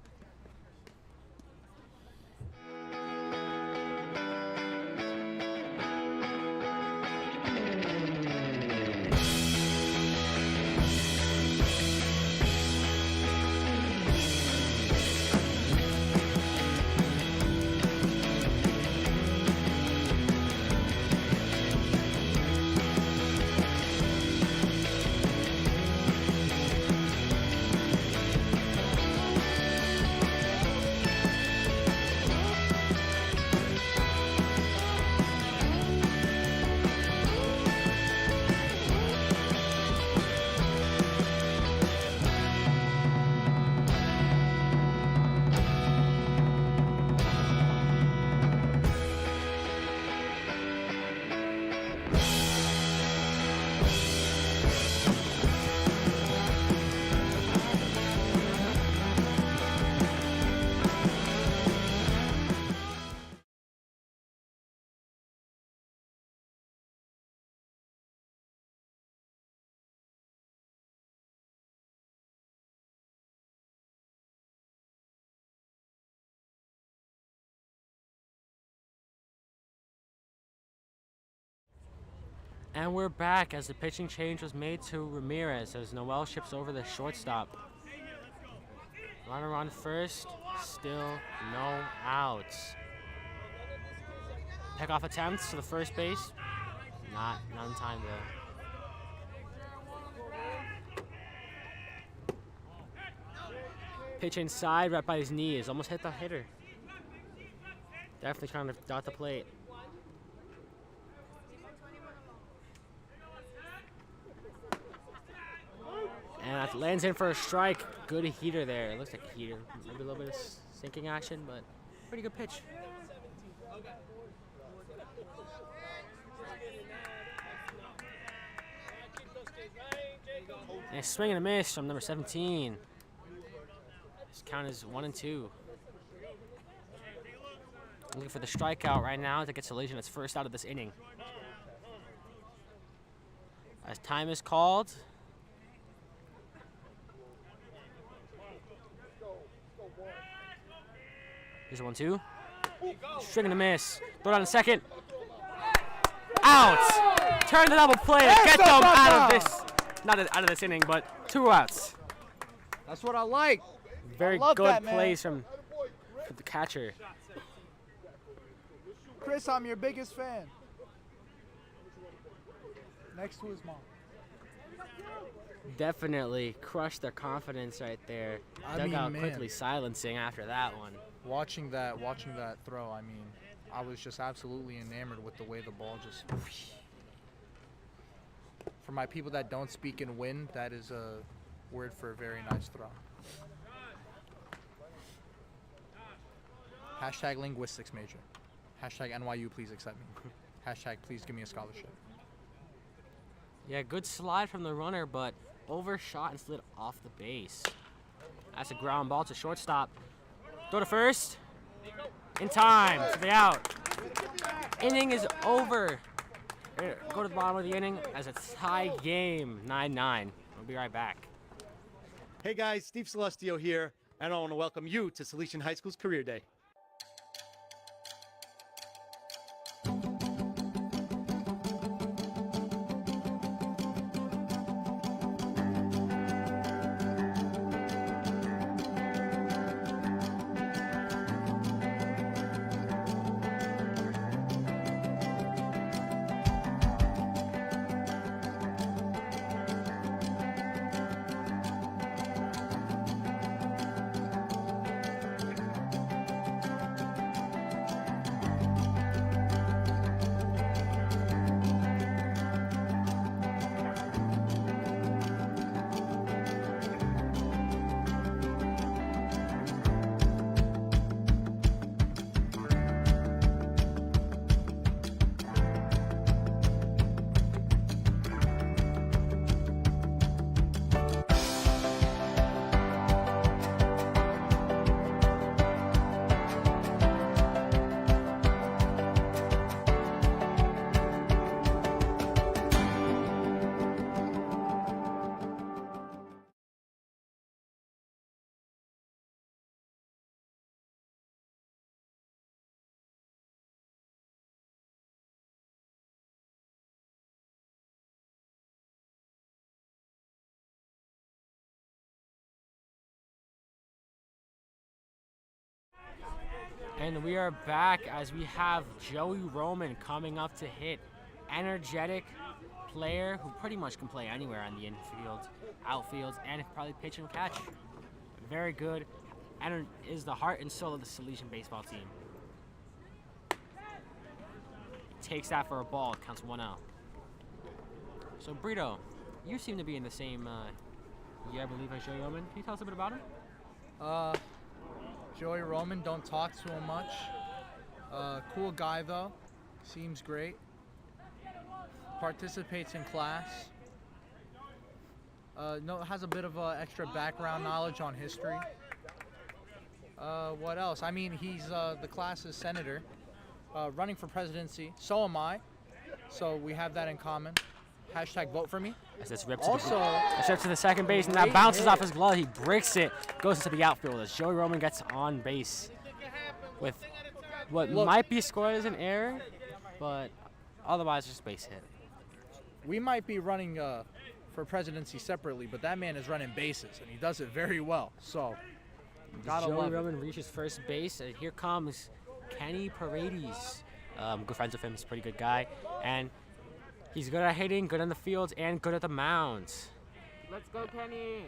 Speaker 2: And we're back as the pitching change was made to Ramirez as Noel ships over the shortstop. Runner on first, still no outs. Pickoff attempts to the first base. Not in time though. Pitch inside, right by his knees. Almost hit the hitter. Definitely trying to dot the plate. And that lands in for a strike. Good heater there. It looks like a heater. Maybe a little bit of sinking action, but pretty good pitch. And a swing and a miss from number 17. This count is 1-2. Looking for the strikeout right now to get Salesian its first out of this inning. As time is called. Here's a 1-2. Swing and a miss. Throw it on the second. Out! Turn the double play to get them out of this. Not out of this inning, but 2 outs.
Speaker 3: That's what I like.
Speaker 2: Very good plays from the catcher.
Speaker 3: Chris, I'm your biggest fan. Next to his mom.
Speaker 2: Definitely crushed their confidence right there. Dugout quickly silencing after that one.
Speaker 3: Watching that throw, I mean, I was just absolutely enamored with the way the ball just. For my people that don't speak in wind, that is a word for a very nice throw. Hashtag linguistics major. Hashtag NYU, please accept me. Hashtag please give me a scholarship.
Speaker 2: Yeah, good slide from the runner, but overshot and slid off the base. That's a ground ball to shortstop. Throw to first. In time for the out. Inning is over. Go to the bottom of the inning as a tie game, 9-9. We'll be right back.
Speaker 7: Hey guys, Steve Celestio here, and I want to welcome you to Salesian High School's Career Day.
Speaker 2: And we are back as we have Joey Roman coming up to hit. Energetic player who pretty much can play anywhere on the infield, outfield, and can probably pitch and catch. Very good, and is the heart and soul of the Salesian baseball team. Takes that for a ball, counts 1-0. So Brito, you seem to be in the same year, I believe, as Joey Roman. Can you tell us a bit about him?
Speaker 3: Joey Roman, don't talk to him much. Cool guy though, seems great. Participates in class. Has a bit of extra background knowledge on history. What else? I mean, he's the class's senator, running for presidency. So am I. So we have that in common. Hashtag vote for me.
Speaker 2: As it's ripped to the second base, and that bounces off his glove. He bricks it, goes into the outfield as Joey Roman gets on base with what might be scored as an error, but otherwise just base hit.
Speaker 3: We might be running for presidency separately, but that man is running bases, and he does it very well. So, gotta
Speaker 2: Joey
Speaker 3: love it.
Speaker 2: Roman reaches first base, and here comes Kenny Paredes. Good friends with him. He's a pretty good guy, and he's good at hitting, good on the field, and good at the mound. Let's go, Kenny.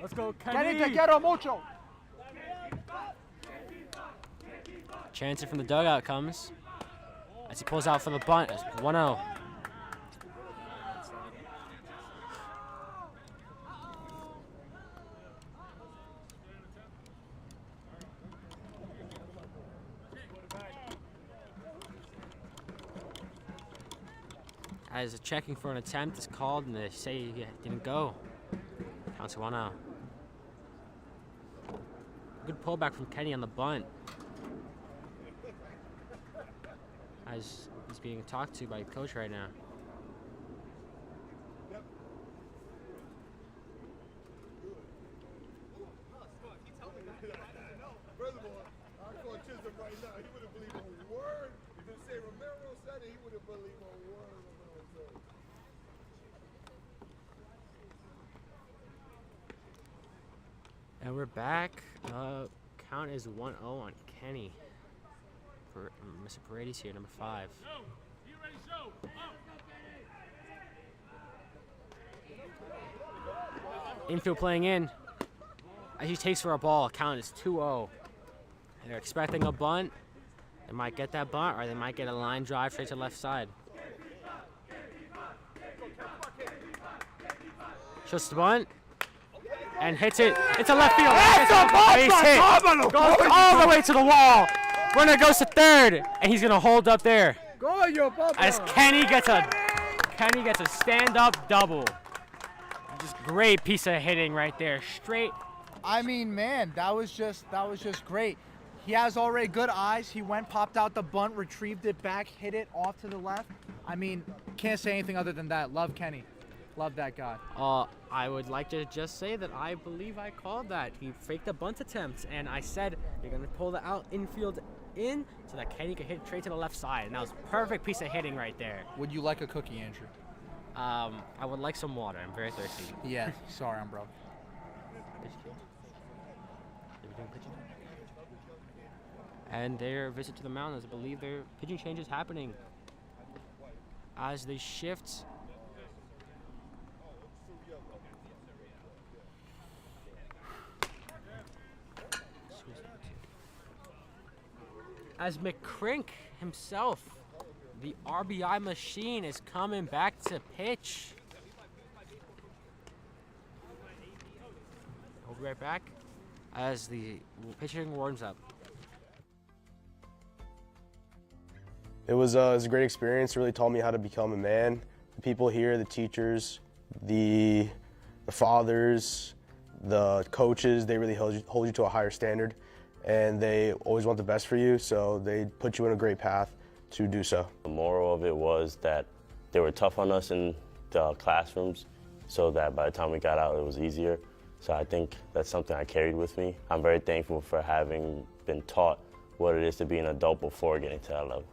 Speaker 2: Let's go, Kenny.
Speaker 3: Kenny, te quiero mucho.
Speaker 2: Chance from the dugout comes as he pulls out for the bunt. It's 1-0. As checking for an attempt is called, and they say he didn't go. Counts 1-0. Good pullback from Kenny on the bunt. As he's being talked to by the coach right now.
Speaker 4: Furthermore, I call Chisholm right now. He wouldn't believe a word. If you say Romero said it, he wouldn't believe a word Romero said.
Speaker 2: And we're back. Count is 1-0 on Kenny. For Mr. Paredes here, number 5. Infield playing in. As he takes for a ball, count is 2-0. They're expecting a bunt. They might get that bunt, or they might get a line drive straight to left side. Shows the bunt. And hits it into left field. Base hit. Goes all the way to the wall. Runner goes to third, and he's gonna hold up there. As Kenny gets a stand-up double. Just great piece of hitting right there. Straight.
Speaker 3: I mean, man, that was just great. He has already good eyes. He went, popped out the bunt, retrieved it back, hit it off to the left. I mean, can't say anything other than that. Love Kenny. Love that guy.
Speaker 2: I would like to just say that I believe I called that. He faked a bunt attempt, and I said you're going to pull the infield in so that Kenny could hit straight to the left side. And that was a perfect piece of hitting right there.
Speaker 3: Would you like a cookie, Andrew?
Speaker 2: I would like some water. I'm very thirsty.
Speaker 3: Yeah, sorry, I'm broke.
Speaker 2: And their visit to the mountains, I believe their pitching change is happening. As they shift. As McCrink himself, the RBI machine, is coming back to pitch. We'll be right back as the pitching warms up.
Speaker 8: It was a great experience. It really taught me how to become a man. The people here, the teachers, the fathers, the coaches, they really hold you to a higher standard, and they always want the best for you, so they put you in a great path to do so.
Speaker 11: The moral of it was that they were tough on us in the classrooms so that by the time we got out, it was easier. So I think that's something I carried with me. I'm very thankful for having been taught what it is to be an adult before getting to that level.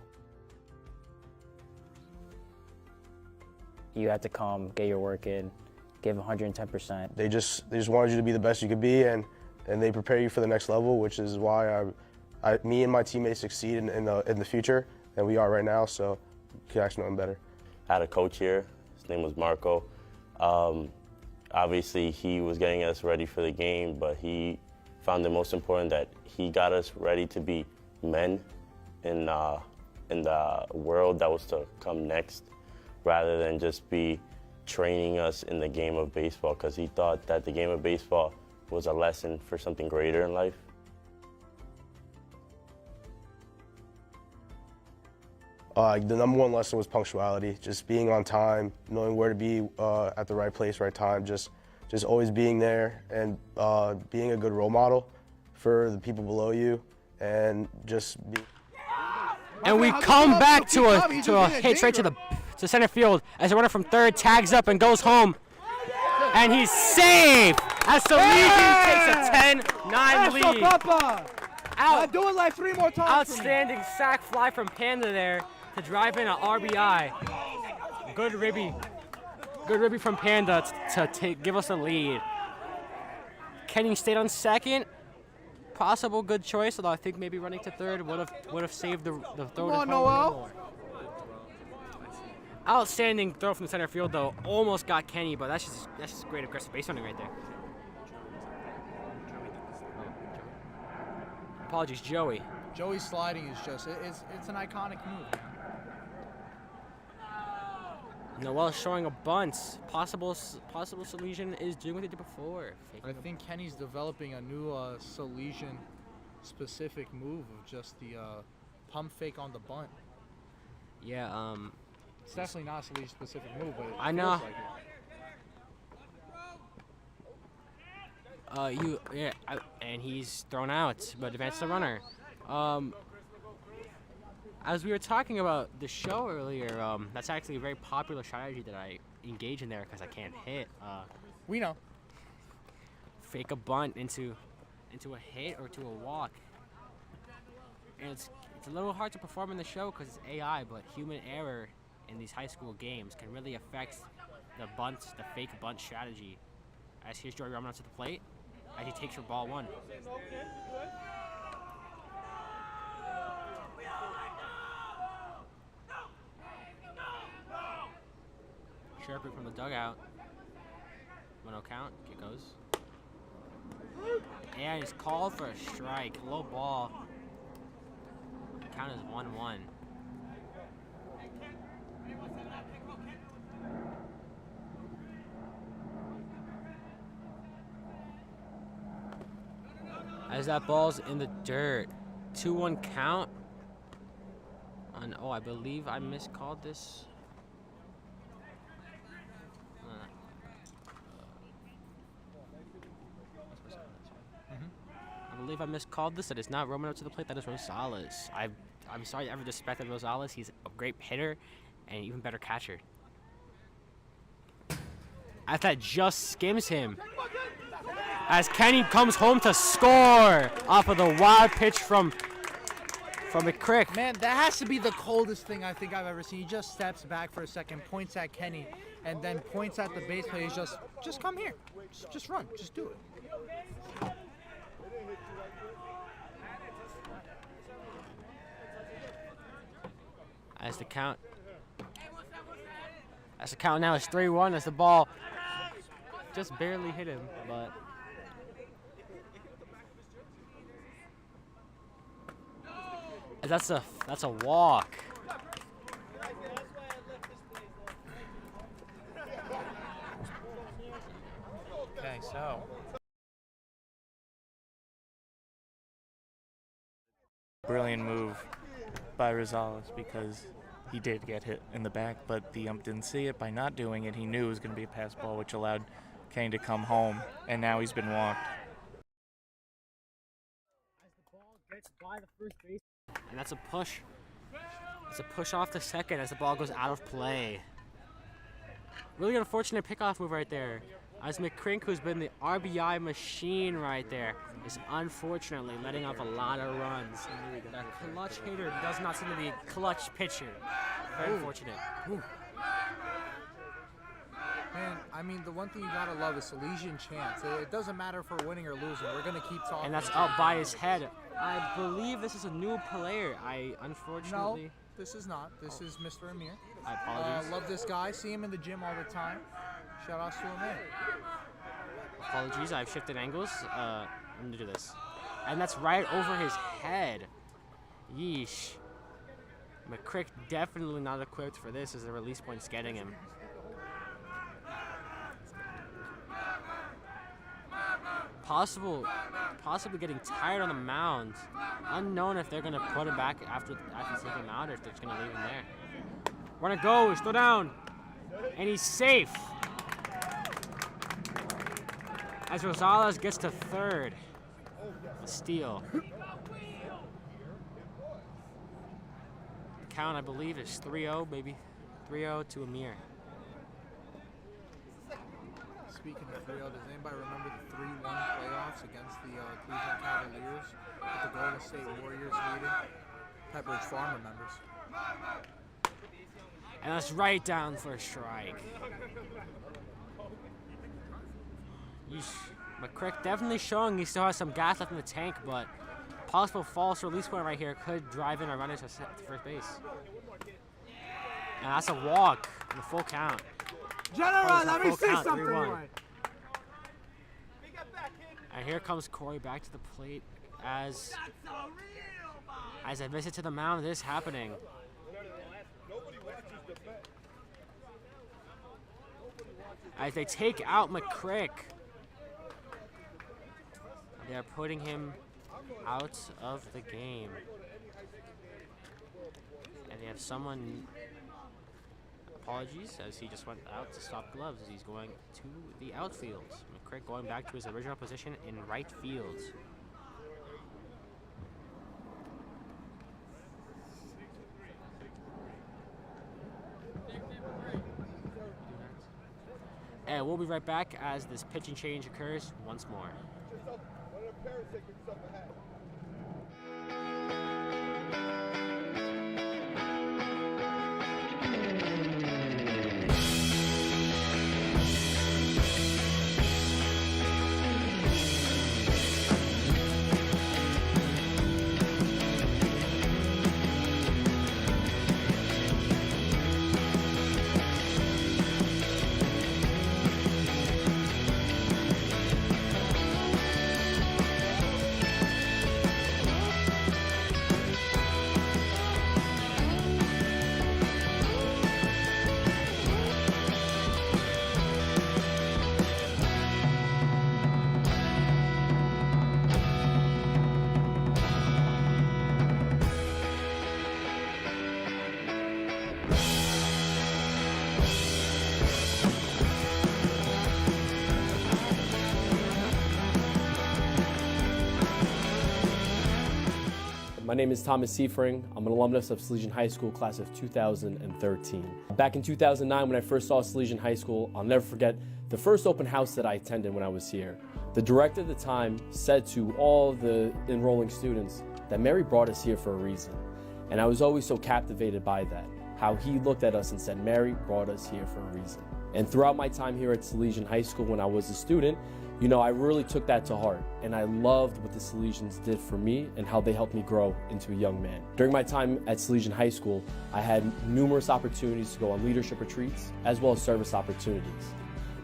Speaker 12: You had to come, get your work in, give 110%.
Speaker 8: They just wanted you to be the best you could be, and they prepare you for the next level, which is why me and my teammates succeed in the future, and we are right now, so could actually know him better.
Speaker 11: I had a coach here. His name was Marco. Obviously, he was getting us ready for the game, but he found it most important that he got us ready to be men in the world that was to come next, rather than just be training us in the game of baseball, because he thought that the game of baseball was a lesson for something greater in life.
Speaker 8: The number one lesson was punctuality, just being on time, knowing where to be at the right place, right time, just always being there, and being a good role model for the people below you, and just be.
Speaker 2: And we come back to a hit straight to center field as a runner from third tags up and goes home. And he's safe as Salesian takes a 10-9 lead.
Speaker 3: Do it like 3 more times.
Speaker 2: Outstanding sac fly from Panda there to drive in an RBI. Good ribby from Panda to give us a lead. Kenny stayed on second. Possible good choice, although I think maybe running to third would have saved the throw.
Speaker 3: Come on, Noel.
Speaker 2: Outstanding throw from the center field though. Almost got Kenny, but that's just great aggressive base running right there. Apologies, Joey.
Speaker 3: Joey's sliding is just it's an iconic move.
Speaker 2: Noel showing a bunt. Possible Salesian is doing what they did before.
Speaker 3: I think Kenny's developing a new Salesian specific move of just the pump fake on the bunt.
Speaker 2: Yeah,
Speaker 3: it's definitely not a Salesian specific move, but
Speaker 2: I know.
Speaker 3: Like
Speaker 2: and he's thrown out, but advances the runner. As we were talking about the show earlier, that's actually a very popular strategy that I engage in there because I can't hit.
Speaker 3: We know.
Speaker 2: Fake a bunt into a hit or to a walk. And it's a little hard to perform in the show because it's AI, but human error in these high school games can really affect the fake bunt strategy. As here's Joey Raymond to the plate, as he takes for ball 1. Chirping from the dugout. 1-0 count. Kick goes. And he's called for a strike. Low ball. Count is 1-1. As that ball's in the dirt. 2-1 count. I believe I miscalled this. I believe I miscalled this. That is not Romano to the plate. That is Rosales. I'm sorry I ever disrespected Rosales. He's a great hitter and an even better catcher. As that just skims him. As Kenny comes home to score off of the wild pitch from McCrick.
Speaker 3: Man, that has to be the coldest thing I think I've ever seen. He just steps back for a second, points at Kenny, and then points at the base player. He's just come here. Just run. Just do it.
Speaker 2: As the count now is 3-1 as the ball just barely hit him, but that's a walk.
Speaker 6: Okay, so brilliant move by Rosales because he did get hit in the back, but the ump didn't see it. By not doing it, he knew it was going to be a pass ball, which allowed Kane to come home, and now he's been walked.
Speaker 2: As the ball gets by the first base, and that's a push. It's a push off the second as the ball goes out of play. Really unfortunate pickoff move right there. As McCrink, who's been the RBI machine right there, is unfortunately letting off a lot of runs. The clutch hitter does not seem to be a clutch pitcher. Very unfortunate.
Speaker 3: Man, I mean, the one thing you gotta love is Salesian chants. It doesn't matter if we're winning or losing. We're gonna keep talking.
Speaker 2: And that's up by his head. I believe this is a new player. Unfortunately.
Speaker 3: No, this is not. This is Mr. Amir.
Speaker 2: I apologize.
Speaker 3: Love this guy. See him in the gym all the time. Shout outs to Amir.
Speaker 2: Apologies, I've shifted angles. I'm gonna do this. And that's right over his head. Yeesh. McCrick definitely not equipped for this as the release point's getting him. Possibly getting tired on the mound. Unknown if they're gonna put him back after taking him out or if they're just gonna leave him there. Runner goes, throw down, and he's safe. As Rosales gets to third, a steal. The count, I believe, is 3-0, maybe 3-0 to Amir.
Speaker 3: Speaking of 3-0, does anybody remember the 3-1 playoffs against the Cleveland Cavaliers with the Golden State Warriors leading? Pepperidge Farm remembers.
Speaker 2: And that's right down for a strike. McCrick definitely showing he still has some gas left in the tank, but possible false release point right here could drive in a runner to first base. And that's a walk in the full count.
Speaker 3: General, let me see something.
Speaker 2: 3-1. And here comes Corey back to the plate as I visit to the mound. This happening. As they take out McCrick. They're putting him out of the game. And they have someone, apologies, as he just went out to stop gloves. He's going to the outfield. McCrick going back to his original position in right field. And we'll be right back as this pitching change occurs once more.
Speaker 10: My name is Thomas Seifring. I'm an alumnus of Salesian High School, class of 2013. Back in 2009, when I first saw Salesian High School, I'll never forget the first open house that I attended when I was here. The director at the time said to all the enrolling students that Mary brought us here for a reason. And I was always so captivated by that, how he looked at us and said, Mary brought us here for a reason. And throughout my time here at Salesian High School when I was a student, you know, I really took that to heart, and I loved what the Salesians did for me and how they helped me grow into a young man. During my time at Salesian High School, I had numerous opportunities to go on leadership retreats, as well as service opportunities.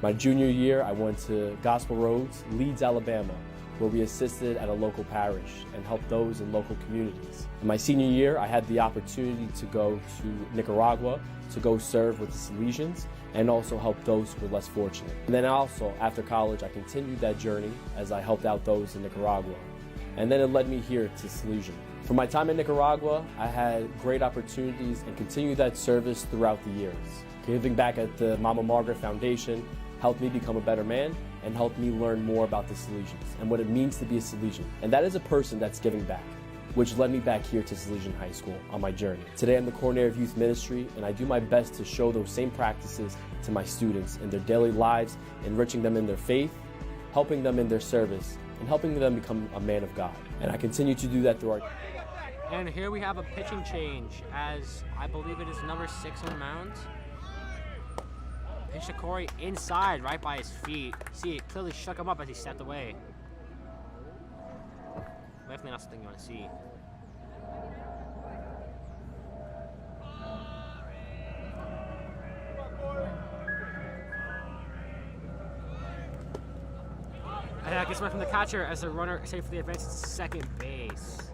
Speaker 10: My junior year, I went to Gospel Roads, Leeds, Alabama, where we assisted at a local parish and helped those in local communities. In my senior year, I had the opportunity to go to Nicaragua to go serve with the Salesians and also help those who were less fortunate. And then also, after college, I continued that journey as I helped out those in Nicaragua. And then it led me here to Salesian. For my time in Nicaragua, I had great opportunities and continued that service throughout the years. Giving back at the Mama Margaret Foundation helped me become a better man and helped me learn more about the Salesians and what it means to be a Salesian. And that is a person that's giving back, which led me back here to Salesian High School on my journey. Today I'm the coordinator of youth ministry, and I do my best to show those same practices to my students in their daily lives, enriching them in their faith, helping them in their service, and helping them become a man of God. And I continue to do that through our...
Speaker 2: And here we have a pitching change, as I believe it is number 6 on the mound. Pitch to Corey inside, right by his feet. See, it clearly shook him up as he stepped away. Definitely not something you want to see. And that gets one from the catcher as the runner safely advances to second base.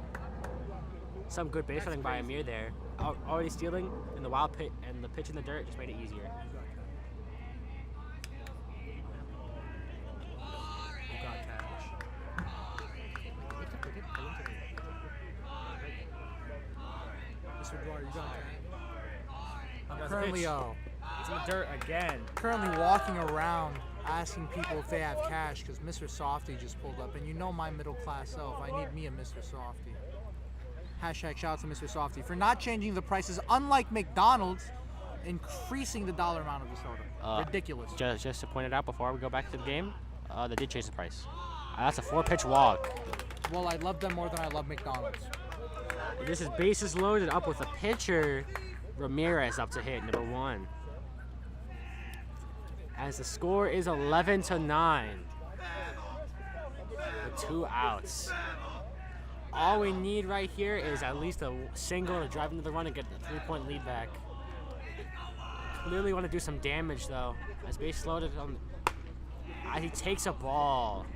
Speaker 2: Some good base running by Amir there. Already stealing, and the wild pitch and the pitch in the dirt just made it easier.
Speaker 3: I'm currently
Speaker 2: it's in the dirt again.
Speaker 3: Currently walking around asking people if they have cash because Mr. Softy just pulled up, and you know my middle class self. I need me a Mr. Softy. Hashtag shout out to Mr. Softy for not changing the prices, unlike McDonald's, increasing the dollar amount of the soda. Ridiculous.
Speaker 2: Just to point it out before we go back to the game, they did change the price. That's a 4-pitch walk.
Speaker 3: Well, I love them more than I love McDonald's.
Speaker 2: This is bases loaded up with a pitcher. Ramirez up to hit, number 1. As the score is 11-9 with 2 outs. All we need right here is at least a single to drive into the run and get the 3-point lead back. Clearly want to do some damage though. As base loaded on, as he takes a ball.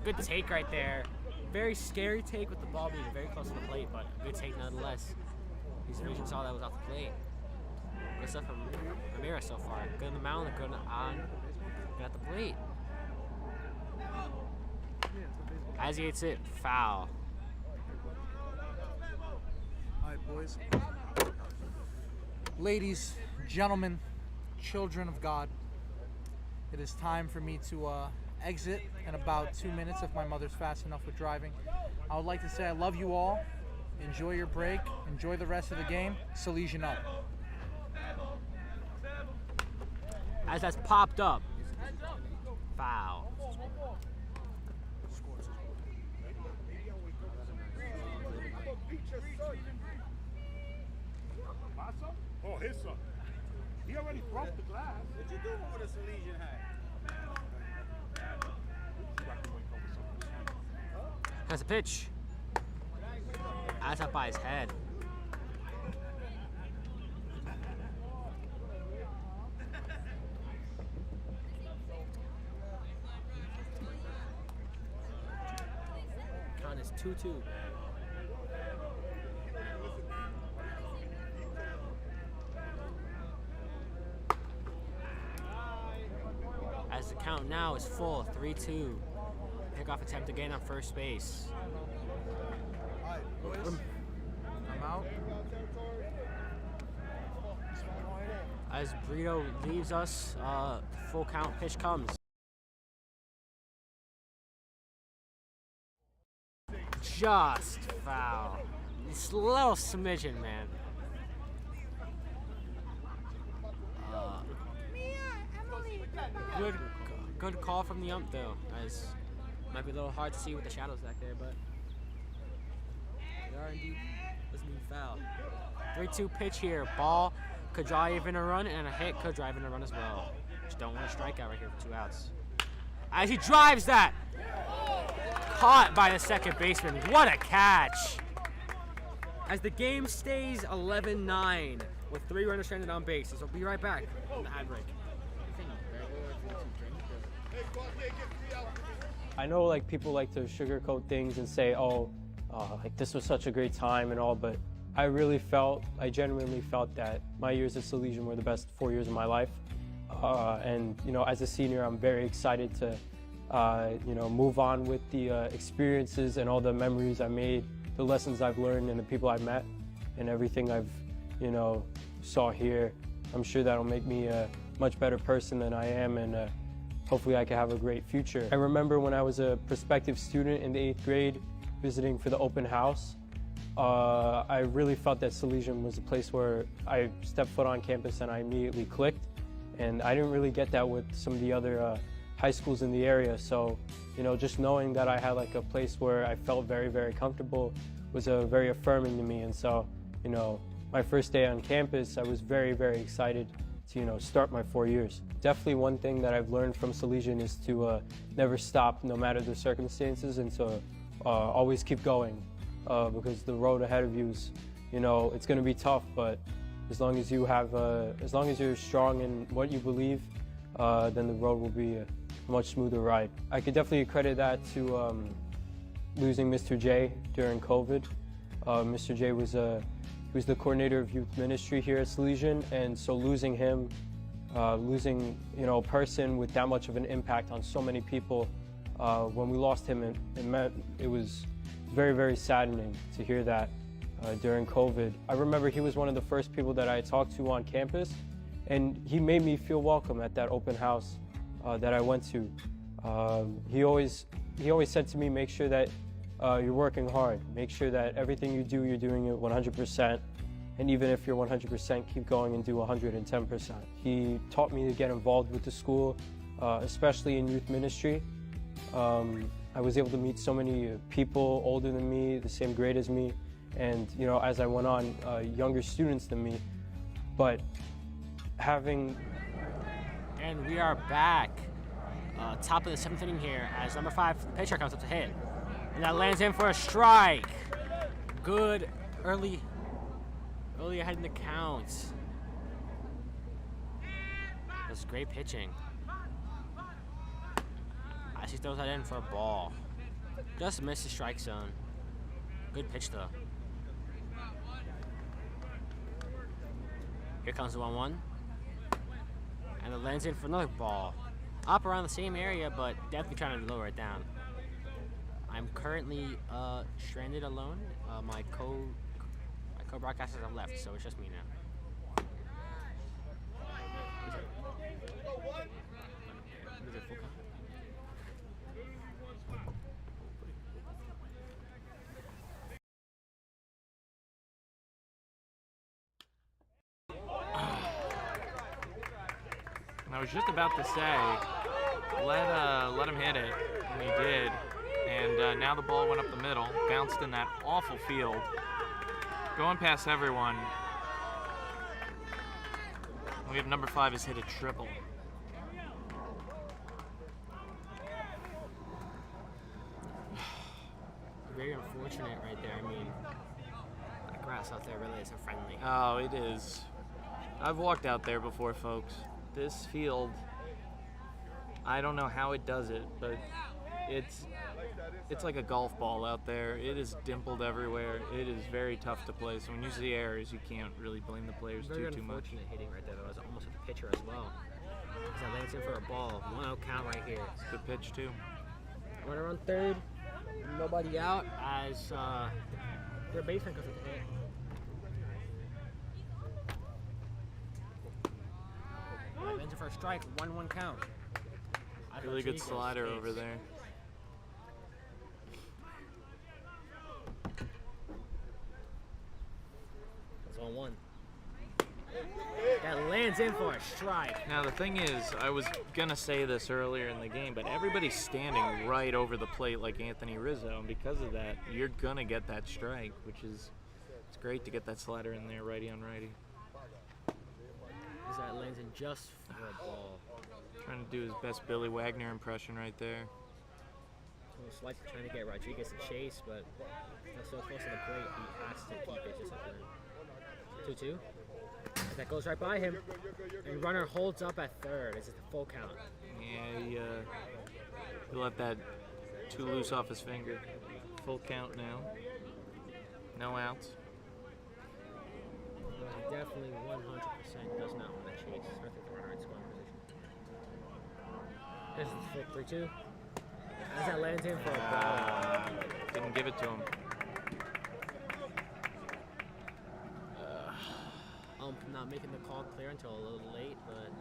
Speaker 2: Good take right there. Very scary take with the ball being very close to the plate, but a good take nonetheless. He's reaching saw that was off the plate. Good stuff from Viera so far. Good on the mound, good at the plate. As he hits it, foul.
Speaker 3: All right, boys. Ladies, gentlemen, children of God, it is time for me to exit in about 2 minutes if my mother's fast enough with driving. I would like to say I love you all. Enjoy your break. Enjoy the rest of the game. Salesian up.
Speaker 2: As that's popped up. Foul.
Speaker 5: Oh, his son. He already broke the glass. What you doing with a Salesian hat?
Speaker 2: That's a pitch. That's up by his head. Count is 2-2. As the count now is full, 3-2. Pickoff attempt again on first base.
Speaker 3: I'm out.
Speaker 2: As Brito leaves us, full count pitch comes. Just foul. It's a little smidgen, man. Good call from the ump though, as might be a little hard to see with the shadows back there, but they are indeed doesn't mean foul. 3-2 pitch here. Ball could drive in a run, and a hit could drive in a run as well. Just don't want to strike out right here for 2 outs. As he drives that, caught by the second baseman. What a catch! As the game stays 11-9 with 3 runners stranded on base. So we'll be right back on the ad break.
Speaker 9: I know like people like to sugarcoat things and say, oh, like this was such a great time and all, but I genuinely felt that my years at Salesian were the best 4 years of my life. And you know, as a senior, I'm very excited to you know, move on with the experiences and all the memories I made, the lessons I've learned, and the people I've met, and everything I've, you know, saw here. I'm sure that'll make me a much better person than I am, and hopefully I can have a great future. I remember when I was a prospective student in the 8th grade, visiting for the open house, I really felt that Salesian was a place where I stepped foot on campus and I immediately clicked. And I didn't really get that with some of the other high schools in the area. So, you know, just knowing that I had like a place where I felt very, very comfortable was very affirming to me. And so, you know, my first day on campus, I was very, very excited to start my 4 years. Definitely one thing that I've learned from Salesian is to never stop no matter the circumstances, and to always keep going, because the road ahead of you is, it's going to be tough, but as long as you're strong in what you believe, then the road will be a much smoother ride. I could definitely credit that to losing Mr. J during COVID. Mr. J was the coordinator of youth ministry here at Salesian, and so losing him, losing a person with that much of an impact on so many people, when we lost him, it was very, very saddening to hear that during COVID. I remember he was one of the first people that I talked to on campus, and he made me feel welcome at that open house that I went to. He always said to me, make sure that you're working hard. Make sure that everything you do, you're doing it 100%. And even if you're 100%, keep going and do 110%. He taught me to get involved with the school, especially in youth ministry. I was able to meet so many people older than me, the same grade as me, and as I went on, younger students than me. But having...
Speaker 2: And we are back. Top of the 7th inning here as number 5 pitcher comes up to hit. And that lands in for a strike. Good early ahead in the count. That's great pitching. As he throws that in for a ball. Just missed the strike zone. Good pitch though. Here comes the 1-1. And it lands in for another ball. Up around the same area, but definitely trying to lower it down. I'm currently stranded alone. My co-broadcasters have left, so it's just me now. Is it full count?
Speaker 6: I was just about to say, let him hit it, and he did. And now the ball went up the middle, bounced in that awful field, going past everyone. We have number 5 has hit a triple.
Speaker 2: Very unfortunate right there. I mean, that grass out there really isn't friendly.
Speaker 6: Oh, it is. I've walked out there before, folks. This field, I don't know how it does it, but it's like a golf ball out there. It is dimpled everywhere. It is very tough to play. So when you see errors, you can't really blame the players too much.
Speaker 2: Very unfortunate hitting right there, though. It was almost at the pitcher as well. As that lands in for a ball. 1-out count right here.
Speaker 6: It's a good pitch too.
Speaker 2: Runner on third. Nobody out as their baseman goes with the hit. Lands in for a strike. 1-1 count.
Speaker 6: Really good slider over there.
Speaker 2: That's 1-1. That lands in for a strike.
Speaker 6: Now the thing is, I was gonna say this earlier in the game, but everybody's standing right over the plate like Anthony Rizzo, and because of that, you're gonna get that strike, which is, it's great to get that slider in there, righty on righty.
Speaker 2: As that lands in just for a ball.
Speaker 6: Trying to do his best Billy Wagner impression right there.
Speaker 2: Almost like trying to get Rodriguez to chase, but that's so close to the plate, he has to keep it just like that. 2-2. That goes right by him, and runner holds up at third. It's a full count.
Speaker 6: Yeah, he let that too loose off his finger. Full count now. No outs.
Speaker 2: He definitely 100% does not want to chase, especially with the runner in scoring position. This is full 3-2. As that lands in for a ball.
Speaker 6: Didn't give it to him.
Speaker 2: Not making the call clear until a little late, but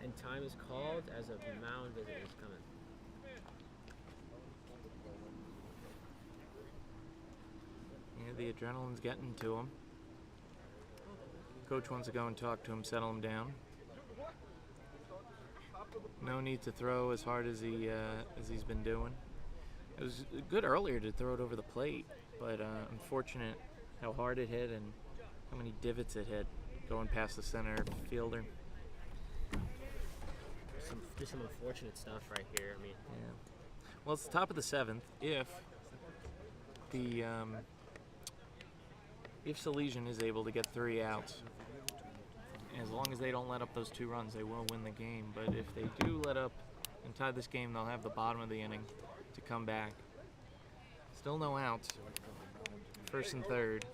Speaker 2: and time is called as a mound visit is coming.
Speaker 6: Yeah, the adrenaline's getting to him. Coach wants to go and talk to him, settle him down. No need to throw as hard as he's been doing. It was good earlier to throw it over the plate, but unfortunate how hard it hit and how many divots it hit. going past the center fielder.
Speaker 2: Just some unfortunate stuff right here. I mean,
Speaker 6: Yeah. Well, it's the top of the 7th. If Salesian is able to get 3 outs, as long as they don't let up those 2 runs, they will win the game. But if they do let up and tie this game, they'll have the bottom of the inning to come back. Still no outs. 1st and 3rd.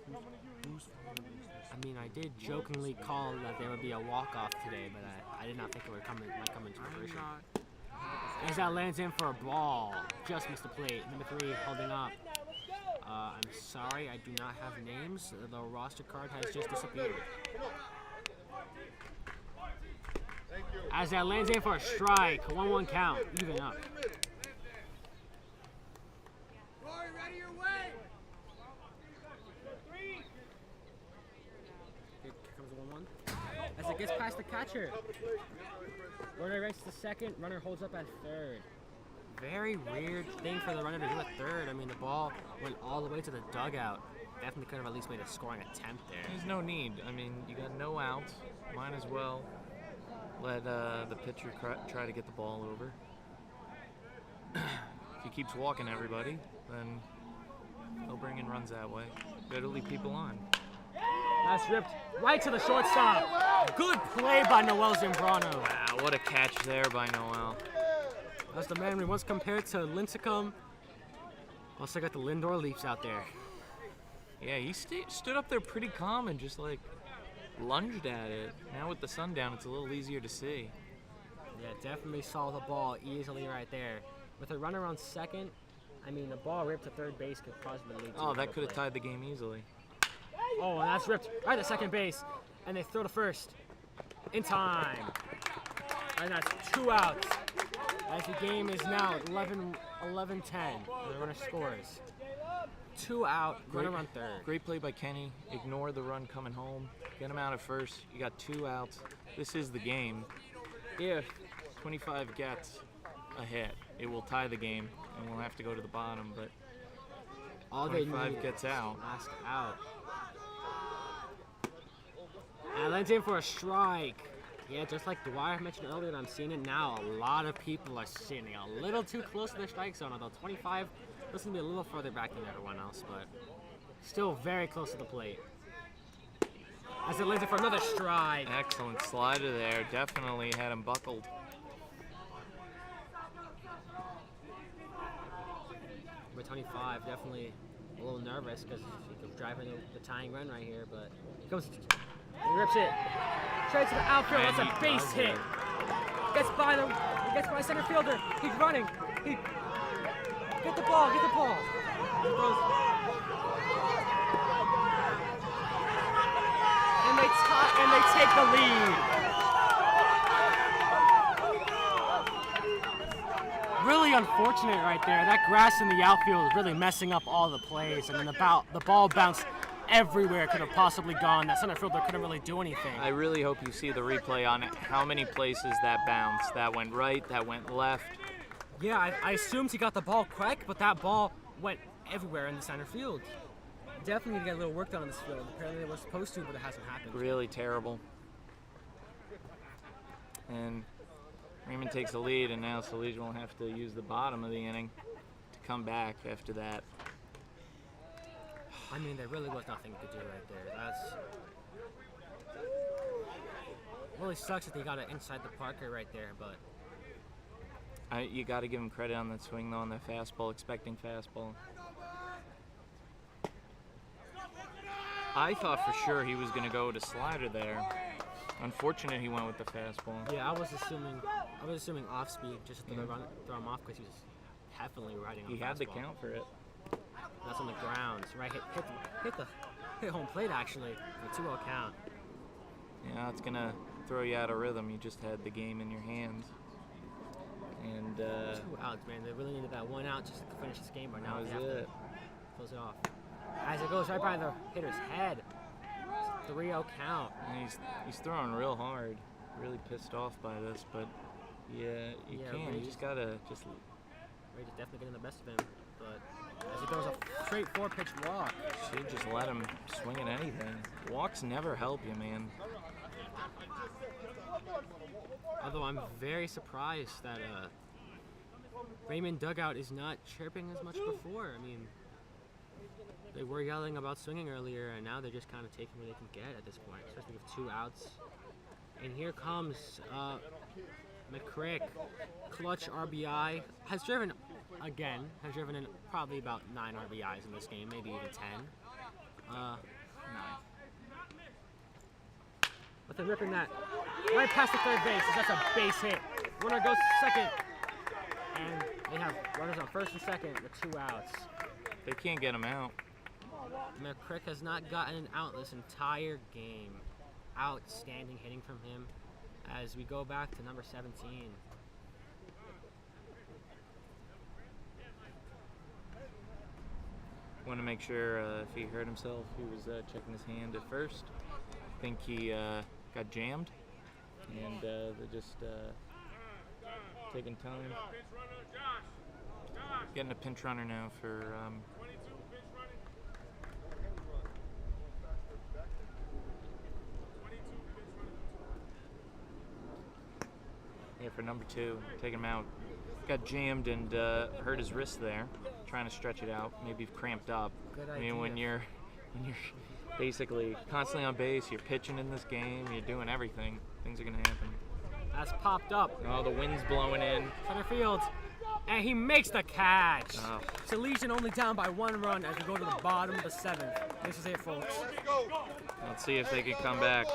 Speaker 2: I mean, I did jokingly call that there would be a walk-off today, but I did not think it would might come into fruition. As that lands in for a ball, just missed the plate. Number 3 holding up. I'm sorry, I do not have names. The roster card has just disappeared. As that lands in for a strike, 1-1 count, even up. Here comes the 1-1. As it gets past the catcher. Runner races to second, runner holds up at third. Very weird thing for the runner to do at third. I mean, the ball went all the way to the dugout. Definitely could have at least made a scoring attempt there.
Speaker 6: There's no need. I mean, you got no outs. Might as well let the pitcher try to get the ball over. If he keeps walking everybody, then he'll bring in runs that way. Better leave people on.
Speaker 2: That's ripped right to the shortstop. Good play by Noel Zambrano.
Speaker 6: Wow, what a catch there by Noel.
Speaker 2: That's the man we once compared to Lincecum. Also got the Lindor Leafs out there.
Speaker 6: Yeah, he stood up there pretty calm and just like lunged at it. Now with the sun down, it's a little easier to see.
Speaker 2: Yeah, definitely saw the ball easily right there. With a runner on second, I mean, the ball ripped to third base could possibly lead to
Speaker 6: Oh,
Speaker 2: a
Speaker 6: that could have
Speaker 2: play.
Speaker 6: tied the game easily.
Speaker 2: Oh, and that's ripped right to second base. And they throw to first in time. And that's 2 outs. As the game is now 11-10. The runner scores. 2 out, runner on third.
Speaker 6: Great play by Kenny. Ignore the run coming home. Get him out at first. You got 2 outs. This is the game. If 25 gets a hit, it will tie the game, and we'll have to go to the bottom. But
Speaker 2: all they
Speaker 6: 25
Speaker 2: need
Speaker 6: gets out.
Speaker 2: Last out. And lands in for a strike. Yeah, just like Dwyer mentioned earlier, and I'm seeing it now. A lot of people are sitting a little too close to the strike zone, although 25 looks to be a little further back than everyone else, but still very close to the plate. As it lands in for another strike.
Speaker 6: Excellent slider there. Definitely had him buckled.
Speaker 2: Number 25, definitely a little nervous because he could drive into the tying run right here, but he comes, he rips it straight to the outfield. That's a base hit. Gets by center fielder. He's running. Get the ball. He throws. And they take the lead. Really unfortunate right there. That grass in the outfield is really messing up all the plays. I mean, the ball bounced everywhere. Could have possibly gone. That center fielder couldn't really do anything.
Speaker 6: I really hope you see the replay on it. How many places that bounced? That went right, that went left.
Speaker 2: Yeah, I assumed he got the ball correct, but that ball went everywhere in the center field. Definitely need to get a little work done on this field. Apparently it was supposed to, but it hasn't happened.
Speaker 6: Really terrible. And Raymond takes the lead, and now Salesian will have to use the bottom of the inning to come back after that.
Speaker 2: I mean, there really was nothing to do right there. Really sucks that they got it inside the Parker right there, but
Speaker 6: You got to give him credit on that swing, though, on the fastball, expecting fastball. I thought for sure he was going to go with a slider there. Unfortunate he went with the fastball.
Speaker 2: Yeah, I was assuming off speed just to throw him off because he was heavily riding on the fastball.
Speaker 6: He had to count for it.
Speaker 2: That's on the ground. Right, hit home plate actually for a 2-0 count.
Speaker 6: Yeah, it's going to throw you out of rhythm. You just had the game in your hands. And
Speaker 2: 2 outs, man. They really needed that 1 out just to finish this game, but now they have to close it off. As it goes right by the hitter's head. 3-0 count.
Speaker 6: And he's throwing real hard. Really pissed off by this, but yeah, you can't. You just gotta
Speaker 2: Rage is definitely getting the best of him, but as he throws a straight 4-pitch walk.
Speaker 6: Should just let him swing at anything. Walks never help you, man.
Speaker 2: Although I'm very surprised that Raymond dugout is not chirping as much before. I mean, they were yelling about swinging earlier, and now they're just kind of taking what they can get at this point, especially with 2 outs. And here comes McCrick, clutch RBI, has driven in probably about 9 RBIs in this game, maybe even 10. 9. But they're ripping that right past the third base. That's a base hit. Runner goes second. And they have runners on first and second with 2 outs.
Speaker 6: They can't get him out.
Speaker 2: McCrick has not gotten an out this entire game. Outstanding hitting from him as we go back to number 17.
Speaker 6: Want to make sure if he hurt himself, he was checking his hand at first. I think he got jammed, and they're just taking time. Getting a pinch runner now for for number 2, taking him out. Got jammed and hurt his wrist there, trying to stretch it out. Maybe cramped up.
Speaker 2: Good
Speaker 6: I mean,
Speaker 2: idea.
Speaker 6: when you're basically constantly on base, you're pitching in this game, you're doing everything, things are gonna happen.
Speaker 2: That's popped up.
Speaker 6: Oh, the wind's blowing in.
Speaker 2: Center field. And he makes the catch.
Speaker 6: Oh.
Speaker 2: Salesian only down by 1 run as we go to the bottom of the 7th. This is it, folks.
Speaker 6: Let's see if they can come back.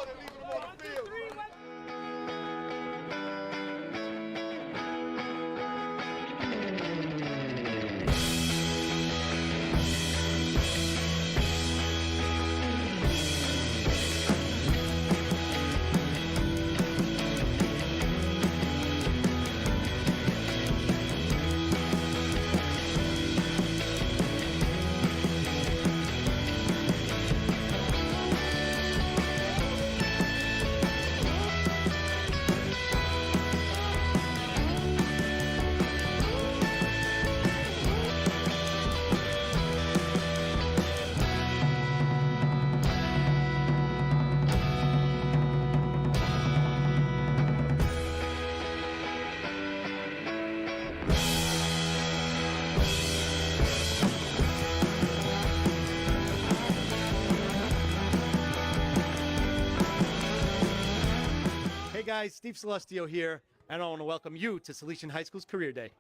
Speaker 7: Hey guys, Steve Celestio here, and I want to welcome you to Salesian High School's Career Day.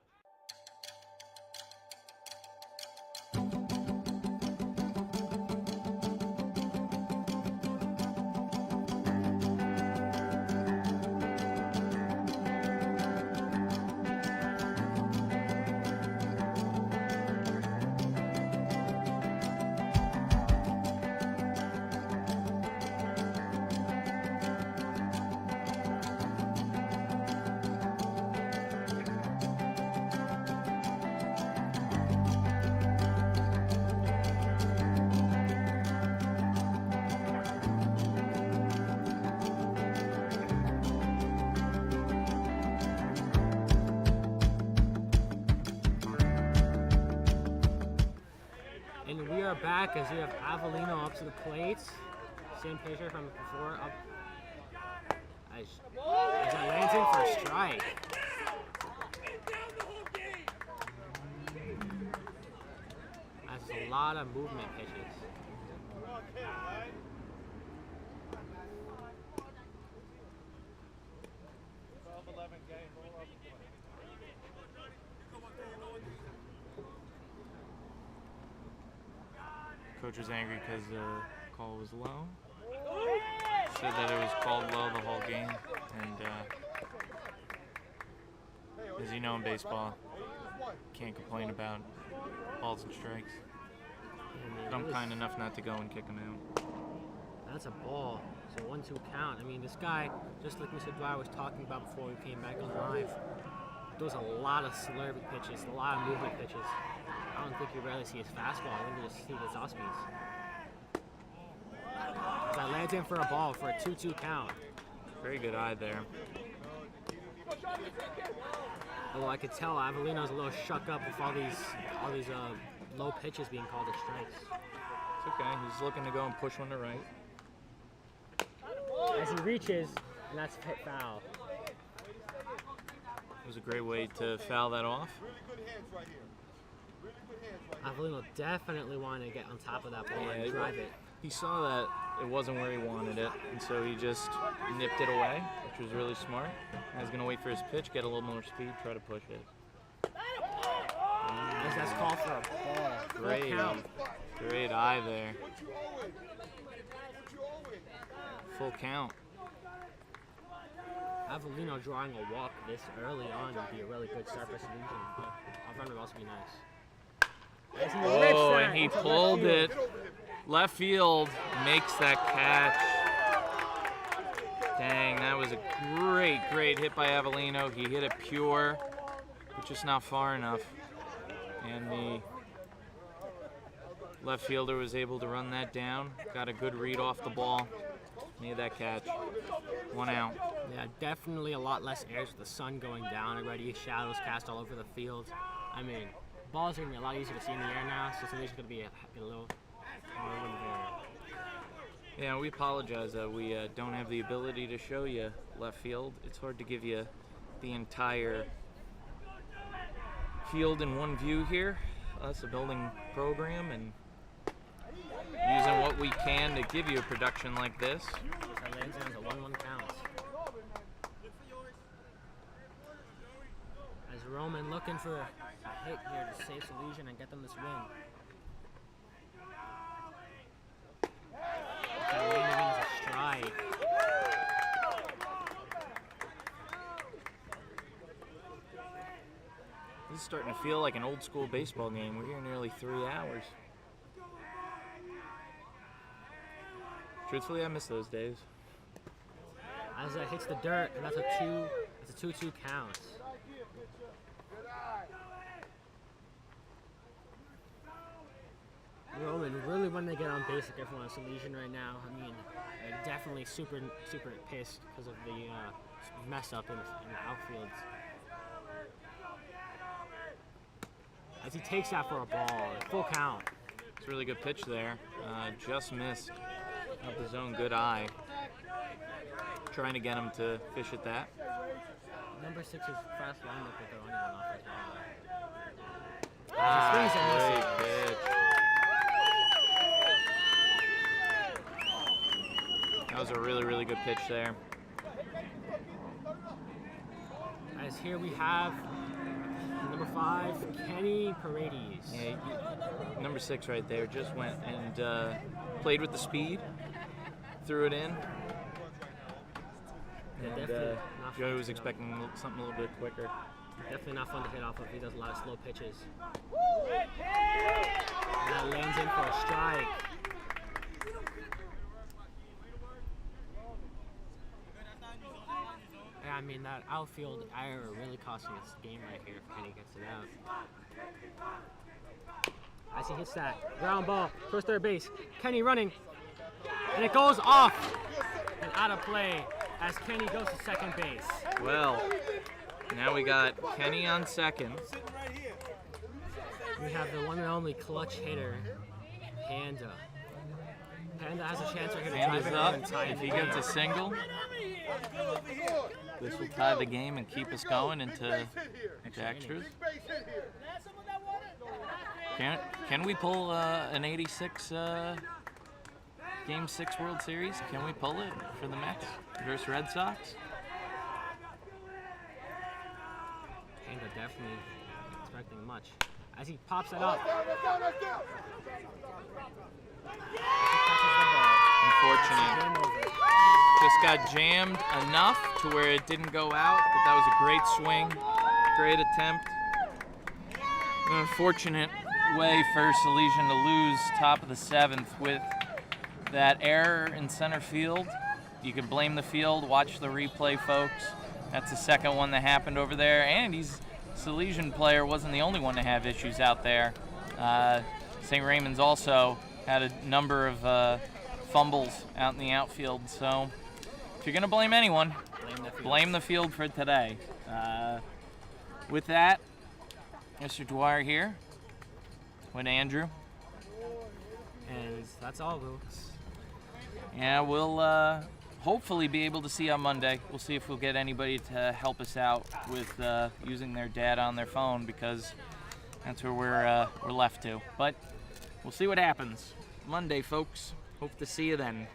Speaker 2: And we are back as we have Avellino up to the plate. Same pitcher from before up. As that lands in for a strike. That's a lot of movement pitches.
Speaker 6: Coach was angry because the call was low. Said that it was called low the whole game. And as you know in baseball, can't complain about balls and strikes. But I'm kind enough not to go and kick him out.
Speaker 2: That's a ball. It's a 1-2 count. I mean, this guy, just like Mr. Dwyer was talking about before we came back on live, throws a lot of slurvy pitches, a lot of movement pitches. I don't think you rarely see his fastball. I think you just see his off speeds. That lands in for a ball for a 2-2 count.
Speaker 6: Very good eye there.
Speaker 2: Although I could tell Avellino's a little shook up with all these low pitches being called as strikes.
Speaker 6: It's okay. He's looking to go and push one to right.
Speaker 2: As he reaches, and that's a hit foul.
Speaker 6: It was a great way to foul that off.
Speaker 2: Avellino definitely wanted to get on top of that ball
Speaker 6: Yeah,
Speaker 2: and drive it.
Speaker 6: He saw that it wasn't where he wanted it, and so he just nipped it away, which was really smart. Now he's going to wait for his pitch, get a little more speed, try to push it.
Speaker 2: As that's called for a ball.
Speaker 6: Great, great eye there. Full count.
Speaker 2: Avellino drawing a walk this early on would be a really good start for Salesian. Our run would also be nice. As he rips
Speaker 6: Oh,
Speaker 2: that
Speaker 6: and he
Speaker 2: into
Speaker 6: pulled
Speaker 2: left
Speaker 6: it.
Speaker 2: field.
Speaker 6: Left field makes that catch. Dang, that was a great, great hit by Avellino. He hit it pure, but just not far enough. And the left fielder was able to run that down. Got a good read off the ball. Made that catch. 1 out.
Speaker 2: Yeah, definitely a lot less airs with the sun going down already. Shadows cast all over the field. I mean, balls are going to be a lot easier to see in the air now, so Salesian's going to be a little in the air.
Speaker 6: Yeah, we apologize that we don't have the ability to show you left field. It's hard to give you the entire field in one view here. That's a building program and using what we can to give you a production like this.
Speaker 2: That lands in as a 1-1 count. As Roman looking for a hit here to save Salesian and get them this win. That landing in as a strike.
Speaker 6: This is starting to feel like an old school baseball game. We're here nearly 3 hours. Truthfully, I miss those days.
Speaker 2: As that hits the dirt, and that's a 2-2 count. Roman really when they get on base like everyone on Salesian right now. I mean, they're definitely super pissed because of the mess up in the outfield. As he takes that for a ball, full count.
Speaker 6: It's a really good pitch there. Just missed up the zone. Good eye. Trying to get him to fish at that.
Speaker 2: Number 6 is fast lineup with their onion off as well.
Speaker 6: Great pitch. That was a really good pitch there.
Speaker 2: As here we have number 5, Kenny Paredes.
Speaker 6: Yeah, number 6 right there just went and played with the speed, threw it in.
Speaker 2: Yeah,
Speaker 6: And Joey was expecting something a little bit quicker.
Speaker 2: Definitely not fun to hit off of. He does a lot of slow pitches. And that lands in for a strike. Yeah, I mean, that outfield error really costing us the game right here if Kenny gets it out. As he hits that ground ball towards third base, Kenny running, and it goes off and out of play as Kenny goes to second base.
Speaker 6: Well, now we got Kenny on second.
Speaker 2: We have the one and only clutch hitter, Panda. Panda has a chance right here to drive
Speaker 6: Panda's
Speaker 2: it
Speaker 6: up.
Speaker 2: in and tie
Speaker 6: If
Speaker 2: the
Speaker 6: he
Speaker 2: game.
Speaker 6: gets a single, this will tie the game and keep us going into extras. Can we pull an 86 Game 6 World Series? Can we pull it for the Mets versus Red Sox?
Speaker 2: Panda definitely expecting much. As he pops it up.
Speaker 6: Unfortunate. Just got jammed enough to where it didn't go out, but that was a great swing, great attempt. An unfortunate way for Salesian to lose top of the 7th with that error in center field. You can blame the field, watch the replay, folks. That's the second one that happened over there, and Salesian player wasn't the only one to have issues out there. St. Raymond's also had a number of fumbles out in the outfield, so if you're going to blame anyone, blame the field for today. with that, Mr. Dwyer here with Andrew.
Speaker 2: And that's all, folks.
Speaker 6: Yeah, we'll hopefully be able to see you on Monday. We'll see if we'll get anybody to help us out with using their data on their phone, because that's where we're left to. But we'll see what happens. Monday, folks. Hope to see you then.